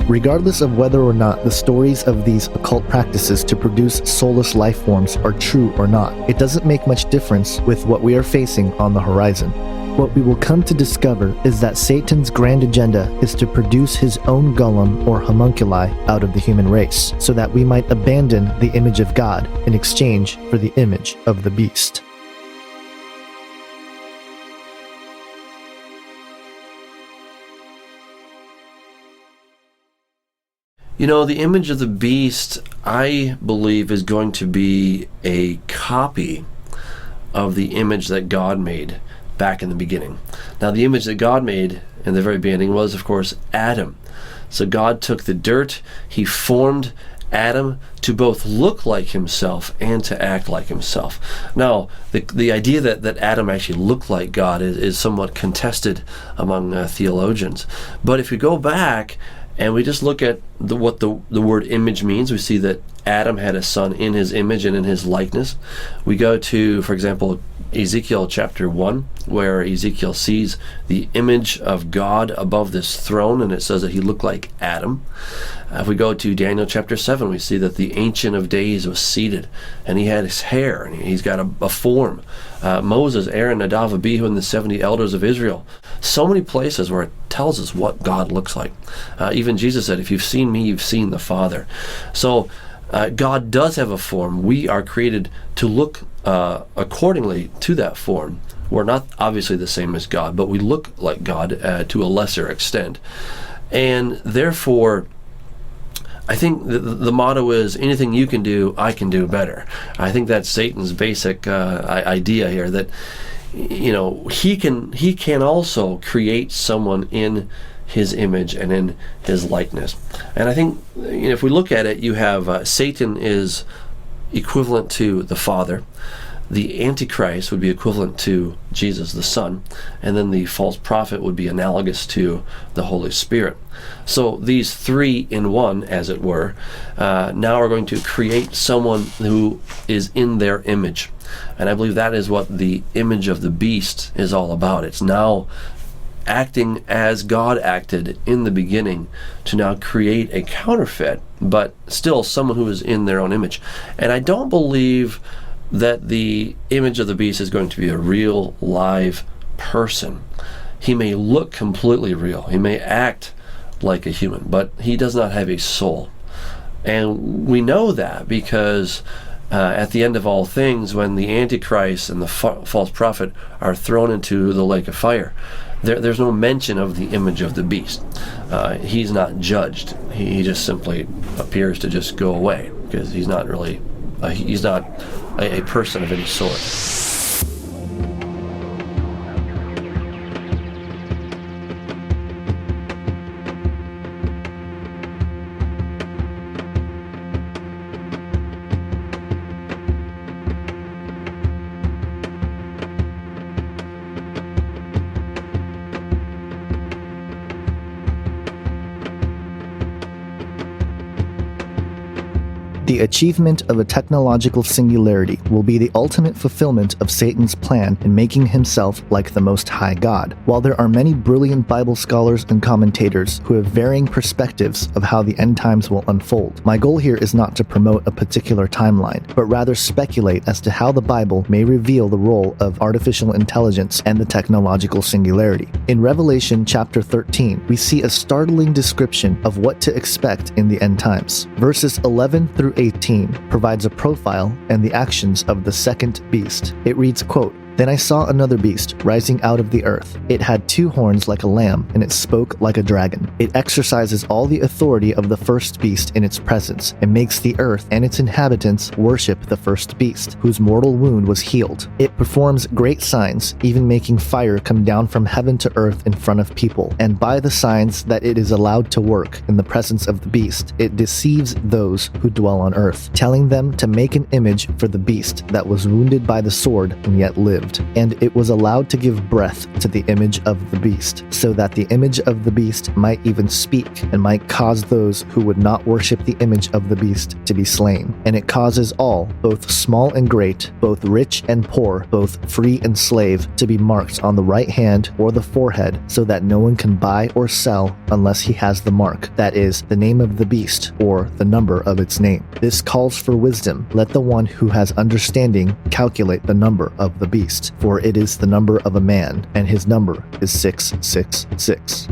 Regardless of whether or not the stories of these occult practices to produce soulless life forms are true or not, it doesn't make much difference with what we are facing on the horizon. What we will come to discover is that Satan's grand agenda is to produce his own golem or homunculi out of the human race, so that we might abandon the image of God in exchange for the image of the beast. You know, the image of the beast, I believe, is going to be a copy of the image that God made back in the beginning. Now, the image that God made in the very beginning was, of course, Adam. So God took the dirt, he formed Adam to both look like himself and to act like himself. Now, the idea that Adam actually looked like God is somewhat contested among theologians. But if we go back and we just look at what the word image means, we see that Adam had a son in his image and in his likeness. We go to, for example, Ezekiel chapter 1, where Ezekiel sees the image of God above this throne, and it says that he looked like Adam. If we go to Daniel chapter 7, we see that the Ancient of Days was seated, and he had his hair, and he's got a form. Moses, Aaron, Nadav, Abihu, and the 70 elders of Israel. So many places where it tells us what God looks like. Even Jesus said, if you've seen me, you've seen the Father. So God does have a form. We are created to look accordingly to that form. We're not obviously the same as God, but we look like God to a lesser extent. And therefore, I think the motto is, anything you can do, I can do better. I think that's Satan's basic idea here, that, you know, he can also create someone in his image and in his likeness. And I think, you know, if we look at it, you have Satan is equivalent to the Father. The Antichrist would be equivalent to Jesus the Son, and then the false prophet would be analogous to the Holy Spirit. So these three in one, as it were, now are going to create someone who is in their image. And I believe that is what the image of the beast is all about. It's now acting as God acted in the beginning to now create a counterfeit, but still someone who is in their own image. And I don't believe that the image of the beast is going to be a real live person. He may look completely real, he may act like a human, but he does not have a soul. And we know that because at the end of all things, when the Antichrist and the false prophet are thrown into the lake of fire, there's no mention of the image of the beast. He's not judged. He just simply appears to just go away, because he's not really he's not a person of any sort. The achievement of a technological singularity will be the ultimate fulfillment of Satan's plan in making himself like the Most High God. While there are many brilliant Bible scholars and commentators who have varying perspectives of how the end times will unfold, my goal here is not to promote a particular timeline, but rather speculate as to how the Bible may reveal the role of artificial intelligence and the technological singularity. In Revelation chapter 13, we see a startling description of what to expect in the end times. Verses 11 through 18 provides a profile and the actions of the second beast. It reads, quote, "Then I saw another beast rising out of the earth. It had 2 horns like a lamb, and it spoke like a dragon. It exercises all the authority of the first beast in its presence, and makes the earth and its inhabitants worship the first beast, whose mortal wound was healed. It performs great signs, even making fire come down from heaven to earth in front of people. And by the signs that it is allowed to work in the presence of the beast, it deceives those who dwell on earth, telling them to make an image for the beast that was wounded by the sword and yet lived. And it was allowed to give breath to the image of the beast, so that the image of the beast might even speak, and might cause those who would not worship the image of the beast to be slain. And it causes all, both small and great, both rich and poor, both free and slave, to be marked on the right hand or the forehead, so that no one can buy or sell unless he has the mark, that is, the name of the beast, or the number of its name. This calls for wisdom. Let the one who has understanding calculate the number of the beast, for it is the number of a man, and his number is 666.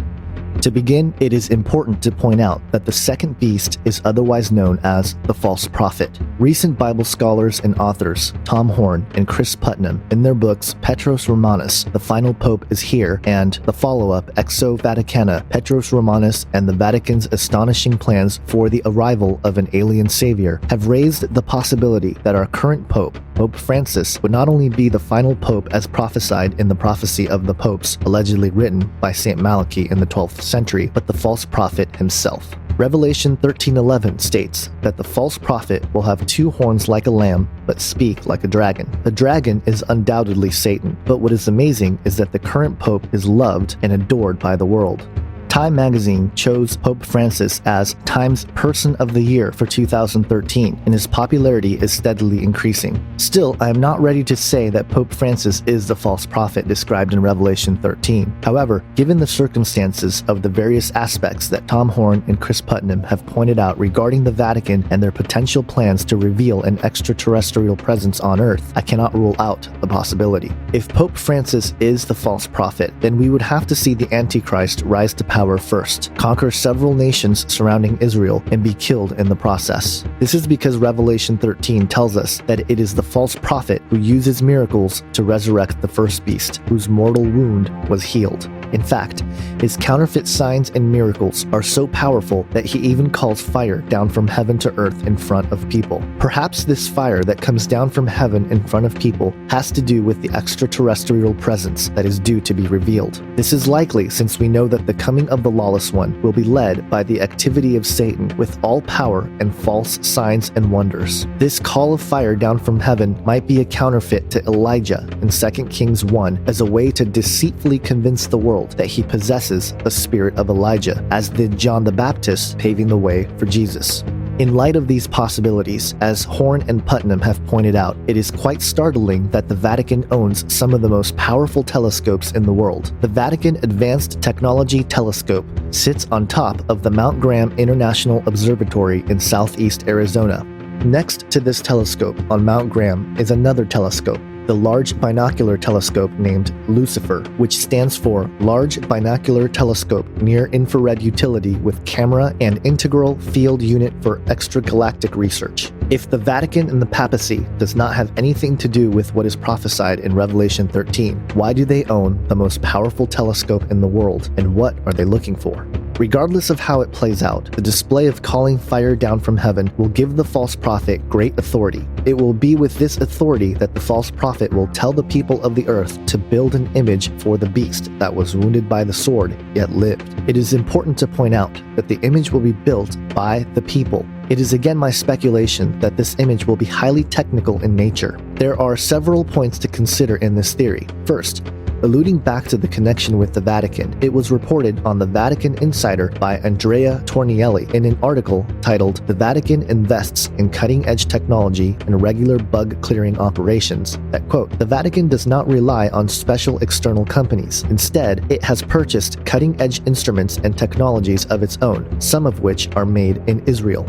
To begin, it is important to point out that the second beast is otherwise known as the false prophet. Recent Bible scholars and authors, Tom Horn and Chris Putnam, in their books Petros Romanus, The Final Pope is Here, and the follow-up Exo Vaticana, Petros Romanus and the Vatican's Astonishing Plans for the Arrival of an Alien Savior, have raised the possibility that our current Pope, Pope Francis, would not only be the final Pope as prophesied in the prophecy of the popes allegedly written by St. Malachi in the 12th century, but the false prophet himself. Revelation 13:11 states that the false prophet will have 2 horns like a lamb, but speak like a dragon. The dragon is undoubtedly Satan, but what is amazing is that the current pope is loved and adored by the world. Time magazine chose Pope Francis as Time's Person of the Year for 2013, and his popularity is steadily increasing. Still, I am not ready to say that Pope Francis is the false prophet described in Revelation 13. However, given the circumstances of the various aspects that Tom Horn and Chris Putnam have pointed out regarding the Vatican and their potential plans to reveal an extraterrestrial presence on Earth, I cannot rule out the possibility. If Pope Francis is the false prophet, then we would have to see the Antichrist rise to power first, conquer several nations surrounding Israel, and be killed in the process. This is because Revelation 13 tells us that it is the false prophet who uses miracles to resurrect the first beast, whose mortal wound was healed. In fact, his counterfeit signs and miracles are so powerful that he even calls fire down from heaven to earth in front of people. Perhaps this fire that comes down from heaven in front of people has to do with the extraterrestrial presence that is due to be revealed. This is likely since we know that the coming of the lawless one will be led by the activity of Satan with all power and false signs and wonders. This call of fire down from heaven might be a counterfeit to Elijah in 2 Kings 1 as a way to deceitfully convince the world that he possesses the spirit of Elijah, as did John the Baptist, paving the way for Jesus. In light of these possibilities, as Horn and Putnam have pointed out, it is quite startling that the Vatican owns some of the most powerful telescopes in the world. The Vatican Advanced Technology Telescope sits on top of the Mount Graham International Observatory in southeast Arizona. Next to this telescope on Mount Graham is another telescope, the Large Binocular Telescope named Lucifer, which stands for Large Binocular Telescope Near Infrared Utility with Camera and Integral Field Unit for Extragalactic Research. If the Vatican and the papacy does not have anything to do with what is prophesied in Revelation 13, why do they own the most powerful telescope in the world, and what are they looking for? Regardless of how it plays out, the display of calling fire down from heaven will give the false prophet great authority. It will be with this authority that the false prophet will tell the people of the earth to build an image for the beast that was wounded by the sword, yet lived. It is important to point out that the image will be built by the people. It is again my speculation that this image will be highly technical in nature. There are several points to consider in this theory. First, alluding back to the connection with the Vatican. It was reported on the Vatican Insider by Andrea Tornielli in an article titled "The Vatican Invests in Cutting-Edge Technology and Regular Bug-Clearing Operations" that, quote, "The Vatican does not rely on special external companies. Instead, it has purchased cutting-edge instruments and technologies of its own, some of which are made in Israel."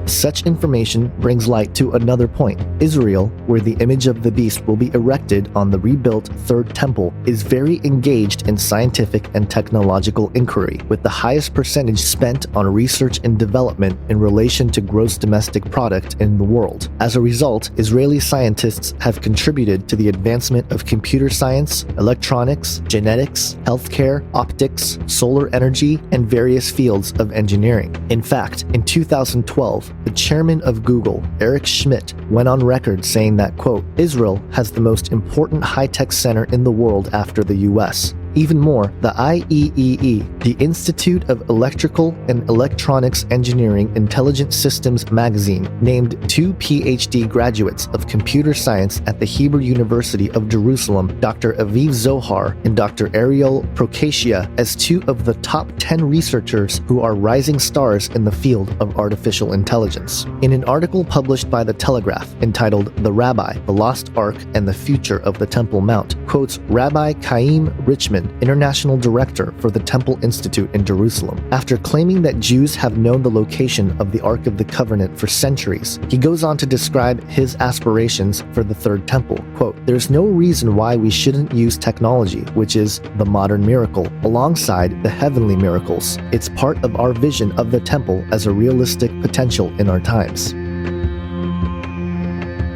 Such information brings light to another point. Israel, where the image of the beast will be erected on the rebuilt Third Temple, is very engaged in scientific and technological inquiry, with the highest percentage spent on research and development in relation to gross domestic product in the world. As a result, Israeli scientists have contributed to the advancement of computer science, electronics, genetics, healthcare, optics, solar energy, and various fields of engineering. In fact, in 2012, the chairman of Google, Eric Schmidt, went on record saying that, quote, "Israel has the most important high-tech center in the world after the US." Even more, the IEEE, the Institute of Electrical and Electronics Engineering Intelligent Systems magazine, named 2 PhD graduates of computer science at the Hebrew University of Jerusalem, Dr. Aviv Zohar and Dr. Ariel Prokasia, as 2 of the top 10 researchers who are rising stars in the field of artificial intelligence. In an article published by The Telegraph entitled "The Rabbi, the Lost Ark, and the Future of the Temple Mount," quotes Rabbi Chaim Richman, international director for the Temple Institute in Jerusalem. After claiming that Jews have known the location of the Ark of the Covenant for centuries, he goes on to describe his aspirations for the Third Temple. Quote, "There's no reason why we shouldn't use technology, which is the modern miracle, alongside the heavenly miracles. It's part of our vision of the temple as a realistic potential in our times."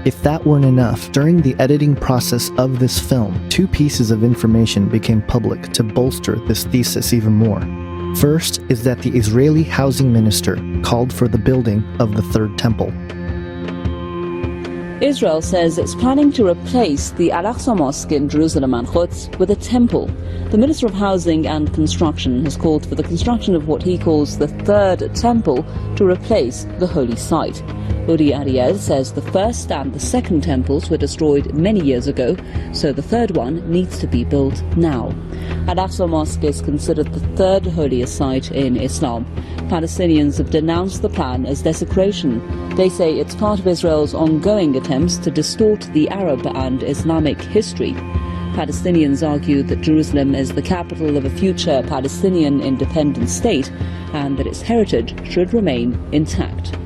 If that weren't enough, during the editing process of this film, 2 pieces of information became public to bolster this thesis even more. First is that the Israeli housing minister called for the building of the Third Temple. Israel says it's planning to replace the Al-Aqsa Mosque in Jerusalem and Quds with a temple. The Minister of Housing and Construction has called for the construction of what he calls the Third Temple to replace the holy site. Uri Ariel says the first and the second temples were destroyed many years ago, so the third one needs to be built now. Al-Aqsa Mosque is considered the third holiest site in Islam. Palestinians have denounced the plan as desecration. They say it's part of Israel's ongoing attempts to distort the Arab and Islamic history. Palestinians argue that Jerusalem is the capital of a future Palestinian independent state and that its heritage should remain intact.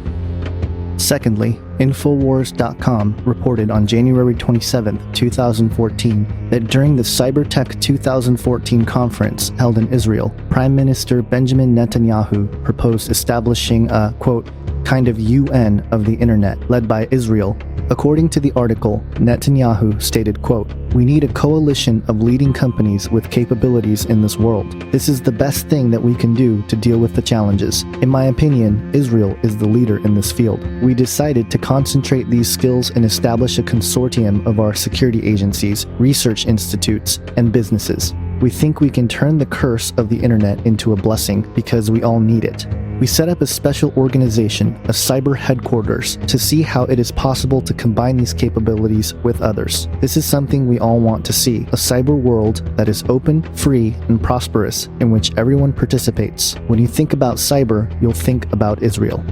Secondly, Infowars.com reported on January 27, 2014, that during the Cybertech 2014 conference held in Israel, Prime Minister Benjamin Netanyahu proposed establishing a, quote, kind of UN of the internet led by Israel. According to the article, Netanyahu stated, quote, "We need a coalition of leading companies with capabilities in this world. This is the best thing that we can do to deal with the challenges. In my opinion, Israel is the leader in this field. We decided to concentrate these skills and establish a consortium of our security agencies, research institutes, and businesses. We think we can turn the curse of the internet into a blessing because we all need it. We set up a special organization, a cyber headquarters, to see how it is possible to combine these capabilities with others. This is something we all want to see, a cyber world that is open, free, and prosperous, in which everyone participates. When you think about cyber, you'll think about Israel."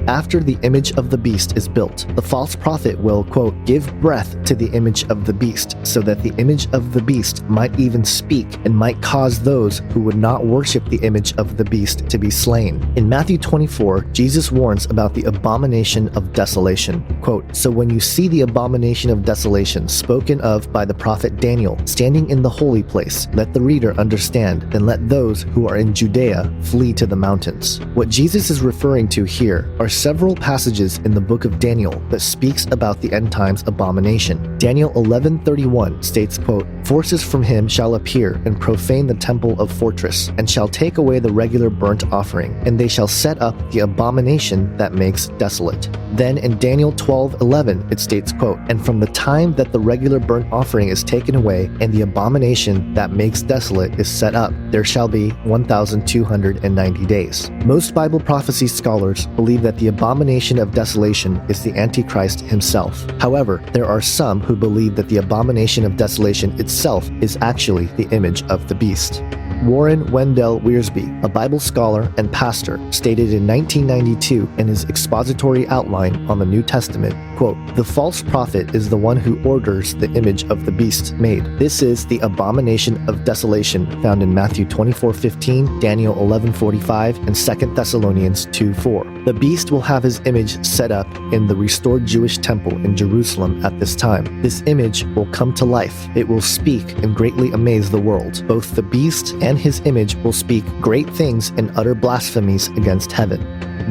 After the image of the beast is built, the false prophet will, quote, "give breath to the image of the beast, so that the image of the beast might even speak and might cause those who would not worship the image of the beast to be slain." In Matthew 24, Jesus warns about the abomination of desolation. Quote, "So when you see the abomination of desolation spoken of by the prophet Daniel standing in the holy place, let the reader understand, and let those who are in Judea flee to the mountains." What Jesus is referring to here are several passages in the book of Daniel that speaks about the end times abomination. Daniel 11:31 states, quote, "Forces from him shall appear and profane the temple of fortress, and shall take away the regular burnt offering, and they shall set up the abomination that makes desolate." Then in Daniel 12:11 it states, quote, "And from the time that the regular burnt offering is taken away, and the abomination that makes desolate is set up, there shall be 1,290 days. Most Bible prophecy scholars believe that the abomination of desolation is the Antichrist himself. However, there are some who believe that the abomination of desolation itself is actually the image of the beast. Warren Wendell Wiersbe, a Bible scholar and pastor, stated in 1992 in his expository outline on the New Testament, quote, "The false prophet is the one who orders the image of the beast made. This is the abomination of desolation found in Matthew 24:15, Daniel 11:45, and 2 Thessalonians 2:4. The beast will have his image set up in the restored Jewish temple in Jerusalem at this time. This image will come to life. It will speak and greatly amaze the world. Both the beast and his image will speak great things and utter blasphemies against heaven."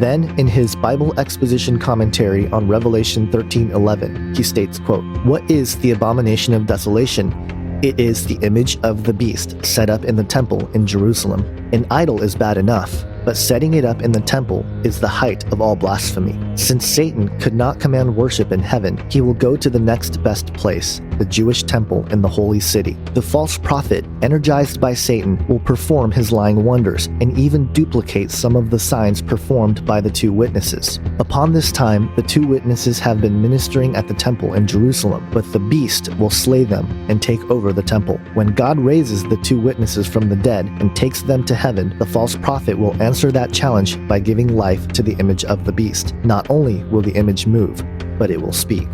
Then, in his Bible exposition commentary on Revelation 13:11, he states, quote, "What is the abomination of desolation? It is the image of the beast set up in the temple in Jerusalem. An idol is bad enough, but setting it up in the temple is the height of all blasphemy. Since Satan could not command worship in heaven, he will go to the next best place, the Jewish temple in the holy city. The false prophet, energized by Satan, will perform his lying wonders and even duplicate some of the signs performed by the two witnesses. Upon this time, the two witnesses have been ministering at the temple in Jerusalem, but the beast will slay them and take over the temple. When God raises the two witnesses from the dead and takes them to heaven, the false prophet will answer that challenge by giving life to the image of the beast. Not only will the image move, but it will speak.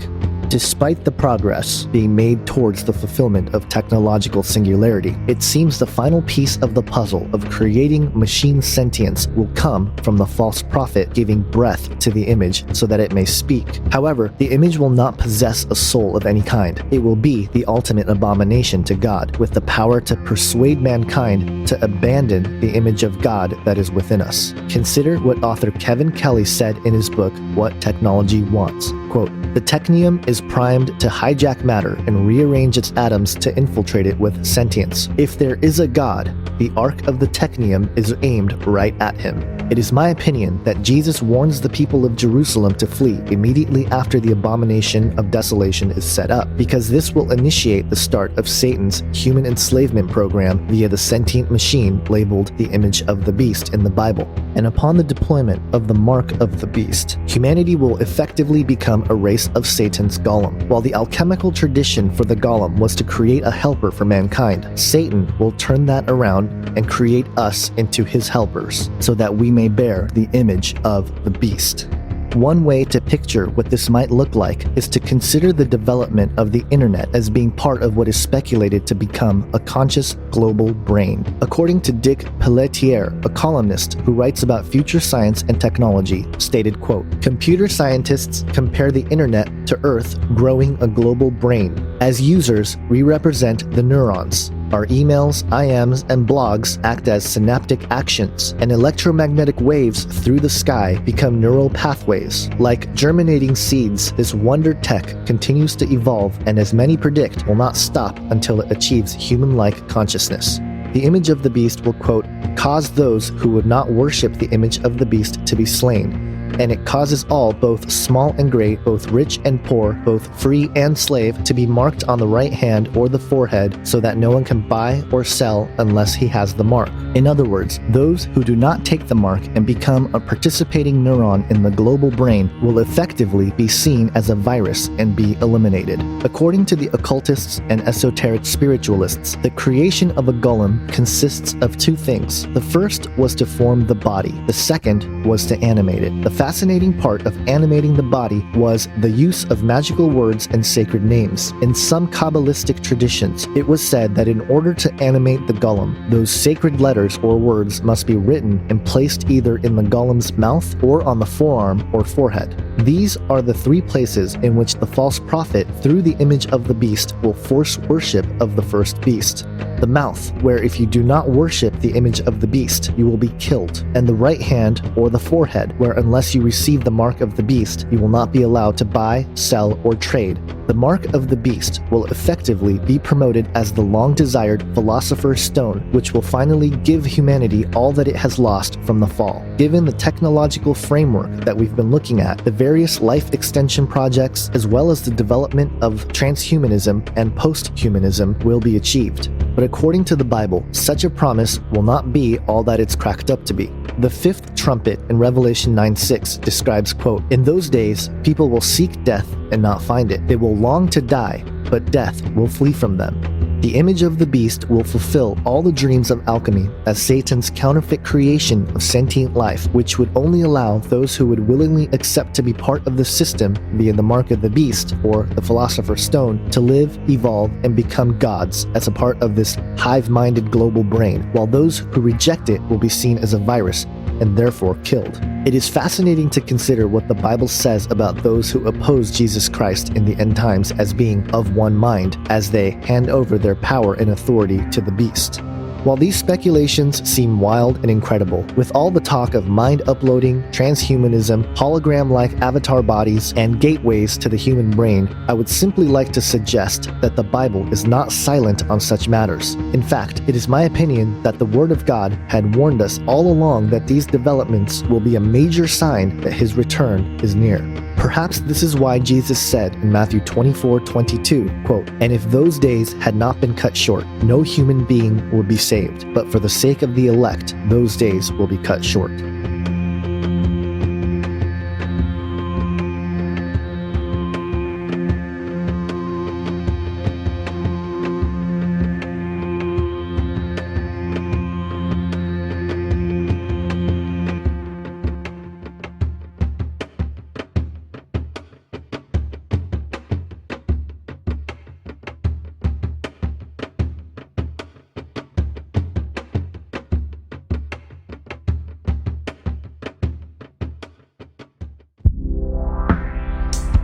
Despite the progress being made towards the fulfillment of technological singularity, it seems the final piece of the puzzle of creating machine sentience will come from the false prophet giving breath to the image so that it may speak. However, the image will not possess a soul of any kind. It will be the ultimate abomination to God, with the power to persuade mankind to abandon the image of God that is within us. Consider what author Kevin Kelly said in his book, What Technology Wants. Quote, "The technium is primed to hijack matter and rearrange its atoms to infiltrate it with sentience. If there is a God, the arc of the technium is aimed right at him. It is my opinion that Jesus warns the people of Jerusalem to flee immediately after the abomination of desolation is set up, because this will initiate the start of Satan's human enslavement program via the sentient machine labeled the image of the beast in the Bible. And upon the deployment of the mark of the beast, humanity will effectively become a race of Satan's golem. While the alchemical tradition for the golem was to create a helper for mankind, Satan will turn that around and create us into his helpers, so that we may bear the image of the beast. One way to picture what this might look like is to consider the development of the internet as being part of what is speculated to become a conscious global brain. According to Dick Pelletier, a columnist who writes about future science and technology, stated, quote, "Computer scientists compare the internet to Earth growing a global brain. As users, we represent the neurons. Our emails, IMs, and blogs act as synaptic actions, and electromagnetic waves through the sky become neural pathways. Like germinating seeds, this wonder tech continues to evolve and, as many predict, will not stop until it achieves human-like consciousness. The image of the beast will, quote, cause those who would not worship the image of the beast to be slain. And it causes all, both small and great, both rich and poor, both free and slave, to be marked on the right hand or the forehead, so that no one can buy or sell unless he has the mark. In other words, those who do not take the mark and become a participating neuron in the global brain will effectively be seen as a virus and be eliminated. According to the occultists and esoteric spiritualists, the creation of a golem consists of two things. The first was to form the body. The second was to animate it. The fascinating part of animating the body was the use of magical words and sacred names. In some Kabbalistic traditions, it was said that in order to animate the golem, those sacred letters or words must be written and placed either in the golem's mouth or on the forearm or forehead. These are the three places in which the false prophet, through the image of the beast, will force worship of the first beast. The mouth, where if you do not worship the image of the beast, you will be killed. And the right hand, or the forehead, where unless you receive the mark of the beast, you will not be allowed to buy, sell, or trade. The mark of the beast will effectively be promoted as the long-desired philosopher's stone, which will finally give humanity all that it has lost from the fall. Given the technological framework that we've been looking at, the various life extension projects, as well as the development of transhumanism and post-humanism, will be achieved. But according to the Bible, such a promise will not be all that it's cracked up to be. The fifth trumpet in Revelation 9:6 describes, quote, "In those days, people will seek death and not find it. They will long to die, but death will flee from them." The image of the beast will fulfill all the dreams of alchemy as Satan's counterfeit creation of sentient life, which would only allow those who would willingly accept to be part of the system via the mark of the beast or the philosopher's stone to live, evolve, and become gods as a part of this hive-minded global brain, while those who reject it will be seen as a virus and therefore killed. It is fascinating to consider what the Bible says about those who oppose Jesus Christ in the end times as being of one mind, as they hand over their power and authority to the beast. While these speculations seem wild and incredible, with all the talk of mind uploading, transhumanism, hologram-like avatar bodies, and gateways to the human brain, I would simply like to suggest that the Bible is not silent on such matters. In fact, it is my opinion that the Word of God had warned us all along that these developments will be a major sign that His return is near. Perhaps this is why Jesus said in Matthew 24:22, quote, "And if those days had not been cut short, no human being would be saved. But for the sake of the elect, those days will be cut short."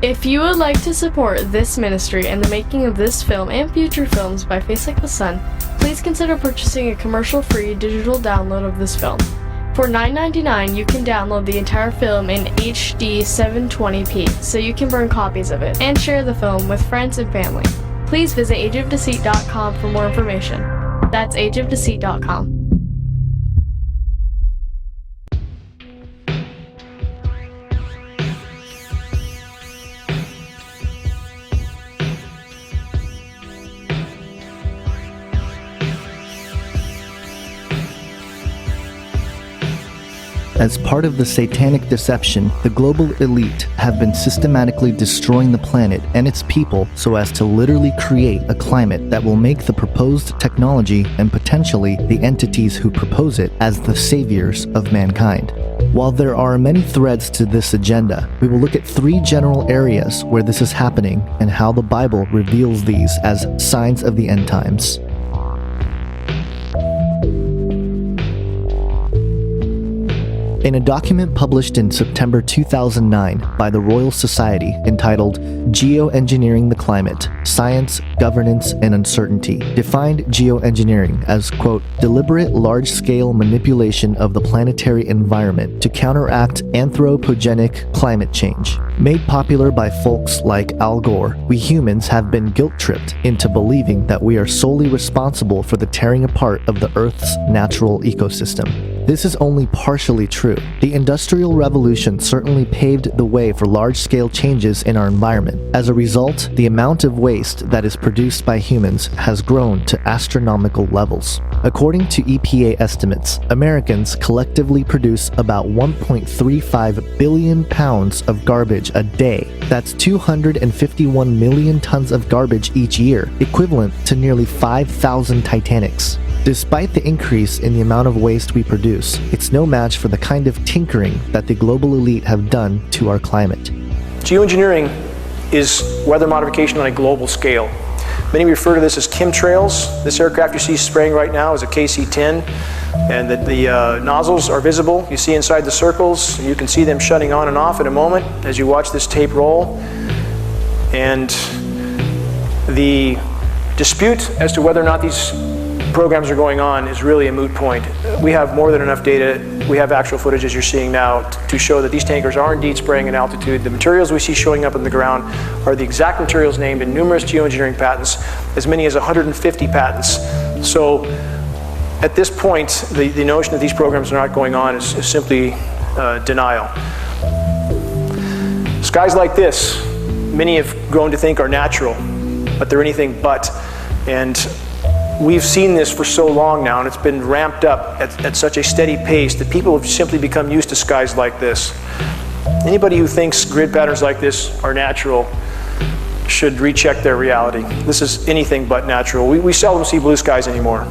If you would like to support this ministry and the making of this film and future films by Face Like the Sun, please consider purchasing a commercial-free digital download of this film. For $9.99, you can download the entire film in HD 720p, so you can burn copies of it and share the film with friends and family. Please visit ageofdeceit.com for more information. That's ageofdeceit.com. As part of the satanic deception, the global elite have been systematically destroying the planet and its people so as to literally create a climate that will make the proposed technology and potentially the entities who propose it as the saviors of mankind. While there are many threads to this agenda, we will look at three general areas where this is happening and how the Bible reveals these as signs of the end times. In a document published in September 2009 by the Royal Society entitled Geoengineering the Climate, Science, Governance, and Uncertainty, defined geoengineering as, quote, deliberate large-scale manipulation of the planetary environment to counteract anthropogenic climate change. Made popular by folks like Al Gore, we humans have been guilt-tripped into believing that we are solely responsible for the tearing apart of the Earth's natural ecosystem. This is only partially true. The Industrial Revolution certainly paved the way for large-scale changes in our environment. As a result, the amount of waste that is produced by humans has grown to astronomical levels. According to EPA estimates, Americans collectively produce about 1.35 billion pounds of garbage a day. That's 251 million tons of garbage each year, equivalent to nearly 5,000 Titanics. Despite the increase in the amount of waste we produce, it's no match for the kind of tinkering that the global elite have done to our climate. Geoengineering is weather modification on a global scale. Many refer to this as chemtrails. This aircraft you see spraying right now is a KC-10, and the nozzles are visible. You see inside the circles, and you can see them shutting on and off in a moment as you watch this tape roll. And the dispute as to whether or not these programs are going on is really a moot point. We have more than enough data. We have actual footage, as you're seeing now, to show that these tankers are indeed spraying at altitude. The materials we see showing up in the ground are the exact materials named in numerous geoengineering patents, as many as 150 patents. So at this point, the notion that these programs are not going on is simply denial. Skies like this, many have grown to think are natural, but they're anything but. And we've seen this for so long now, and it's been ramped up at such a steady pace that people have simply become used to skies like this. Anybody who thinks grid patterns like this are natural should recheck their reality. This is anything but natural. We seldom see blue skies anymore.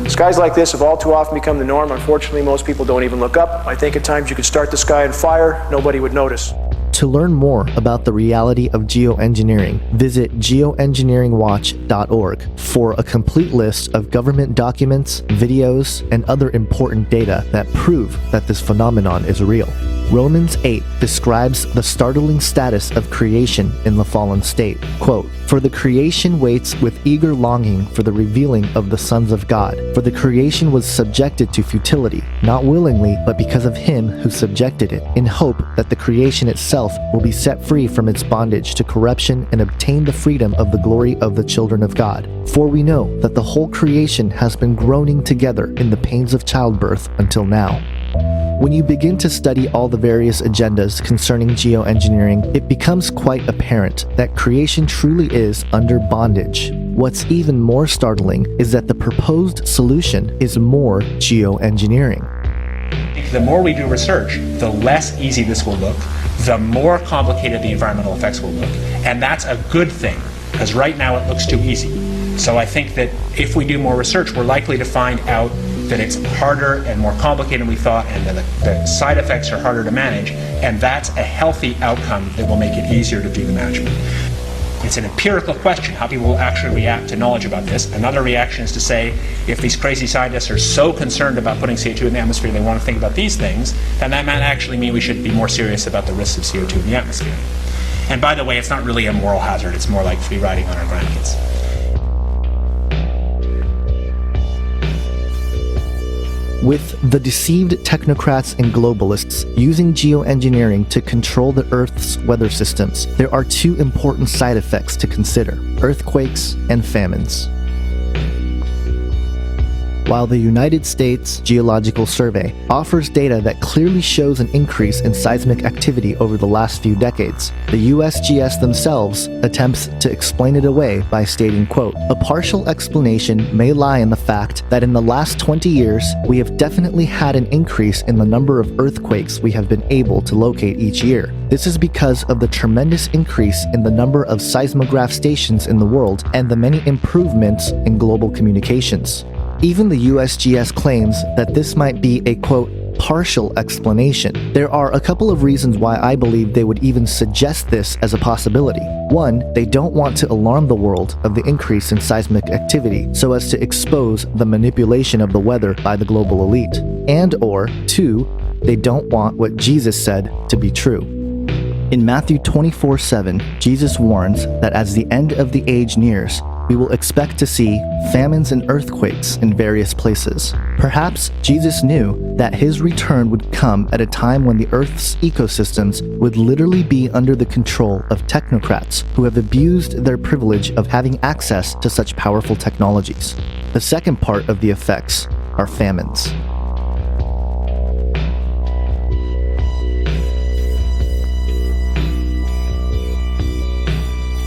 Skies like this have all too often become the norm. Unfortunately, most people don't even look up. I think at times you could start the sky on fire, nobody would notice. To learn more about the reality of geoengineering, visit geoengineeringwatch.org for a complete list of government documents, videos, and other important data that prove that this phenomenon is real. Romans 8 describes the startling status of creation in the fallen state. Quote, "For the creation waits with eager longing for the revealing of the sons of God. For the creation was subjected to futility, not willingly, but because of him who subjected it, in hope that the creation itself will be set free from its bondage to corruption and obtain the freedom of the glory of the children of God. For we know that the whole creation has been groaning together in the pains of childbirth until now." When you begin to study all the various agendas concerning geoengineering, it becomes quite apparent that creation truly is under bondage. What's even more startling is that the proposed solution is more geoengineering. The more we do research, the less easy this will look, the more complicated the environmental effects will look. And that's a good thing, because right now it looks too easy. So I think that if we do more research, we're likely to find out that it's harder and more complicated than we thought, and that the side effects are harder to manage, and that's a healthy outcome that will make it easier to do the management. It's an empirical question, how people will actually react to knowledge about this. Another reaction is to say, if these crazy scientists are so concerned about putting CO2 in the atmosphere, they want to think about these things, then that might actually mean we should be more serious about the risks of CO2 in the atmosphere. And by the way, it's not really a moral hazard, it's more like free riding on our grandkids. With the deceived technocrats and globalists using geoengineering to control the Earth's weather systems, there are two important side effects to consider: earthquakes and famines. While the United States Geological Survey offers data that clearly shows an increase in seismic activity over the last few decades, the USGS themselves attempts to explain it away by stating, quote, "A partial explanation may lie in the fact that in the last 20 years, we have definitely had an increase in the number of earthquakes we have been able to locate each year. This is because of the tremendous increase in the number of seismograph stations in the world and the many improvements in global communications." Even the USGS claims that this might be a, quote, partial explanation. There are a couple of reasons why I believe they would even suggest this as a possibility. One, they don't want to alarm the world of the increase in seismic activity so as to expose the manipulation of the weather by the global elite. And or, two, they don't want what Jesus said to be true. In Matthew 24:7, Jesus warns that as the end of the age nears, we will expect to see famines and earthquakes in various places. Perhaps Jesus knew that his return would come at a time when the Earth's ecosystems would literally be under the control of technocrats who have abused their privilege of having access to such powerful technologies. The second part of the effects are famines.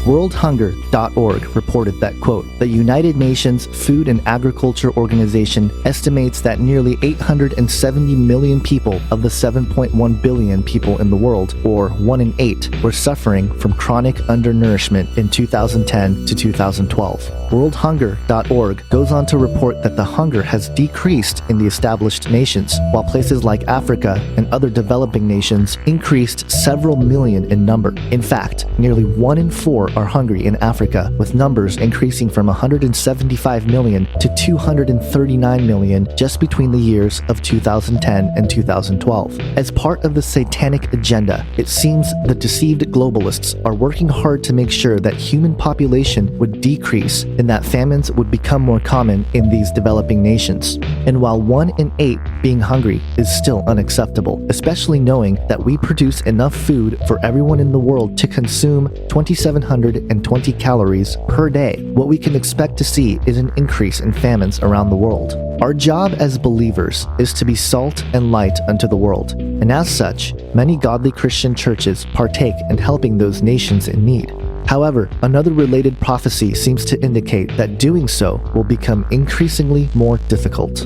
WorldHunger.org reported that, quote, "The United Nations Food and Agriculture Organization estimates that nearly 870 million people of the 7.1 billion people in the world, or 1 in 8, were suffering from chronic undernourishment in 2010 to 2012. WorldHunger.org goes on to report that the hunger has decreased in the established nations, while places like Africa and other developing nations increased several million in number. In fact, nearly 1 in 4 are hungry in Africa, with numbers increasing from 175 million to 239 million just between the years of 2010 and 2012. As part of the satanic agenda, it seems the deceived globalists are working hard to make sure that human population would decrease and that famines would become more common in these developing nations. And while 1 in 8 being hungry is still unacceptable, especially knowing that we produce enough food for everyone in the world to consume 2,720 calories per day, what we can expect to see is an increase in famines around the world. Our job as believers is to be salt and light unto the world, and as such, many godly Christian churches partake in helping those nations in need. However, another related prophecy seems to indicate that doing so will become increasingly more difficult.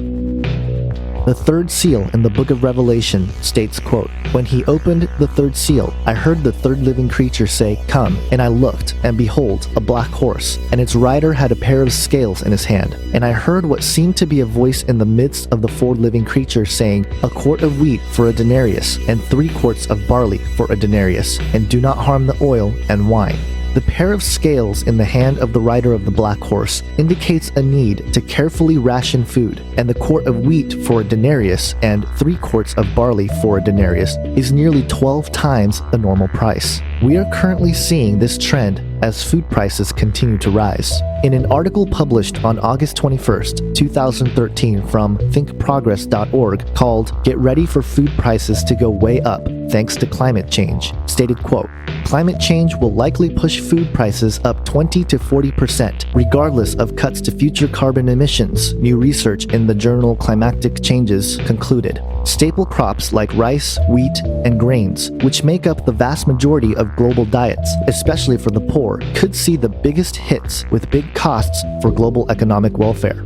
The third seal in the book of Revelation states, quote, "When he opened the third seal, I heard the third living creature say, 'Come,' and I looked, and behold, a black horse, and its rider had a pair of scales in his hand. And I heard what seemed to be a voice in the midst of the four living creatures saying, 'A quart of wheat for a denarius, and 3 quarts of barley for a denarius, and do not harm the oil and wine.'" The pair of scales in the hand of the rider of the black horse indicates a need to carefully ration food, and the quart of wheat for a denarius and 3 quarts of barley for a denarius is nearly 12 times the normal price. We are currently seeing this trend as food prices continue to rise. In an article published on August 21st, 2013 from thinkprogress.org called "Get Ready for Food Prices to Go Way Up Thanks to Climate Change," stated, quote, "Climate change will likely push food prices up 20 to 40%, regardless of cuts to future carbon emissions," new research in the journal Climatic Changes concluded. Staple crops like rice, wheat, and grains, which make up the vast majority of global diets, especially for the poor, could see the biggest hits with big costs for global economic welfare.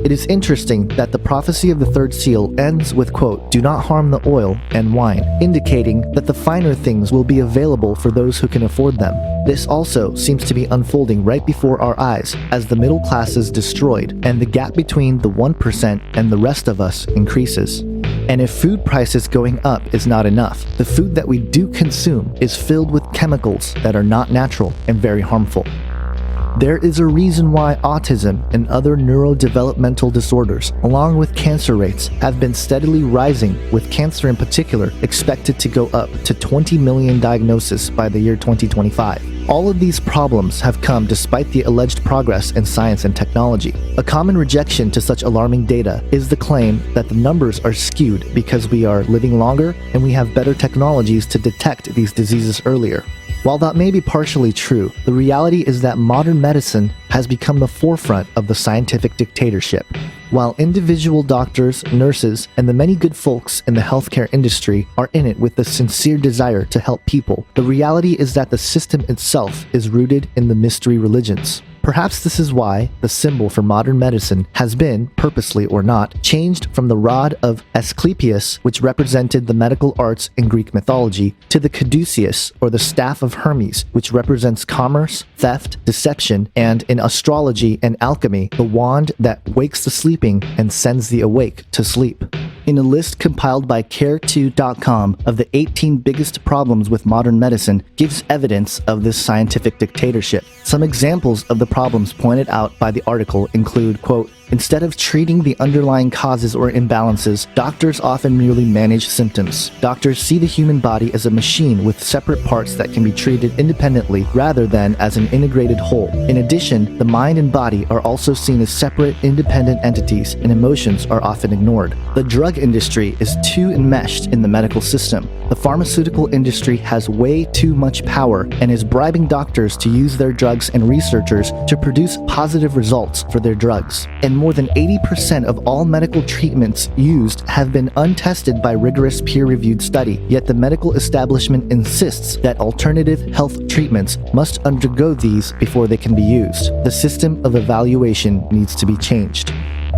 It is interesting that the prophecy of the third seal ends with, quote, "Do not harm the oil and wine," indicating that the finer things will be available for those who can afford them. This also seems to be unfolding right before our eyes as the middle class is destroyed and the gap between the 1% and the rest of us increases. And if food prices going up is not enough, the food that we do consume is filled with chemicals that are not natural and very harmful. There is a reason why autism and other neurodevelopmental disorders, along with cancer rates, have been steadily rising, with cancer in particular expected to go up to 20 million diagnoses by the year 2025. All of these problems have come despite the alleged progress in science and technology. A common rejection to such alarming data is the claim that the numbers are skewed because we are living longer and we have better technologies to detect these diseases earlier. While that may be partially true, the reality is that modern medicine has become the forefront of the scientific dictatorship. While individual doctors, nurses, and the many good folks in the healthcare industry are in it with a sincere desire to help people, the reality is that the system itself is rooted in the mystery religions. Perhaps this is why the symbol for modern medicine has been, purposely or not, changed from the rod of Asclepius, which represented the medical arts in Greek mythology, to the caduceus, or the staff of Hermes, which represents commerce, theft, deception, and in astrology and alchemy, the wand that wakes the sleeping and sends the awake to sleep. In a list compiled by Care2.com of the 18 biggest problems with modern medicine gives evidence of this scientific dictatorship. Some examples of the problems pointed out by the article include, quote, "Instead of treating the underlying causes or imbalances, doctors often merely manage symptoms. Doctors see the human body as a machine with separate parts that can be treated independently rather than as an integrated whole. In addition, the mind and body are also seen as separate, independent entities, and emotions are often ignored. The drug industry is too enmeshed in the medical system. The pharmaceutical industry has way too much power and is bribing doctors to use their drugs and researchers to produce positive results for their drugs. And more than 80% of all medical treatments used have been untested by rigorous peer-reviewed study, yet the medical establishment insists that alternative health treatments must undergo these before they can be used. The system of evaluation needs to be changed."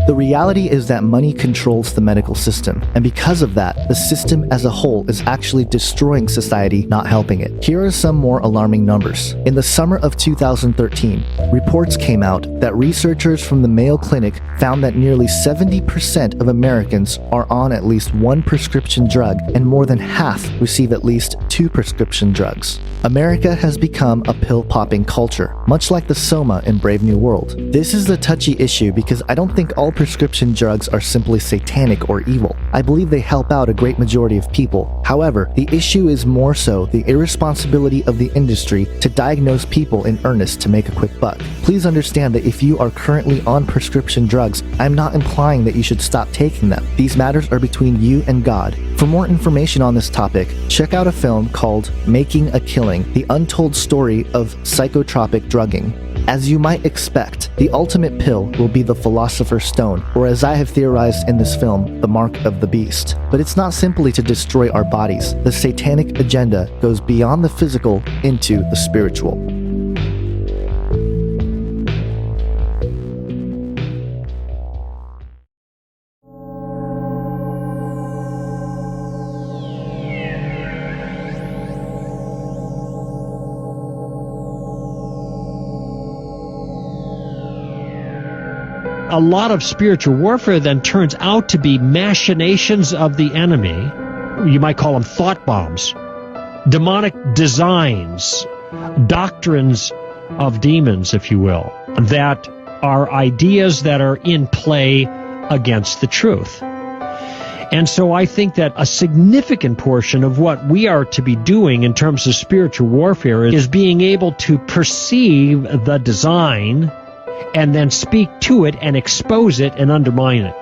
The reality is that money controls the medical system, and because of that, the system as a whole is actually destroying society, not helping it. Here are some more alarming numbers. In the summer of 2013, reports came out that researchers from the Mayo Clinic found that nearly 70% of Americans are on at least one prescription drug, and more than half receive at least 2 prescription drugs. America has become a pill-popping culture, much like the Soma in Brave New World. This is a touchy issue because I don't think all prescription drugs are simply satanic or evil. I believe they help out a great majority of people. However, the issue is more so the irresponsibility of the industry to diagnose people in earnest to make a quick buck. Please understand that if you are currently on prescription drugs, I'm not implying that you should stop taking them. These matters are between you and God. For more information on this topic, check out a film called Making a Killing: The Untold Story of Psychotropic Drugging. As you might expect, the ultimate pill will be the Philosopher's Stone, or as I have theorized in this film, the Mark of the Beast. But it's not simply to destroy our bodies. The satanic agenda goes beyond the physical into the spiritual. a lot of spiritual warfare then turns out to be machinations of the enemy. You might call them thought bombs, demonic designs, doctrines of demons, if you will, that are ideas that are in play against the truth. And so I think that a significant portion of what we are to be doing in terms of spiritual warfare is being able to perceive the design and then speak to it and expose it and undermine it.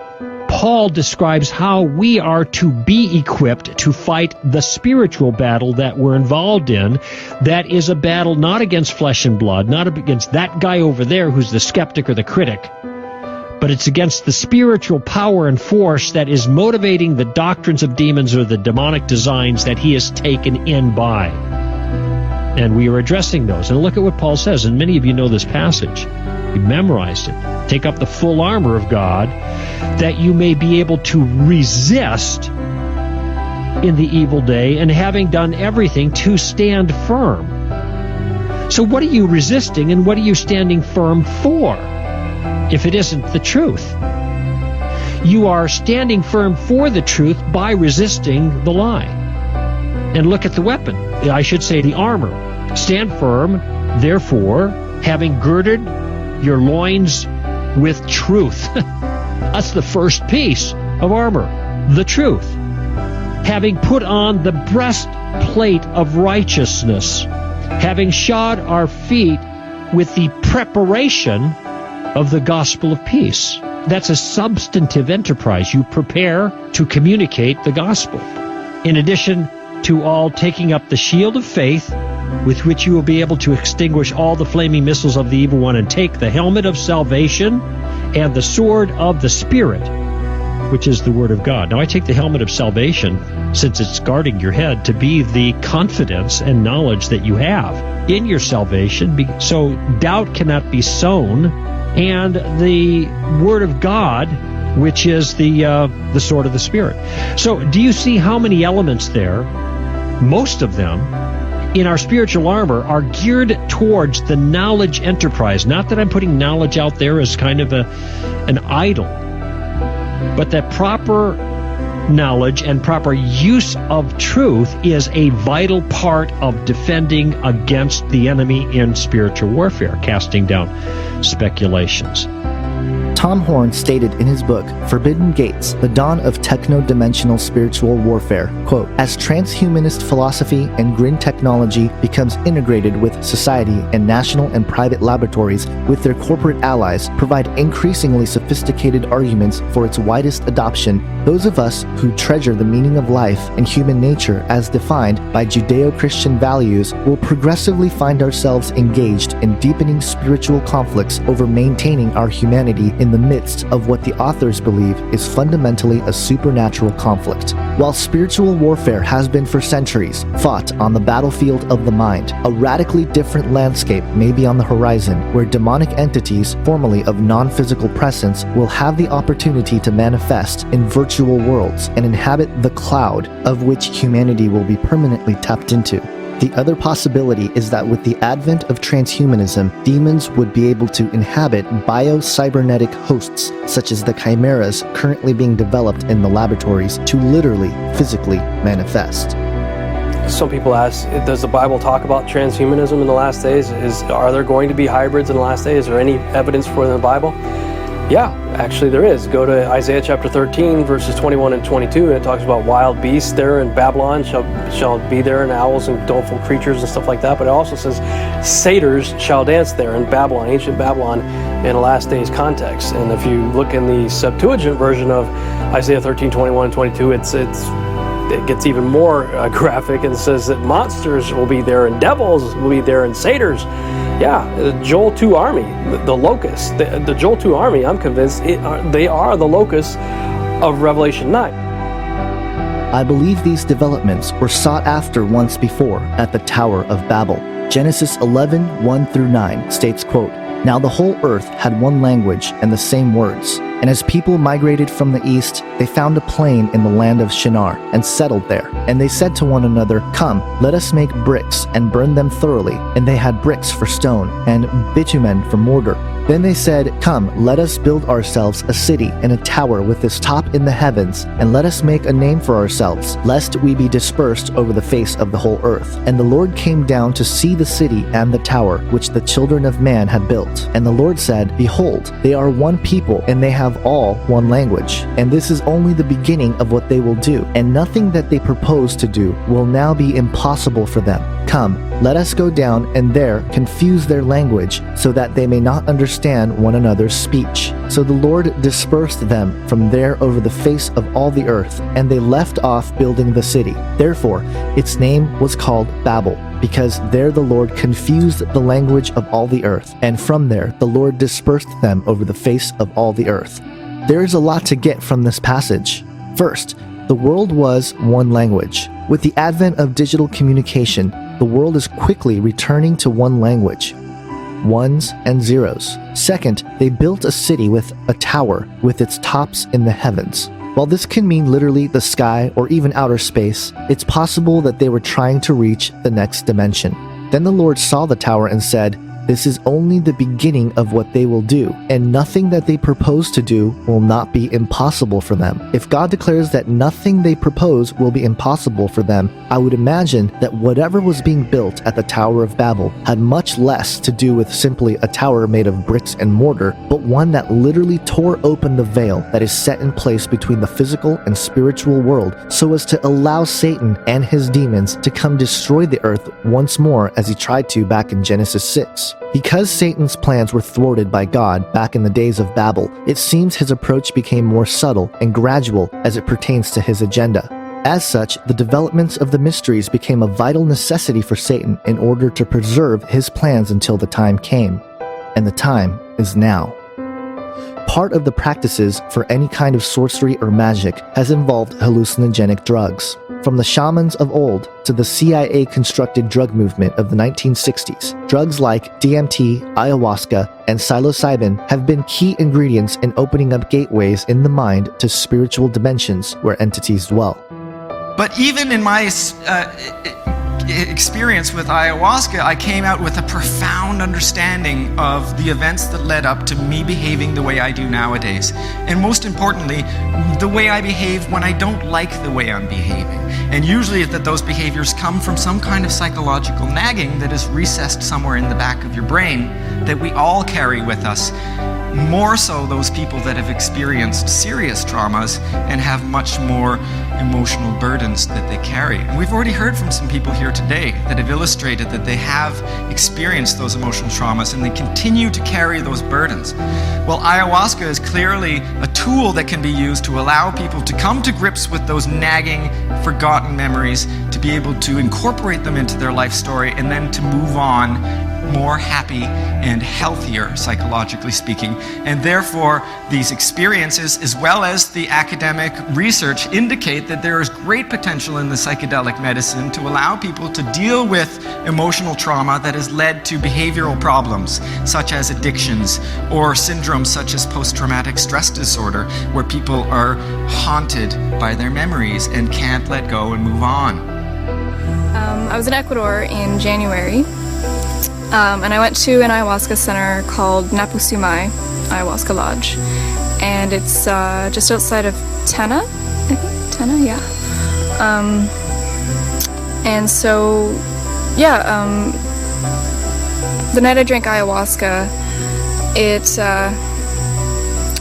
Paul describes how we are to be equipped to fight the spiritual battle that we're involved in. That is a battle not against flesh and blood, not against that guy over there who's the skeptic or the critic, but it's against the spiritual power and force that is motivating the doctrines of demons or the demonic designs that he is taken in by. And we are addressing those. And look at what Paul says, and many of you know this passage. You've memorized it. Take up the full armor of God, that you may be able to resist in the evil day, and having done everything, to stand firm. So what are you resisting, and what are you standing firm for, if it isn't the truth? You are standing firm for the truth by resisting the lie. And look at the weapon. I should say the armor. Stand firm, therefore, having girded your loins with truth. That's the first piece of armor, the truth. Having put on the breastplate of righteousness, having shod our feet with the preparation of the gospel of peace. That's a substantive enterprise. You prepare to communicate the gospel. In addition to all, taking up the shield of faith, with which you will be able to extinguish all the flaming missiles of the evil one, and take the helmet of salvation and the sword of the Spirit, which is the Word of God. Now, I take the helmet of salvation, since it's guarding your head, to be the confidence and knowledge that you have in your salvation, so doubt cannot be sown, and the Word of God, which is the sword of the Spirit. So do you see how many elements there? Most of them in our spiritual armor are geared towards the knowledge enterprise. Not that I'm putting knowledge out there as kind of an idol, but that proper knowledge and proper use of truth is a vital part of defending against the enemy in spiritual warfare, casting down speculations. Tom Horn stated in his book, Forbidden Gates, The Dawn of Techno-Dimensional Spiritual Warfare, quote, as transhumanist philosophy and grin technology becomes integrated with society, and national and private laboratories with their corporate allies provide increasingly sophisticated arguments for its widest adoption, those of us who treasure the meaning of life and human nature as defined by Judeo-Christian values will progressively find ourselves engaged in deepening spiritual conflicts over maintaining our humanity in the midst of what the authors believe is fundamentally a supernatural conflict. While spiritual warfare has been for centuries fought on the battlefield of the mind, a radically different landscape may be on the horizon, where demonic entities, formerly of non-physical presence, will have the opportunity to manifest in virtual worlds and inhabit the cloud of which humanity will be permanently tapped into. The other possibility is that with the advent of transhumanism, demons would be able to inhabit bio-cybernetic hosts, such as the chimeras currently being developed in the laboratories, to literally, physically manifest. Some people ask, does the Bible talk about transhumanism in the last days? Are there going to be hybrids in the last days? Is there any evidence for it in the Bible? Yeah, actually there is. Go to Isaiah chapter 13, verses 21 and 22, and it talks about wild beasts there in Babylon shall be there, and owls and doleful creatures and stuff like that. But it also says satyrs shall dance there in Babylon, ancient Babylon, in a last days context. And if you look in the Septuagint version of Isaiah 13, 21 and 22, it gets even more graphic, and says that monsters will be there, and devils will be there, and satyrs. Yeah, the Joel 2 army, the locusts. The Joel 2 army, I'm convinced, they are the locusts of Revelation 9. I believe these developments were sought after once before at the Tower of Babel. Genesis 11, 1 through 9 states, quote, now the whole earth had one language and the same words. And as people migrated from the east, they found a plain in the land of Shinar and settled there. And they said to one another, come, let us make bricks and burn them thoroughly. And they had bricks for stone and bitumen for mortar. Then they said, "Come, let us build ourselves a city and a tower with its top in the heavens, and let us make a name for ourselves, lest we be dispersed over the face of the whole earth." And the Lord came down to see the city and the tower which the children of man had built. And the Lord said, "Behold, they are one people, and they have all one language. And this is only the beginning of what they will do, and nothing that they propose to do will now be impossible for them. Come, let us go down and there confuse their language, so that they may not understand one another's speech." So the Lord dispersed them from there over the face of all the earth, and they left off building the city. Therefore, its name was called Babel, because there the Lord confused the language of all the earth, and from there the Lord dispersed them over the face of all the earth. There is a lot to get from this passage. First, the world was one language. With the advent of digital communication, the world is quickly returning to one language. Ones and zeros. Second, they built a city with a tower with its tops in the heavens. While this can mean literally the sky or even outer space, it's possible that they were trying to reach the next dimension. Then the Lord saw the tower and said, "This is only the beginning of what they will do, and nothing that they propose to do will not be impossible for them." If God declares that nothing they propose will be impossible for them, I would imagine that whatever was being built at the Tower of Babel had much less to do with simply a tower made of bricks and mortar, but one that literally tore open the veil that is set in place between the physical and spiritual world, so as to allow Satan and his demons to come destroy the earth once more, as he tried to back in Genesis 6. Because Satan's plans were thwarted by God back in the days of Babel, it seems his approach became more subtle and gradual as it pertains to his agenda. As such, the developments of the mysteries became a vital necessity for Satan in order to preserve his plans until the time came. And the time is now. Part of the practices for any kind of sorcery or magic has involved hallucinogenic drugs. From the shamans of old to the CIA-constructed drug movement of the 1960s, drugs like DMT, ayahuasca, and psilocybin have been key ingredients in opening up gateways in the mind to spiritual dimensions where entities dwell. But even in my experience with ayahuasca, I came out with a profound understanding of the events that led up to me behaving the way I do nowadays. And most importantly, the way I behave when I don't like the way I'm behaving. And usually that those behaviors come from some kind of psychological nagging that is recessed somewhere in the back of your brain that we all carry with us. More so those people that have experienced serious traumas and have much more emotional burdens that they carry. And we've already heard from some people here today that have illustrated that they have experienced those emotional traumas and they continue to carry those burdens. Well, ayahuasca is clearly a tool that can be used to allow people to come to grips with those nagging, forgotten memories, to be able to incorporate them into their life story and then to move on more happy and healthier, psychologically speaking. And therefore, these experiences, as well as the academic research, indicate that there is great potential in the psychedelic medicine to allow people to deal with emotional trauma that has led to behavioral problems, such as addictions, or syndromes such as post-traumatic stress disorder, where people are haunted by their memories and can't let go and move on. I was in Ecuador in January. And I went to an ayahuasca center called Napusumai Ayahuasca Lodge, and it's just outside of Tena, I think, Tena, yeah. And so, yeah, the night I drank ayahuasca,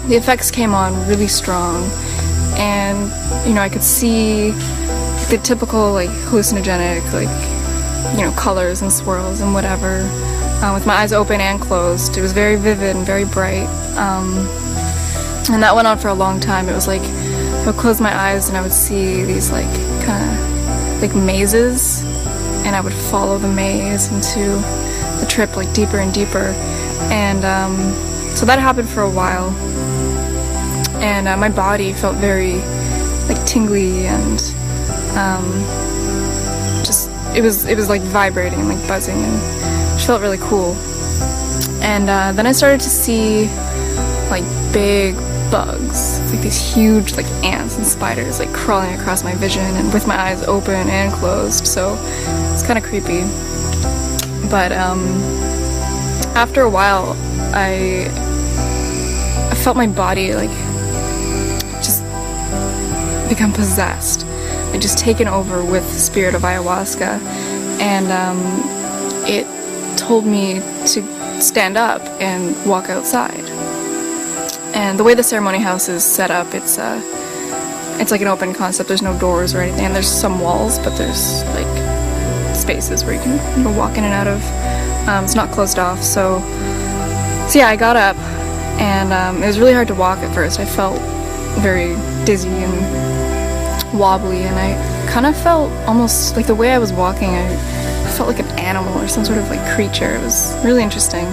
the effects came on really strong, and, you know, I could see the typical, like, hallucinogenic, like, you know, colors and swirls and whatever, with my eyes open and closed. It was very vivid and very bright, and that went on for a long time. It was like I would close my eyes and I would see these like kind of like mazes, and I would follow the maze into the trip like deeper and deeper, and so that happened for a while, and my body felt very like tingly and just it was like vibrating, like buzzing, and it felt really cool. And then I started to see like big bugs, like these huge like ants and spiders like crawling across my vision and with my eyes open and closed, so it's kind of creepy. But after a while I felt my body like just become possessed, like just taken over with the spirit of ayahuasca, and it told me to stand up and walk outside. And the way the ceremony house is set up, it's like an open concept. There's no doors or anything, and there's some walls, but there's like spaces where you can walk in and out of. It's not closed off, so yeah, I got up, and it was really hard to walk at first. I felt very dizzy and wobbly, and I kind of felt almost like the way I was walking, I felt like an animal or some sort of like creature. It was really interesting.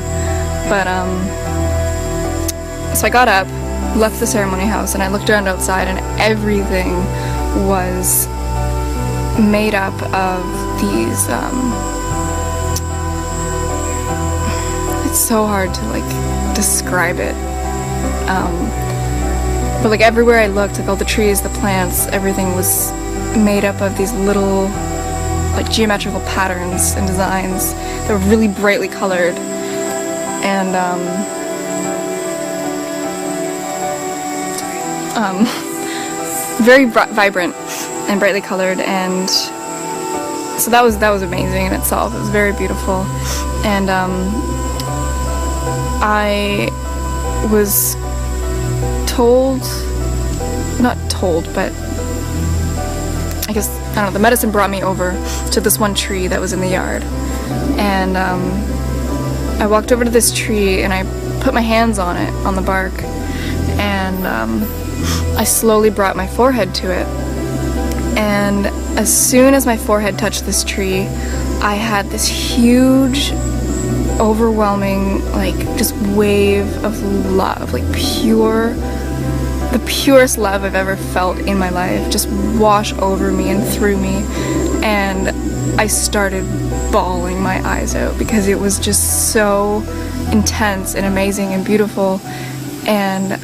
But so I got up, left the ceremony house, and I looked around outside, and everything was made up of these it's so hard to like describe it, but like everywhere I looked, like all the trees, the plants, everything was made up of these little like geometrical patterns and designs that were really brightly colored, and very vibrant and brightly colored, and so that was amazing in itself. It was very beautiful, and I was not told, but I guess, I don't know, the medicine brought me over to this one tree that was in the yard, and I walked over to this tree and I put my hands on it, on the bark, and I slowly brought my forehead to it, and as soon as my forehead touched this tree, I had this huge, overwhelming, like, just wave of love, like the purest love I've ever felt in my life, just wash over me and through me, and I started bawling my eyes out because it was just so intense and amazing and beautiful, and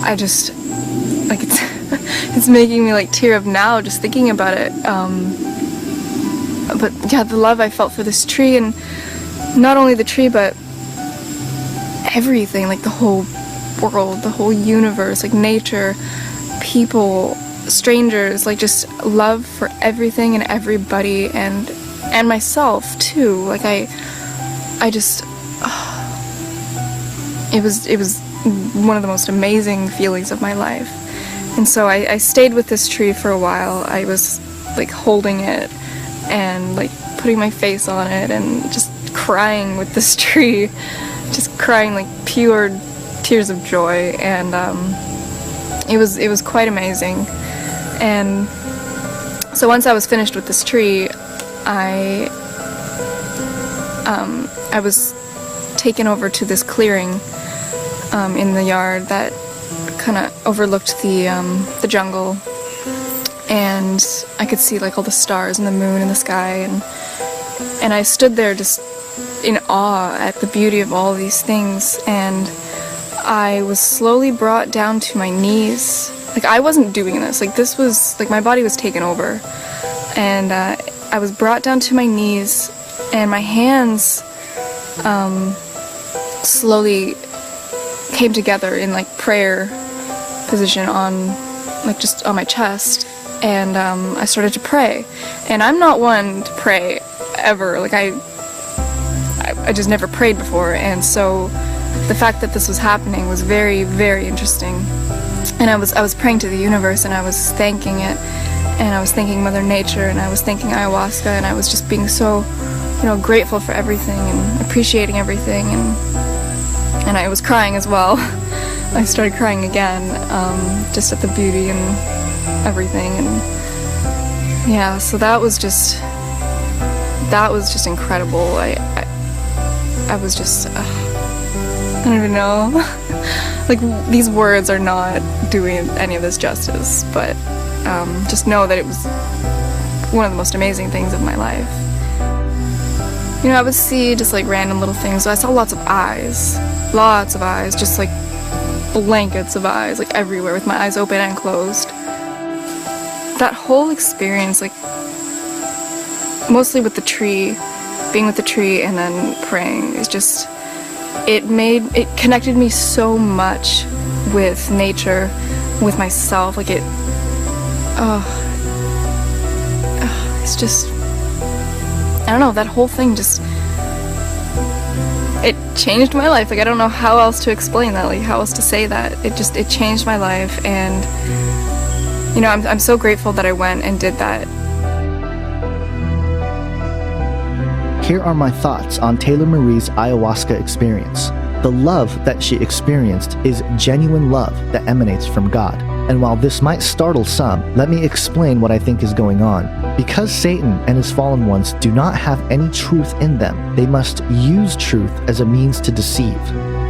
I just, like, it's making me like tear up now just thinking about it, but yeah, the love I felt for this tree, and not only the tree, but everything, like the whole world, the whole universe, like nature, people, strangers, like just love for everything and everybody, and myself too. Like I just, it was one of the most amazing feelings of my life. And so I stayed with this tree for a while. I was like holding it and like putting my face on it and just crying with this tree, just crying like pure tears of joy, and it was quite amazing. And so once I was finished with this tree, I was taken over to this clearing in the yard that kind of overlooked the jungle, and I could see like all the stars and the moon and the sky, and I stood there just in awe at the beauty of all these things, and I was slowly brought down to my knees. Like, I wasn't doing this, like this was, like, my body was taken over, and I was brought down to my knees, and my hands slowly came together in like prayer position on, like, just on my chest, and I started to pray. And I'm not one to pray ever, like I just never prayed before, and so the fact that this was happening was very, very interesting. And I was praying to the universe, and I was thanking it, and I was thanking Mother Nature, and I was thanking ayahuasca, and I was just being so, grateful for everything and appreciating everything, and I was crying as well. I started crying again, just at the beauty and everything, and yeah, so that was just incredible. I was just, I don't even know, like, these words are not doing any of this justice, but just know that it was one of the most amazing things of my life. I would see just like random little things. So I saw lots of eyes, just like blankets of eyes, like everywhere, with my eyes open and closed. That whole experience, like, mostly with the tree, being with the tree and then praying, is just, it connected me so much with nature, with myself. Like it's just, I don't know, that whole thing just, it changed my life. Like, I don't know how else to explain that, like how else to say that. It changed my life, and you know, I'm so grateful that I went and did that. Here are my thoughts on Taylor Marie's ayahuasca experience. The love that she experienced is genuine love that emanates from God. And while this might startle some, let me explain what I think is going on. Because Satan and his fallen ones do not have any truth in them, they must use truth as a means to deceive.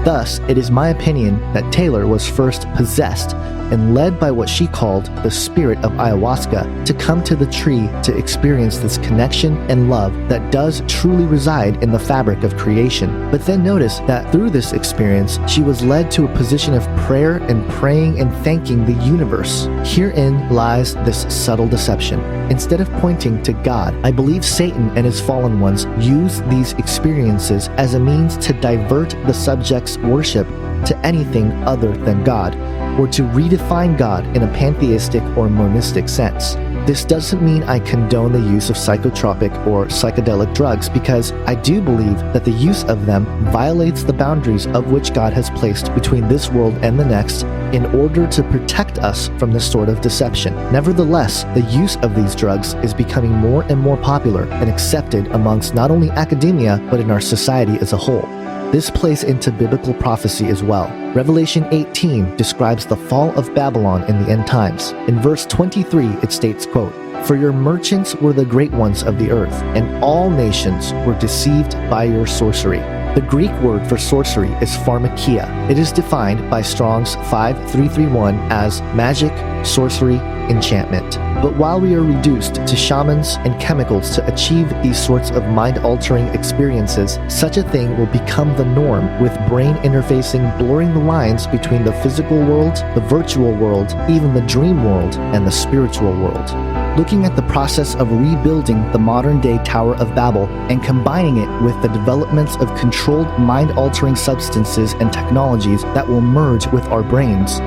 Thus, it is my opinion that Taylor was first possessed and led by what she called the spirit of ayahuasca to come to the tree to experience this connection and love that does truly reside in the fabric of creation. But then notice that through this experience, she was led to a position of prayer and praying and thanking the universe. Herein lies this subtle deception. Instead of pointing to God, I believe Satan and his fallen ones use these experiences as a means to divert the subject's worship to anything other than God, or to redefine God in a pantheistic or monistic sense. This doesn't mean I condone the use of psychotropic or psychedelic drugs, because I do believe that the use of them violates the boundaries of which God has placed between this world and the next in order to protect us from this sort of deception. Nevertheless, the use of these drugs is becoming more and more popular and accepted amongst not only academia, but in our society as a whole. This plays into biblical prophecy as well. Revelation 18 describes the fall of Babylon in the end times. In verse 23, it states, quote, "For your merchants were the great ones of the earth, and all nations were deceived by your sorcery." The Greek word for sorcery is pharmakia. It is defined by Strong's 5331 as magic, sorcery, enchantment. But while we are reduced to shamans and chemicals to achieve these sorts of mind-altering experiences, such a thing will become the norm, with brain interfacing blurring the lines between the physical world, the virtual world, even the dream world, and the spiritual world. Looking at the process of rebuilding the modern-day Tower of Babel and combining it with the developments of controlled mind-altering substances and technologies that will merge with our brains,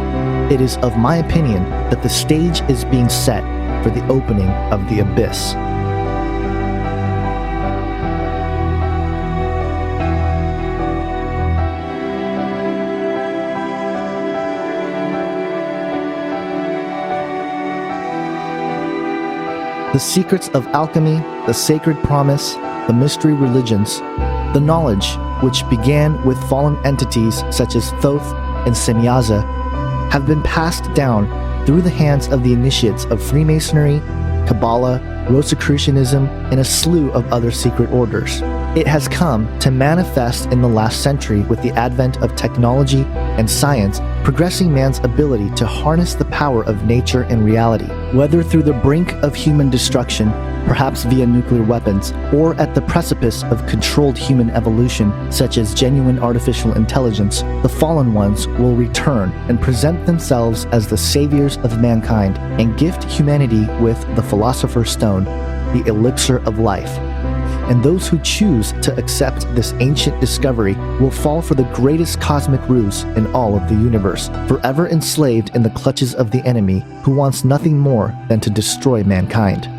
it is of my opinion that the stage is being set for the opening of the abyss. The secrets of alchemy, the sacred promise, the mystery religions, the knowledge which began with fallen entities such as Thoth and Semyaza have been passed down through the hands of the initiates of Freemasonry, Kabbalah, Rosicrucianism, and a slew of other secret orders. It has come to manifest in the last century with the advent of technology and science, progressing man's ability to harness the power of nature and reality, whether through the brink of human destruction, perhaps via nuclear weapons, or at the precipice of controlled human evolution, such as genuine artificial intelligence. The fallen ones will return and present themselves as the saviors of mankind and gift humanity with the Philosopher's Stone, the elixir of life. And those who choose to accept this ancient discovery will fall for the greatest cosmic ruse in all of the universe, forever enslaved in the clutches of the enemy, who wants nothing more than to destroy mankind.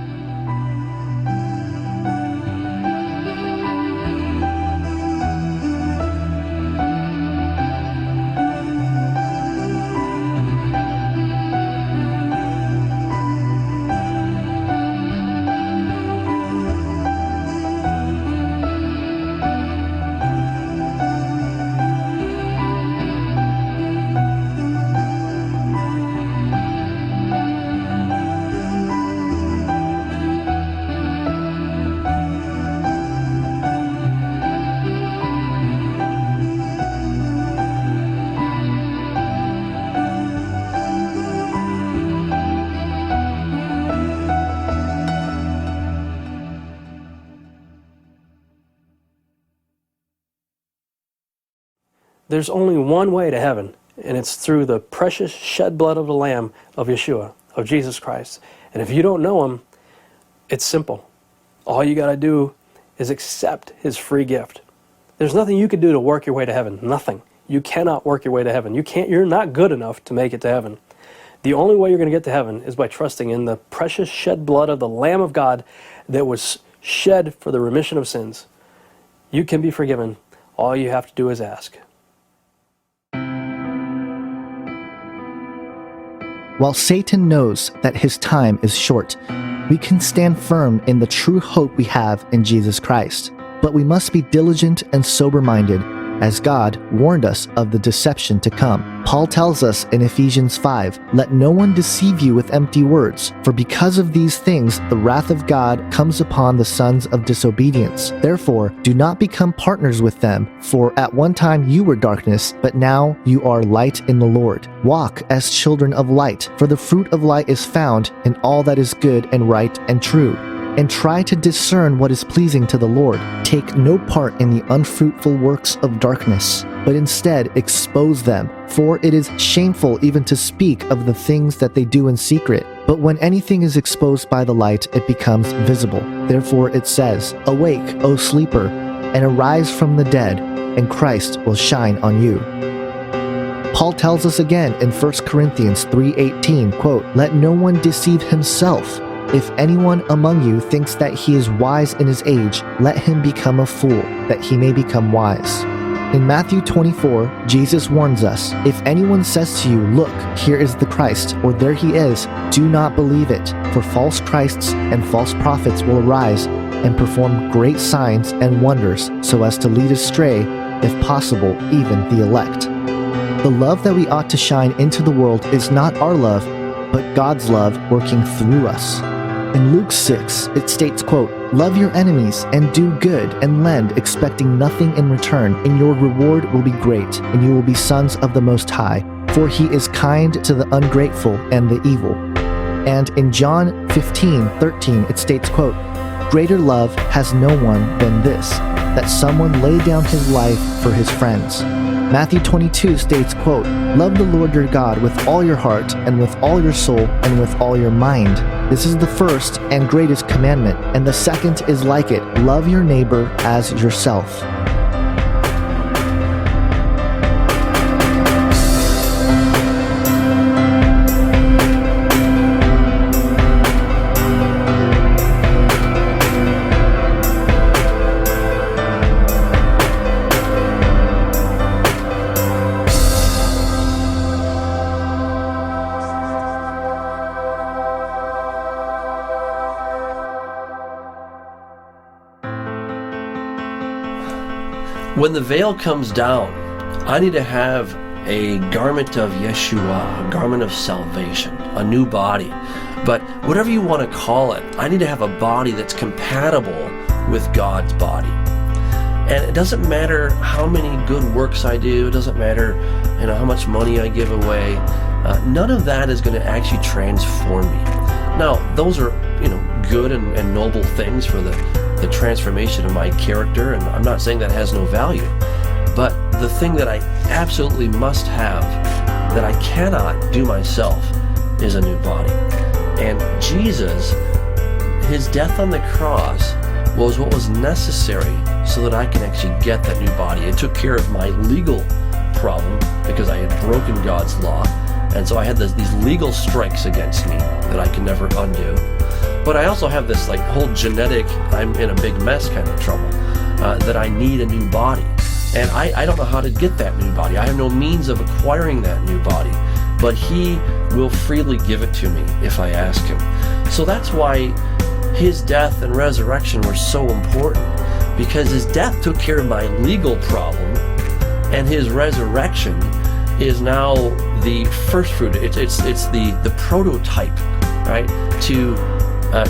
There's only one way to heaven, and it's through the precious shed blood of the Lamb of Yeshua, of Jesus Christ. And if you don't know Him, it's simple. All you got to do is accept His free gift. There's nothing you can do to work your way to heaven. Nothing. You cannot work your way to heaven. You're not good enough to make it to heaven. The only way you're going to get to heaven is by trusting in the precious shed blood of the Lamb of God that was shed for the remission of sins. You can be forgiven. All you have to do is ask. While Satan knows that his time is short, we can stand firm in the true hope we have in Jesus Christ. But we must be diligent and sober-minded, as God warned us of the deception to come. Paul tells us in Ephesians 5, "Let no one deceive you with empty words, for because of these things the wrath of God comes upon the sons of disobedience. Therefore, do not become partners with them, for at one time you were darkness, but now you are light in the Lord. Walk as children of light, for the fruit of light is found in all that is good and right and true. And try to discern what is pleasing to the Lord. Take no part in the unfruitful works of darkness, but instead expose them. For it is shameful even to speak of the things that they do in secret. But when anything is exposed by the light, it becomes visible. Therefore it says, 'Awake, O sleeper, and arise from the dead, and Christ will shine on you.'" Paul tells us again in 1 Corinthians 3:18, quote, "Let no one deceive himself. If anyone among you thinks that he is wise in his age, let him become a fool, that he may become wise." In Matthew 24, Jesus warns us, "If anyone says to you, 'Look, here is the Christ,' or 'There he is,' do not believe it, for false Christs and false prophets will arise and perform great signs and wonders so as to lead astray, if possible, even the elect." The love that we ought to shine into the world is not our love, but God's love working through us. In Luke 6, it states, quote, "Love your enemies and do good and lend, expecting nothing in return, and your reward will be great, and you will be sons of the Most High, for he is kind to the ungrateful and the evil." And in John 15:13, it states, quote, "Greater love has no one than this, that someone lay down his life for his friends." Matthew 22 states, quote, "Love the Lord your God with all your heart and with all your soul and with all your mind. This is the first and greatest commandment, and the second is like it, love your neighbor as yourself." When the veil comes down, I need to have a garment of Yeshua, a garment of salvation, a new body. But whatever you want to call it, I need to have a body that's compatible with God's body. And it doesn't matter how many good works I do, it doesn't matter how much money I give away, none of that is going to actually transform me. Now, those are good and noble things for the transformation of my character, and I'm not saying that has no value, but the thing that I absolutely must have, that I cannot do myself, is a new body. And Jesus, his death on the cross was what was necessary so that I can actually get that new body. It took care of my legal problem because I had broken God's law, and so I had these legal strikes against me that I can never undo. But I also have this whole genetic, I'm in a big mess kind of trouble, that I need a new body. And I don't know how to get that new body. I have no means of acquiring that new body. But he will freely give it to me if I ask him. So that's why his death and resurrection were so important. Because his death took care of my legal problem, and his resurrection is now the first fruit. It's the prototype, right? To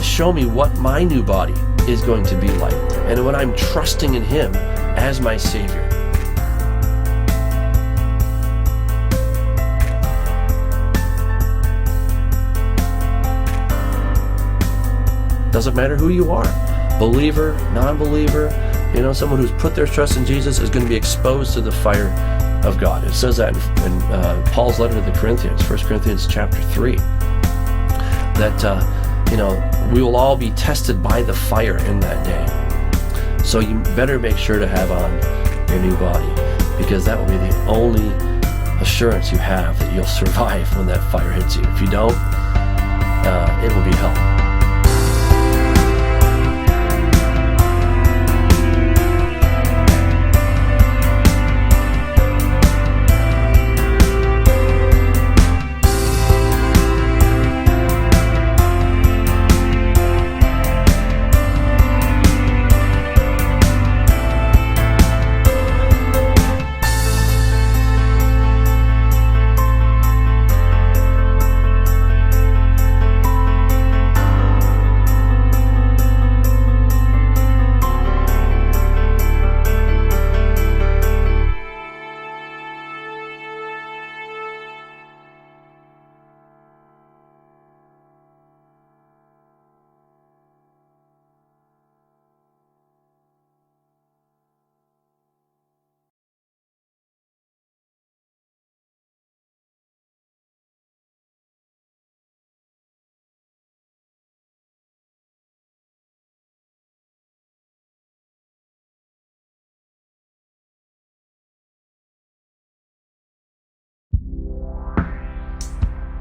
show me what my new body is going to be like, and when I'm trusting in him as my Savior. Doesn't matter who you are, believer, non-believer, someone who's put their trust in Jesus is going to be exposed to the fire of God. It says that in Paul's letter to the Corinthians, 1 Corinthians chapter 3, that we will all be tested by the fire in that day. So you better make sure to have on your new body, because that will be the only assurance you have that you'll survive when that fire hits you. If you don't, it will be hell.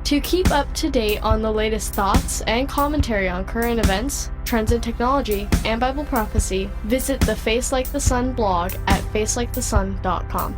To keep up to date on the latest thoughts and commentary on current events, trends in technology, and Bible prophecy, visit the Face Like the Sun blog at facelikethesun.com.